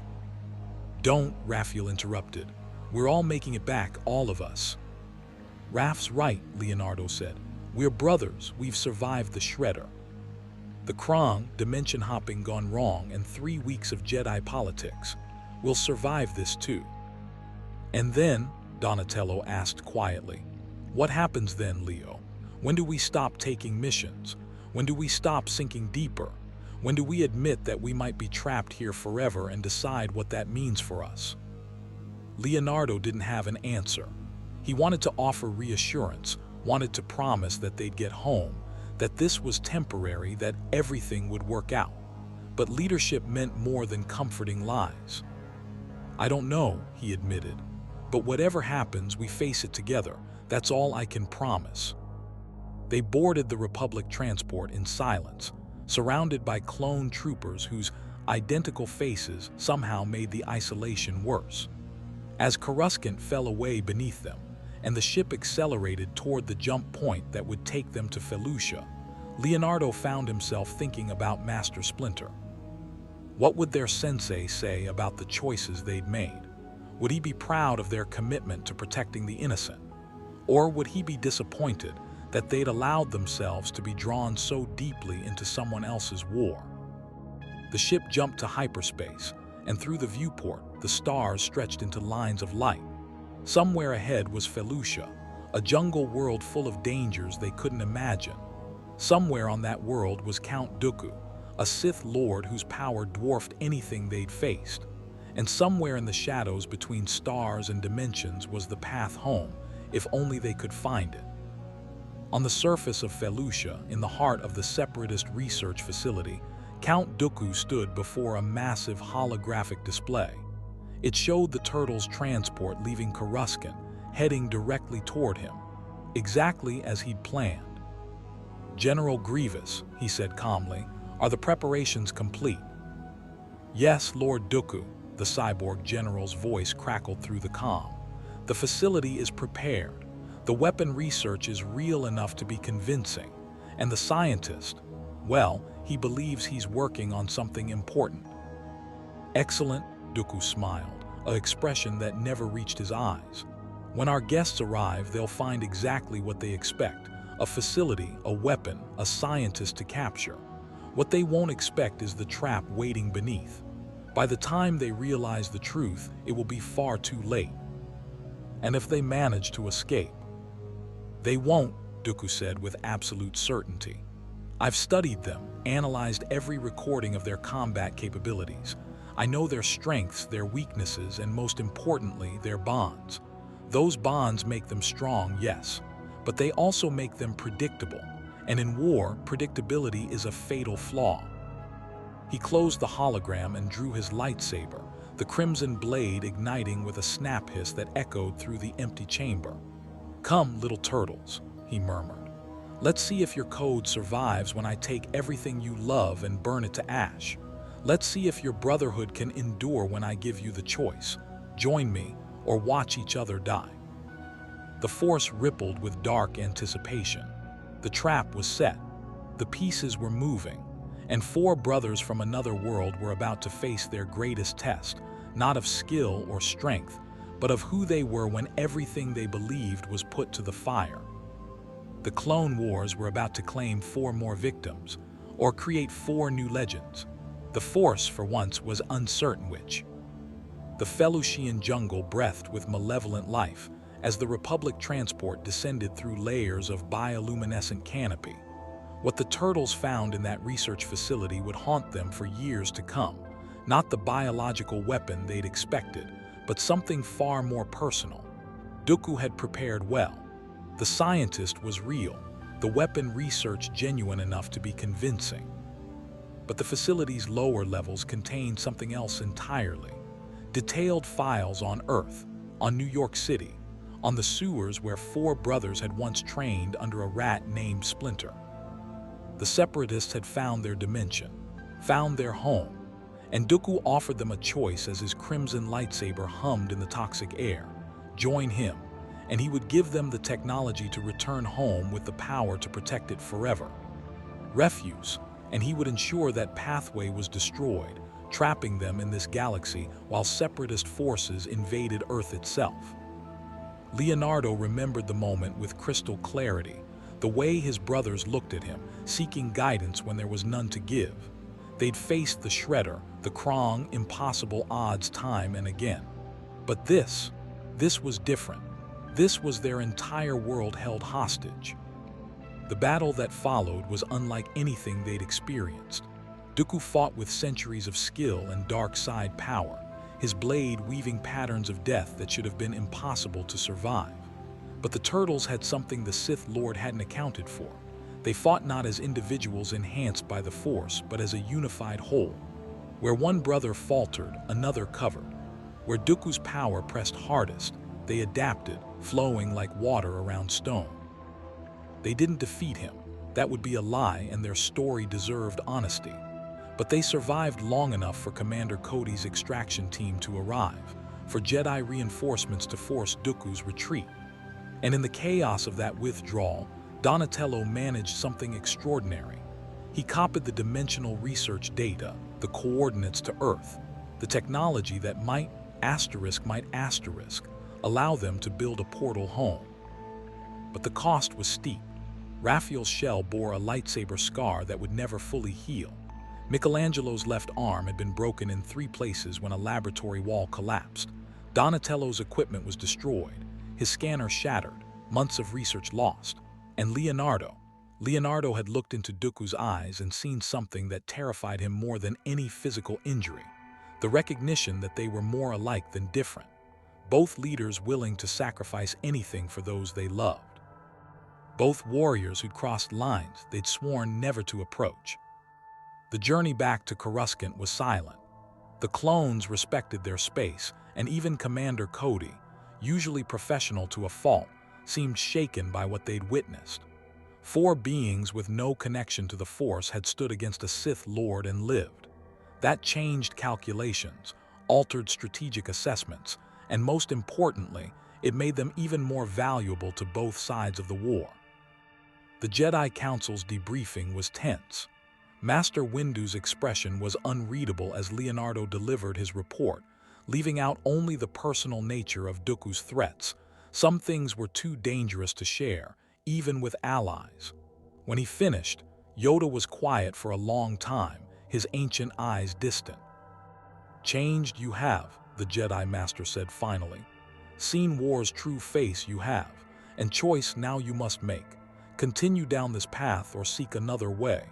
Don't, Raphael interrupted. We're all making it back, all of us. Raph's right, Leonardo said. We're brothers, we've survived the shredder. The Krang, dimension hopping gone wrong, and 3 weeks of Jedi politics. We'll survive this too. And then, Donatello asked quietly, what happens then, Leo? When do we stop taking missions? When do we stop sinking deeper? When do we admit that we might be trapped here forever and decide what that means for us? Leonardo didn't have an answer. He wanted to offer reassurance, wanted to promise that they'd get home, that this was temporary, that everything would work out. But leadership meant more than comforting lies. I don't know, he admitted. But whatever happens, we face it together. That's all I can promise. They boarded the Republic transport in silence, surrounded by clone troopers whose identical faces somehow made the isolation worse. As Coruscant fell away beneath them, and the ship accelerated toward the jump point that would take them to Felucia, Leonardo found himself thinking about Master Splinter. What would their sensei say about the choices they'd made? Would he be proud of their commitment to protecting the innocent? Or would he be disappointed that they'd allowed themselves to be drawn so deeply into someone else's war? The ship jumped to hyperspace, and through the viewport, the stars stretched into lines of light. Somewhere ahead was Felucia, a jungle world full of dangers they couldn't imagine. Somewhere on that world was Count Dooku, a Sith Lord whose power dwarfed anything they'd faced. And somewhere in the shadows between stars and dimensions was the path home, if only they could find it. On the surface of Felucia, in the heart of the Separatist research facility, Count Dooku stood before a massive holographic display. It showed the turtle's transport leaving Coruscant, heading directly toward him, exactly as he'd planned. "General Grievous," he said calmly, "are the preparations complete?" "Yes, Lord Dooku," the cyborg general's voice crackled through the comm. "The facility is prepared. The weapon research is real enough to be convincing. And the scientist, well, he believes he's working on something important." "Excellent," Dooku smiled, an expression that never reached his eyes. "When our guests arrive, they'll find exactly what they expect: a facility, a weapon, a scientist to capture. What they won't expect is the trap waiting beneath. By the time they realize the truth, it will be far too late. And if they manage to escape—" "They won't," Dooku said with absolute certainty. "I've studied them, analyzed every recording of their combat capabilities. I know their strengths, their weaknesses, and most importantly, their bonds. Those bonds make them strong, yes, but they also make them predictable. And in war, predictability is a fatal flaw." He closed the hologram and drew his lightsaber, the crimson blade igniting with a snap hiss that echoed through the empty chamber. "Come, little turtles," he murmured. "Let's see if your code survives when I take everything you love and burn it to ash. Let's see if your brotherhood can endure when I give you the choice: join me or watch each other die." The Force rippled with dark anticipation. The trap was set. The pieces were moving. And four brothers from another world were about to face their greatest test, not of skill or strength, but of who they were when everything they believed was put to the fire. The Clone Wars were about to claim 4 more victims, or create 4 new legends. The Force, for once, was uncertain which. The Felucian jungle breathed with malevolent life as the Republic transport descended through layers of bioluminescent canopy. What the turtles found in that research facility would haunt them for years to come, not the biological weapon they'd expected, but something far more personal. Dooku had prepared well. The scientist was real, the weapon research genuine enough to be convincing. But the facility's lower levels contained something else entirely. Detailed files on Earth, on New York City, on the sewers where 4 brothers had once trained under a rat named Splinter. The Separatists had found their dimension, found their home, and Dooku offered them a choice as his crimson lightsaber hummed in the toxic air. Join him, and he would give them the technology to return home with the power to protect it forever. Refuse, and he would ensure that pathway was destroyed, trapping them in this galaxy while Separatist forces invaded Earth itself. Leonardo remembered the moment with crystal clarity, the way his brothers looked at him, seeking guidance when there was none to give. They'd faced the Shredder, the Krong, impossible odds time and again. But this was different. This was their entire world held hostage. The battle that followed was unlike anything they'd experienced. Dooku fought with centuries of skill and dark side power, his blade weaving patterns of death that should have been impossible to survive. But the turtles had something the Sith Lord hadn't accounted for. They fought not as individuals enhanced by the Force, but as a unified whole. Where one brother faltered, another covered. Where Dooku's power pressed hardest, they adapted, flowing like water around stone. They didn't defeat him. That would be a lie, and their story deserved honesty. But they survived long enough for Commander Cody's extraction team to arrive, for Jedi reinforcements to force Dooku's retreat. And in the chaos of that withdrawal, Donatello managed something extraordinary. He copied the dimensional research data, the coordinates to Earth, the technology that might allow them to build a portal home. But the cost was steep. Raphael's shell bore a lightsaber scar that would never fully heal. Michelangelo's left arm had been broken in 3 places when a laboratory wall collapsed. Donatello's equipment was destroyed, his scanner shattered, months of research lost. And Leonardo had looked into Dooku's eyes and seen something that terrified him more than any physical injury. The recognition that they were more alike than different. Both leaders willing to sacrifice anything for those they loved. Both warriors who'd crossed lines they'd sworn never to approach. The journey back to Coruscant was silent. The clones respected their space, and even Commander Cody, usually professional to a fault, seemed shaken by what they'd witnessed. 4 beings with no connection to the Force had stood against a Sith Lord and lived. That changed calculations, altered strategic assessments, and most importantly, it made them even more valuable to both sides of the war. The Jedi Council's debriefing was tense. Master Windu's expression was unreadable as Leonardo delivered his report, leaving out only the personal nature of Dooku's threats. Some things were too dangerous to share, even with allies. When he finished, Yoda was quiet for a long time, his ancient eyes distant. "Changed you have," the Jedi Master said finally. "Seen war's true face you have, and choice now you must make. Continue down this path or seek another way."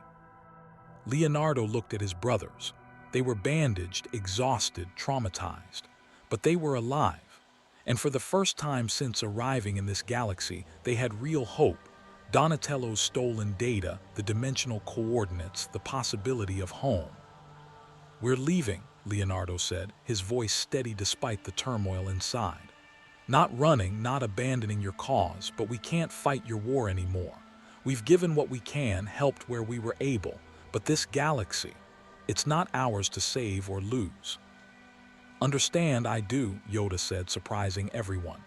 Leonardo looked at his brothers. They were bandaged, exhausted, traumatized, but they were alive. And for the first time since arriving in this galaxy, they had real hope. Donatello's stolen data, the dimensional coordinates, the possibility of home. "We're leaving," Leonardo said, his voice steady despite the turmoil inside. "Not running, not abandoning your cause, but we can't fight your war anymore. We've given what we can, helped where we were able, but this galaxy, it's not ours to save or lose." "Understand, I do," Yoda said, surprising everyone.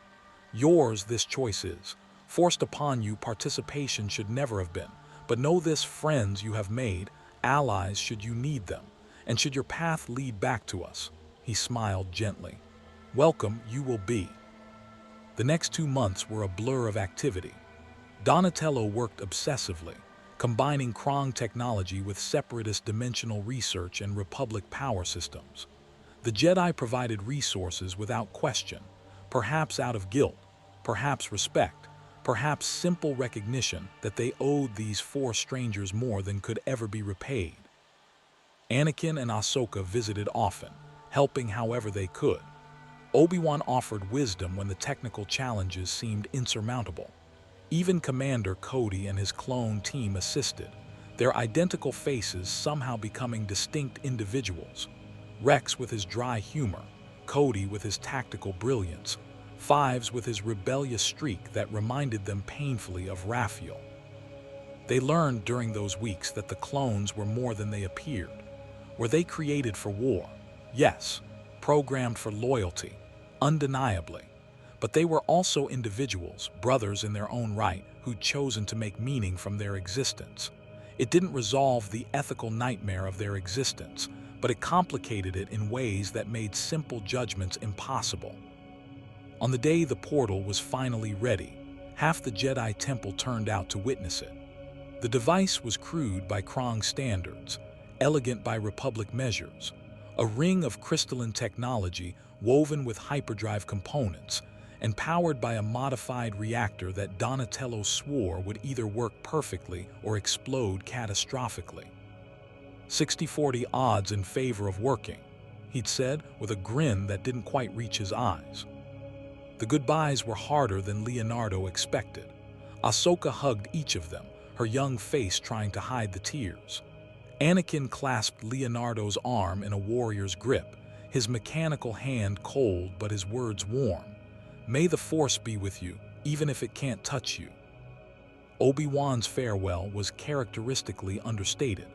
"Yours this choice is. Forced upon you, participation should never have been. But know this, friends you have made, allies should you need them, and should your path lead back to us." He smiled gently. "Welcome you will be." The next 2 months were a blur of activity. Donatello worked obsessively, combining Krong technology with separatist dimensional research and Republic power systems. The Jedi provided resources without question, perhaps out of guilt, perhaps respect, perhaps simple recognition that they owed these 4 strangers more than could ever be repaid. Anakin and Ahsoka visited often, helping however they could. Obi-Wan offered wisdom when the technical challenges seemed insurmountable. Even Commander Cody and his clone team assisted, their identical faces somehow becoming distinct individuals. Rex with his dry humor, Cody with his tactical brilliance, Fives with his rebellious streak that reminded them painfully of Raphael. They learned during those weeks that the clones were more than they appeared. Were they created for war? Yes. Programmed for loyalty? Undeniably. But they were also individuals, brothers in their own right, who'd chosen to make meaning from their existence. It didn't resolve the ethical nightmare of their existence, but it complicated it in ways that made simple judgments impossible. On the day the portal was finally ready, half the Jedi Temple turned out to witness it. The device was crude by Krong standards, elegant by Republic measures, a ring of crystalline technology woven with hyperdrive components, and powered by a modified reactor that Donatello swore would either work perfectly or explode catastrophically. 60-40 odds in favor of working, he'd said with a grin that didn't quite reach his eyes. The goodbyes were harder than Leonardo expected. Ahsoka hugged each of them, her young face trying to hide the tears. Anakin clasped Leonardo's arm in a warrior's grip, his mechanical hand cold but his words warm. "May the Force be with you, even if it can't touch you." Obi-Wan's farewell was characteristically understated.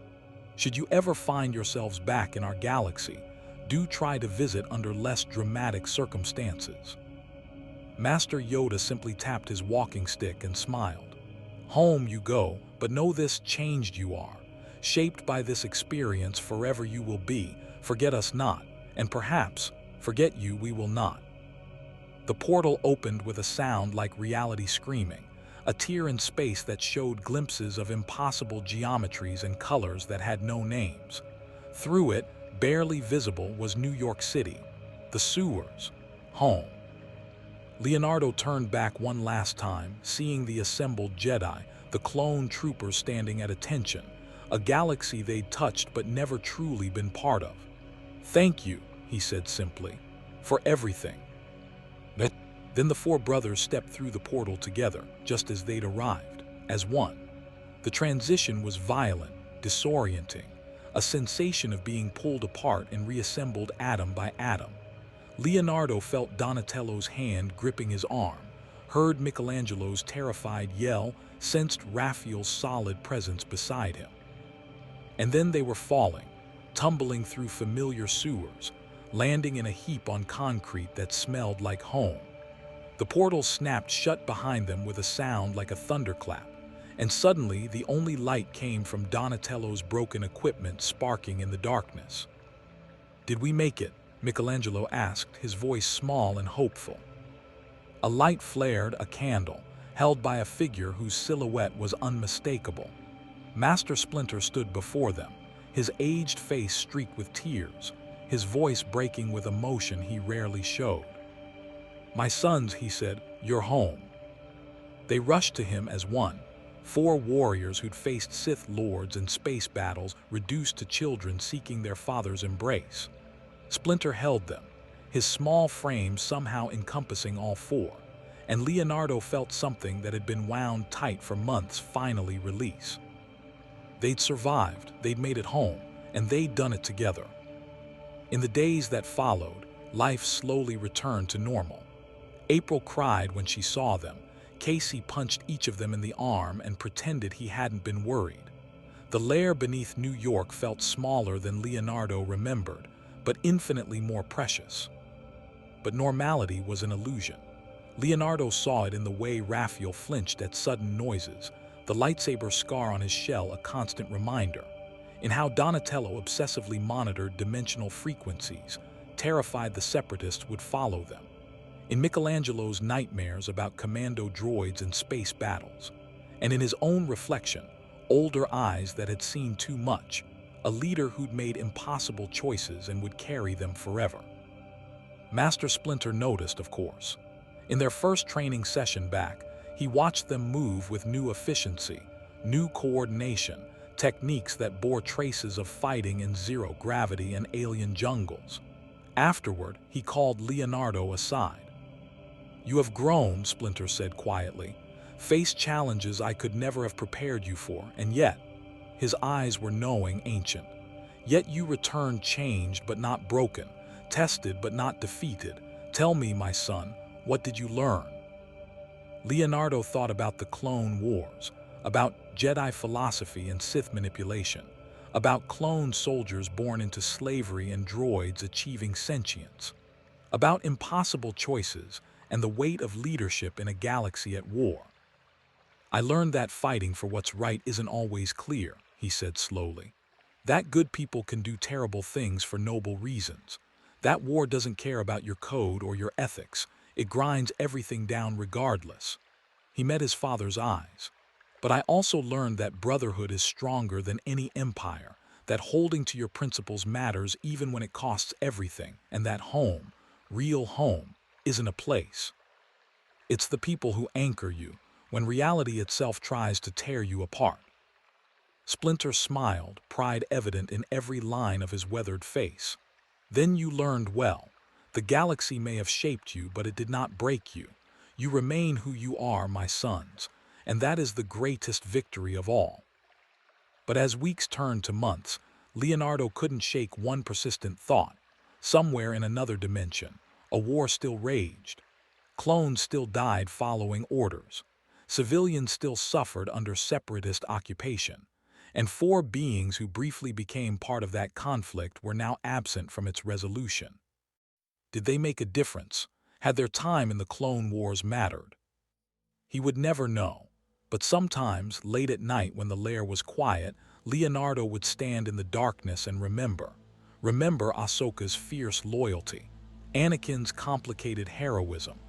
"Should you ever find yourselves back in our galaxy, do try to visit under less dramatic circumstances." Master Yoda simply tapped his walking stick and smiled. "Home you go, but know this changed you are. Shaped by this experience forever you will be, forget us not, and perhaps, forget you we will not." The portal opened with a sound like reality screaming, a tear in space that showed glimpses of impossible geometries and colors that had no names. Through it, barely visible, was New York City, the sewers, home. Leonardo turned back one last time, seeing the assembled Jedi, the clone troopers standing at attention, a galaxy they'd touched but never truly been part of. "Thank you," he said simply, "for everything." Then the 4 brothers stepped through the portal together, just as they'd arrived, as one. The transition was violent, disorienting, a sensation of being pulled apart and reassembled atom by atom. Leonardo felt Donatello's hand gripping his arm, heard Michelangelo's terrified yell, sensed Raphael's solid presence beside him. And then they were falling, tumbling through familiar sewers, landing in a heap on concrete that smelled like home. The portal snapped shut behind them with a sound like a thunderclap, and suddenly the only light came from Donatello's broken equipment sparking in the darkness. "Did we make it?" Michelangelo asked, his voice small and hopeful. A light flared, a candle, held by a figure whose silhouette was unmistakable. Master Splinter stood before them, his aged face streaked with tears, his voice breaking with emotion he rarely showed. "My sons," he said, "you're home." They rushed to him as one, 4 warriors who'd faced Sith lords and space battles, reduced to children seeking their father's embrace. Splinter held them, his small frame somehow encompassing all 4, and Leonardo felt something that had been wound tight for months finally release. They'd survived, they'd made it home, and they'd done it together. In the days that followed, life slowly returned to normal. April cried when she saw them. Casey punched each of them in the arm and pretended he hadn't been worried. The lair beneath New York felt smaller than Leonardo remembered, but infinitely more precious. But normality was an illusion. Leonardo saw it in the way Raphael flinched at sudden noises, the lightsaber scar on his shell a constant reminder, in how Donatello obsessively monitored dimensional frequencies, terrified the Separatists would follow them, in Michelangelo's nightmares about commando droids and space battles, and in his own reflection, older eyes that had seen too much, a leader who'd made impossible choices and would carry them forever. Master Splinter noticed, of course. In their first training session back, he watched them move with new efficiency, new coordination, techniques that bore traces of fighting in zero gravity and alien jungles. Afterward, he called Leonardo aside. "You have grown," Splinter said quietly, "faced challenges I could never have prepared you for, and yet," his eyes were knowing, ancient, "yet you returned changed but not broken, tested but not defeated. Tell me, my son, what did you learn?" Leonardo thought about the Clone Wars, about Jedi philosophy and Sith manipulation, about clone soldiers born into slavery and droids achieving sentience, about impossible choices and the weight of leadership in a galaxy at war. "I learned that fighting for what's right isn't always clear," he said slowly. "That good people can do terrible things for noble reasons. That war doesn't care about your code or your ethics. It grinds everything down regardless." He met his father's eyes. "But I also learned that Brotherhood is stronger than any empire, that holding to your principles matters even when it costs everything, and that home, real home, isn't a place. It's the people who anchor you when reality itself tries to tear you apart." Splinter smiled, pride evident in every line of his weathered face. "Then you learned well. The galaxy may have shaped you, but it did not break you. You remain who you are, my sons, and that is the greatest victory of all." But as weeks turned to months, Leonardo couldn't shake one persistent thought. Somewhere in another dimension, a war still raged. Clones still died following orders. Civilians still suffered under separatist occupation. And 4 beings who briefly became part of that conflict were now absent from its resolution. Did they make a difference? Had their time in the Clone Wars mattered? He would never know. But sometimes, late at night when the lair was quiet, Leonardo would stand in the darkness and remember. Remember Ahsoka's fierce loyalty, Anakin's complicated heroism,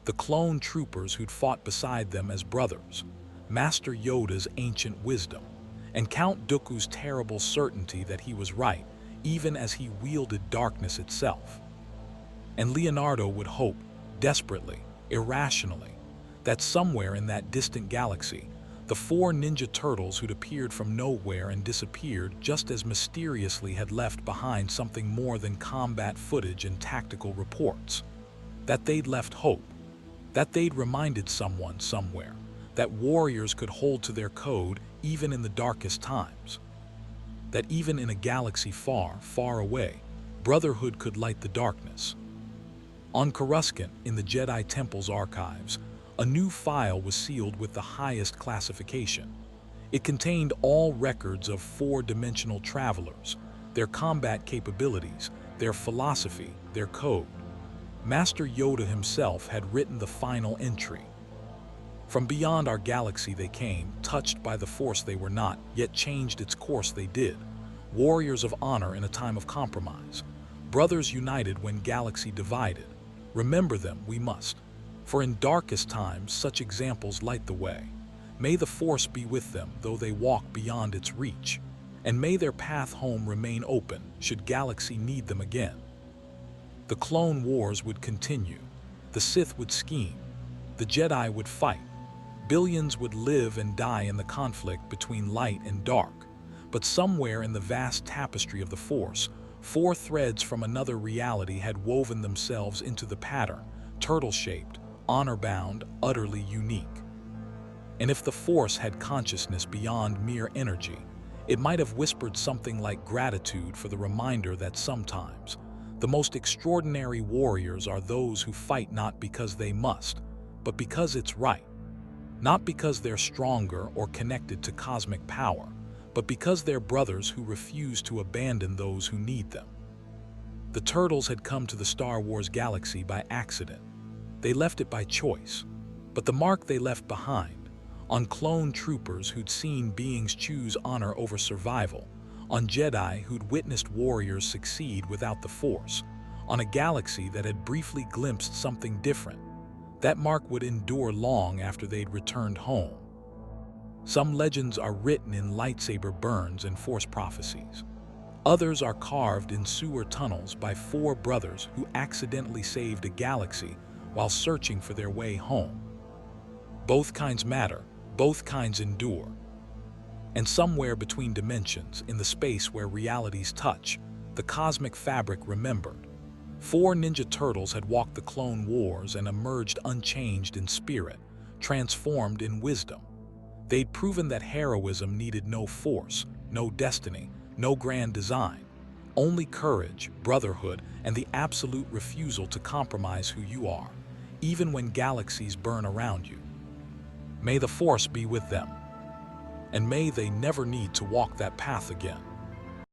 the clone troopers who'd fought beside them as brothers, Master Yoda's ancient wisdom, and Count Dooku's terrible certainty that he was right, even as he wielded darkness itself. And Leonardo would hope, desperately, irrationally, that somewhere in that distant galaxy, the 4 Ninja Turtles who'd appeared from nowhere and disappeared just as mysteriously had left behind something more than combat footage and tactical reports. That they'd left hope. That they'd reminded someone somewhere that warriors could hold to their code even in the darkest times. that even in a galaxy far, far away, Brotherhood could light the darkness. On Coruscant, in the Jedi Temple's archives, a new file was sealed with the highest classification. It contained all records of four-dimensional travelers, their combat capabilities, their philosophy, their code. Master Yoda himself had written the final entry. From beyond our galaxy they came, touched by the Force they were not, yet changed its course they did. Warriors of honor in a time of compromise. Brothers united when galaxy divided. Remember them, we must. For in darkest times, such examples light the way. May the Force be with them, though they walk beyond its reach. And may their path home remain open, should galaxy need them again. The Clone Wars would continue. The Sith would scheme. The Jedi would fight. Billions would live and die in the conflict between light and dark. But somewhere in the vast tapestry of the Force, four threads from another reality had woven themselves into the pattern, turtle-shaped, honor-bound, utterly unique. And if the Force had consciousness beyond mere energy, it might have whispered something like gratitude for the reminder that sometimes the most extraordinary warriors are those who fight not because they must, but because it's right. Not because they're stronger or connected to cosmic power, but because they're brothers who refuse to abandon those who need them. The Turtles had come to the Star Wars galaxy by accident. They left it by choice. But the mark they left behind, on clone troopers who'd seen beings choose honor over survival, on Jedi who'd witnessed warriors succeed without the Force, on a galaxy that had briefly glimpsed something different, that mark would endure long after they'd returned home. Some legends are written in lightsaber burns and Force prophecies. Others are carved in sewer tunnels by four brothers who accidentally saved a galaxy while searching for their way home. Both kinds matter, both kinds endure. And somewhere between dimensions, in the space where realities touch, the cosmic fabric remembered. Four Ninja Turtles had walked the Clone Wars and emerged unchanged in spirit, transformed in wisdom. They'd proven that heroism needed no force, no destiny, no grand design, only courage, brotherhood, and the absolute refusal to compromise who you are, even when galaxies burn around you. May the Force be with them, and may they never need to walk that path again.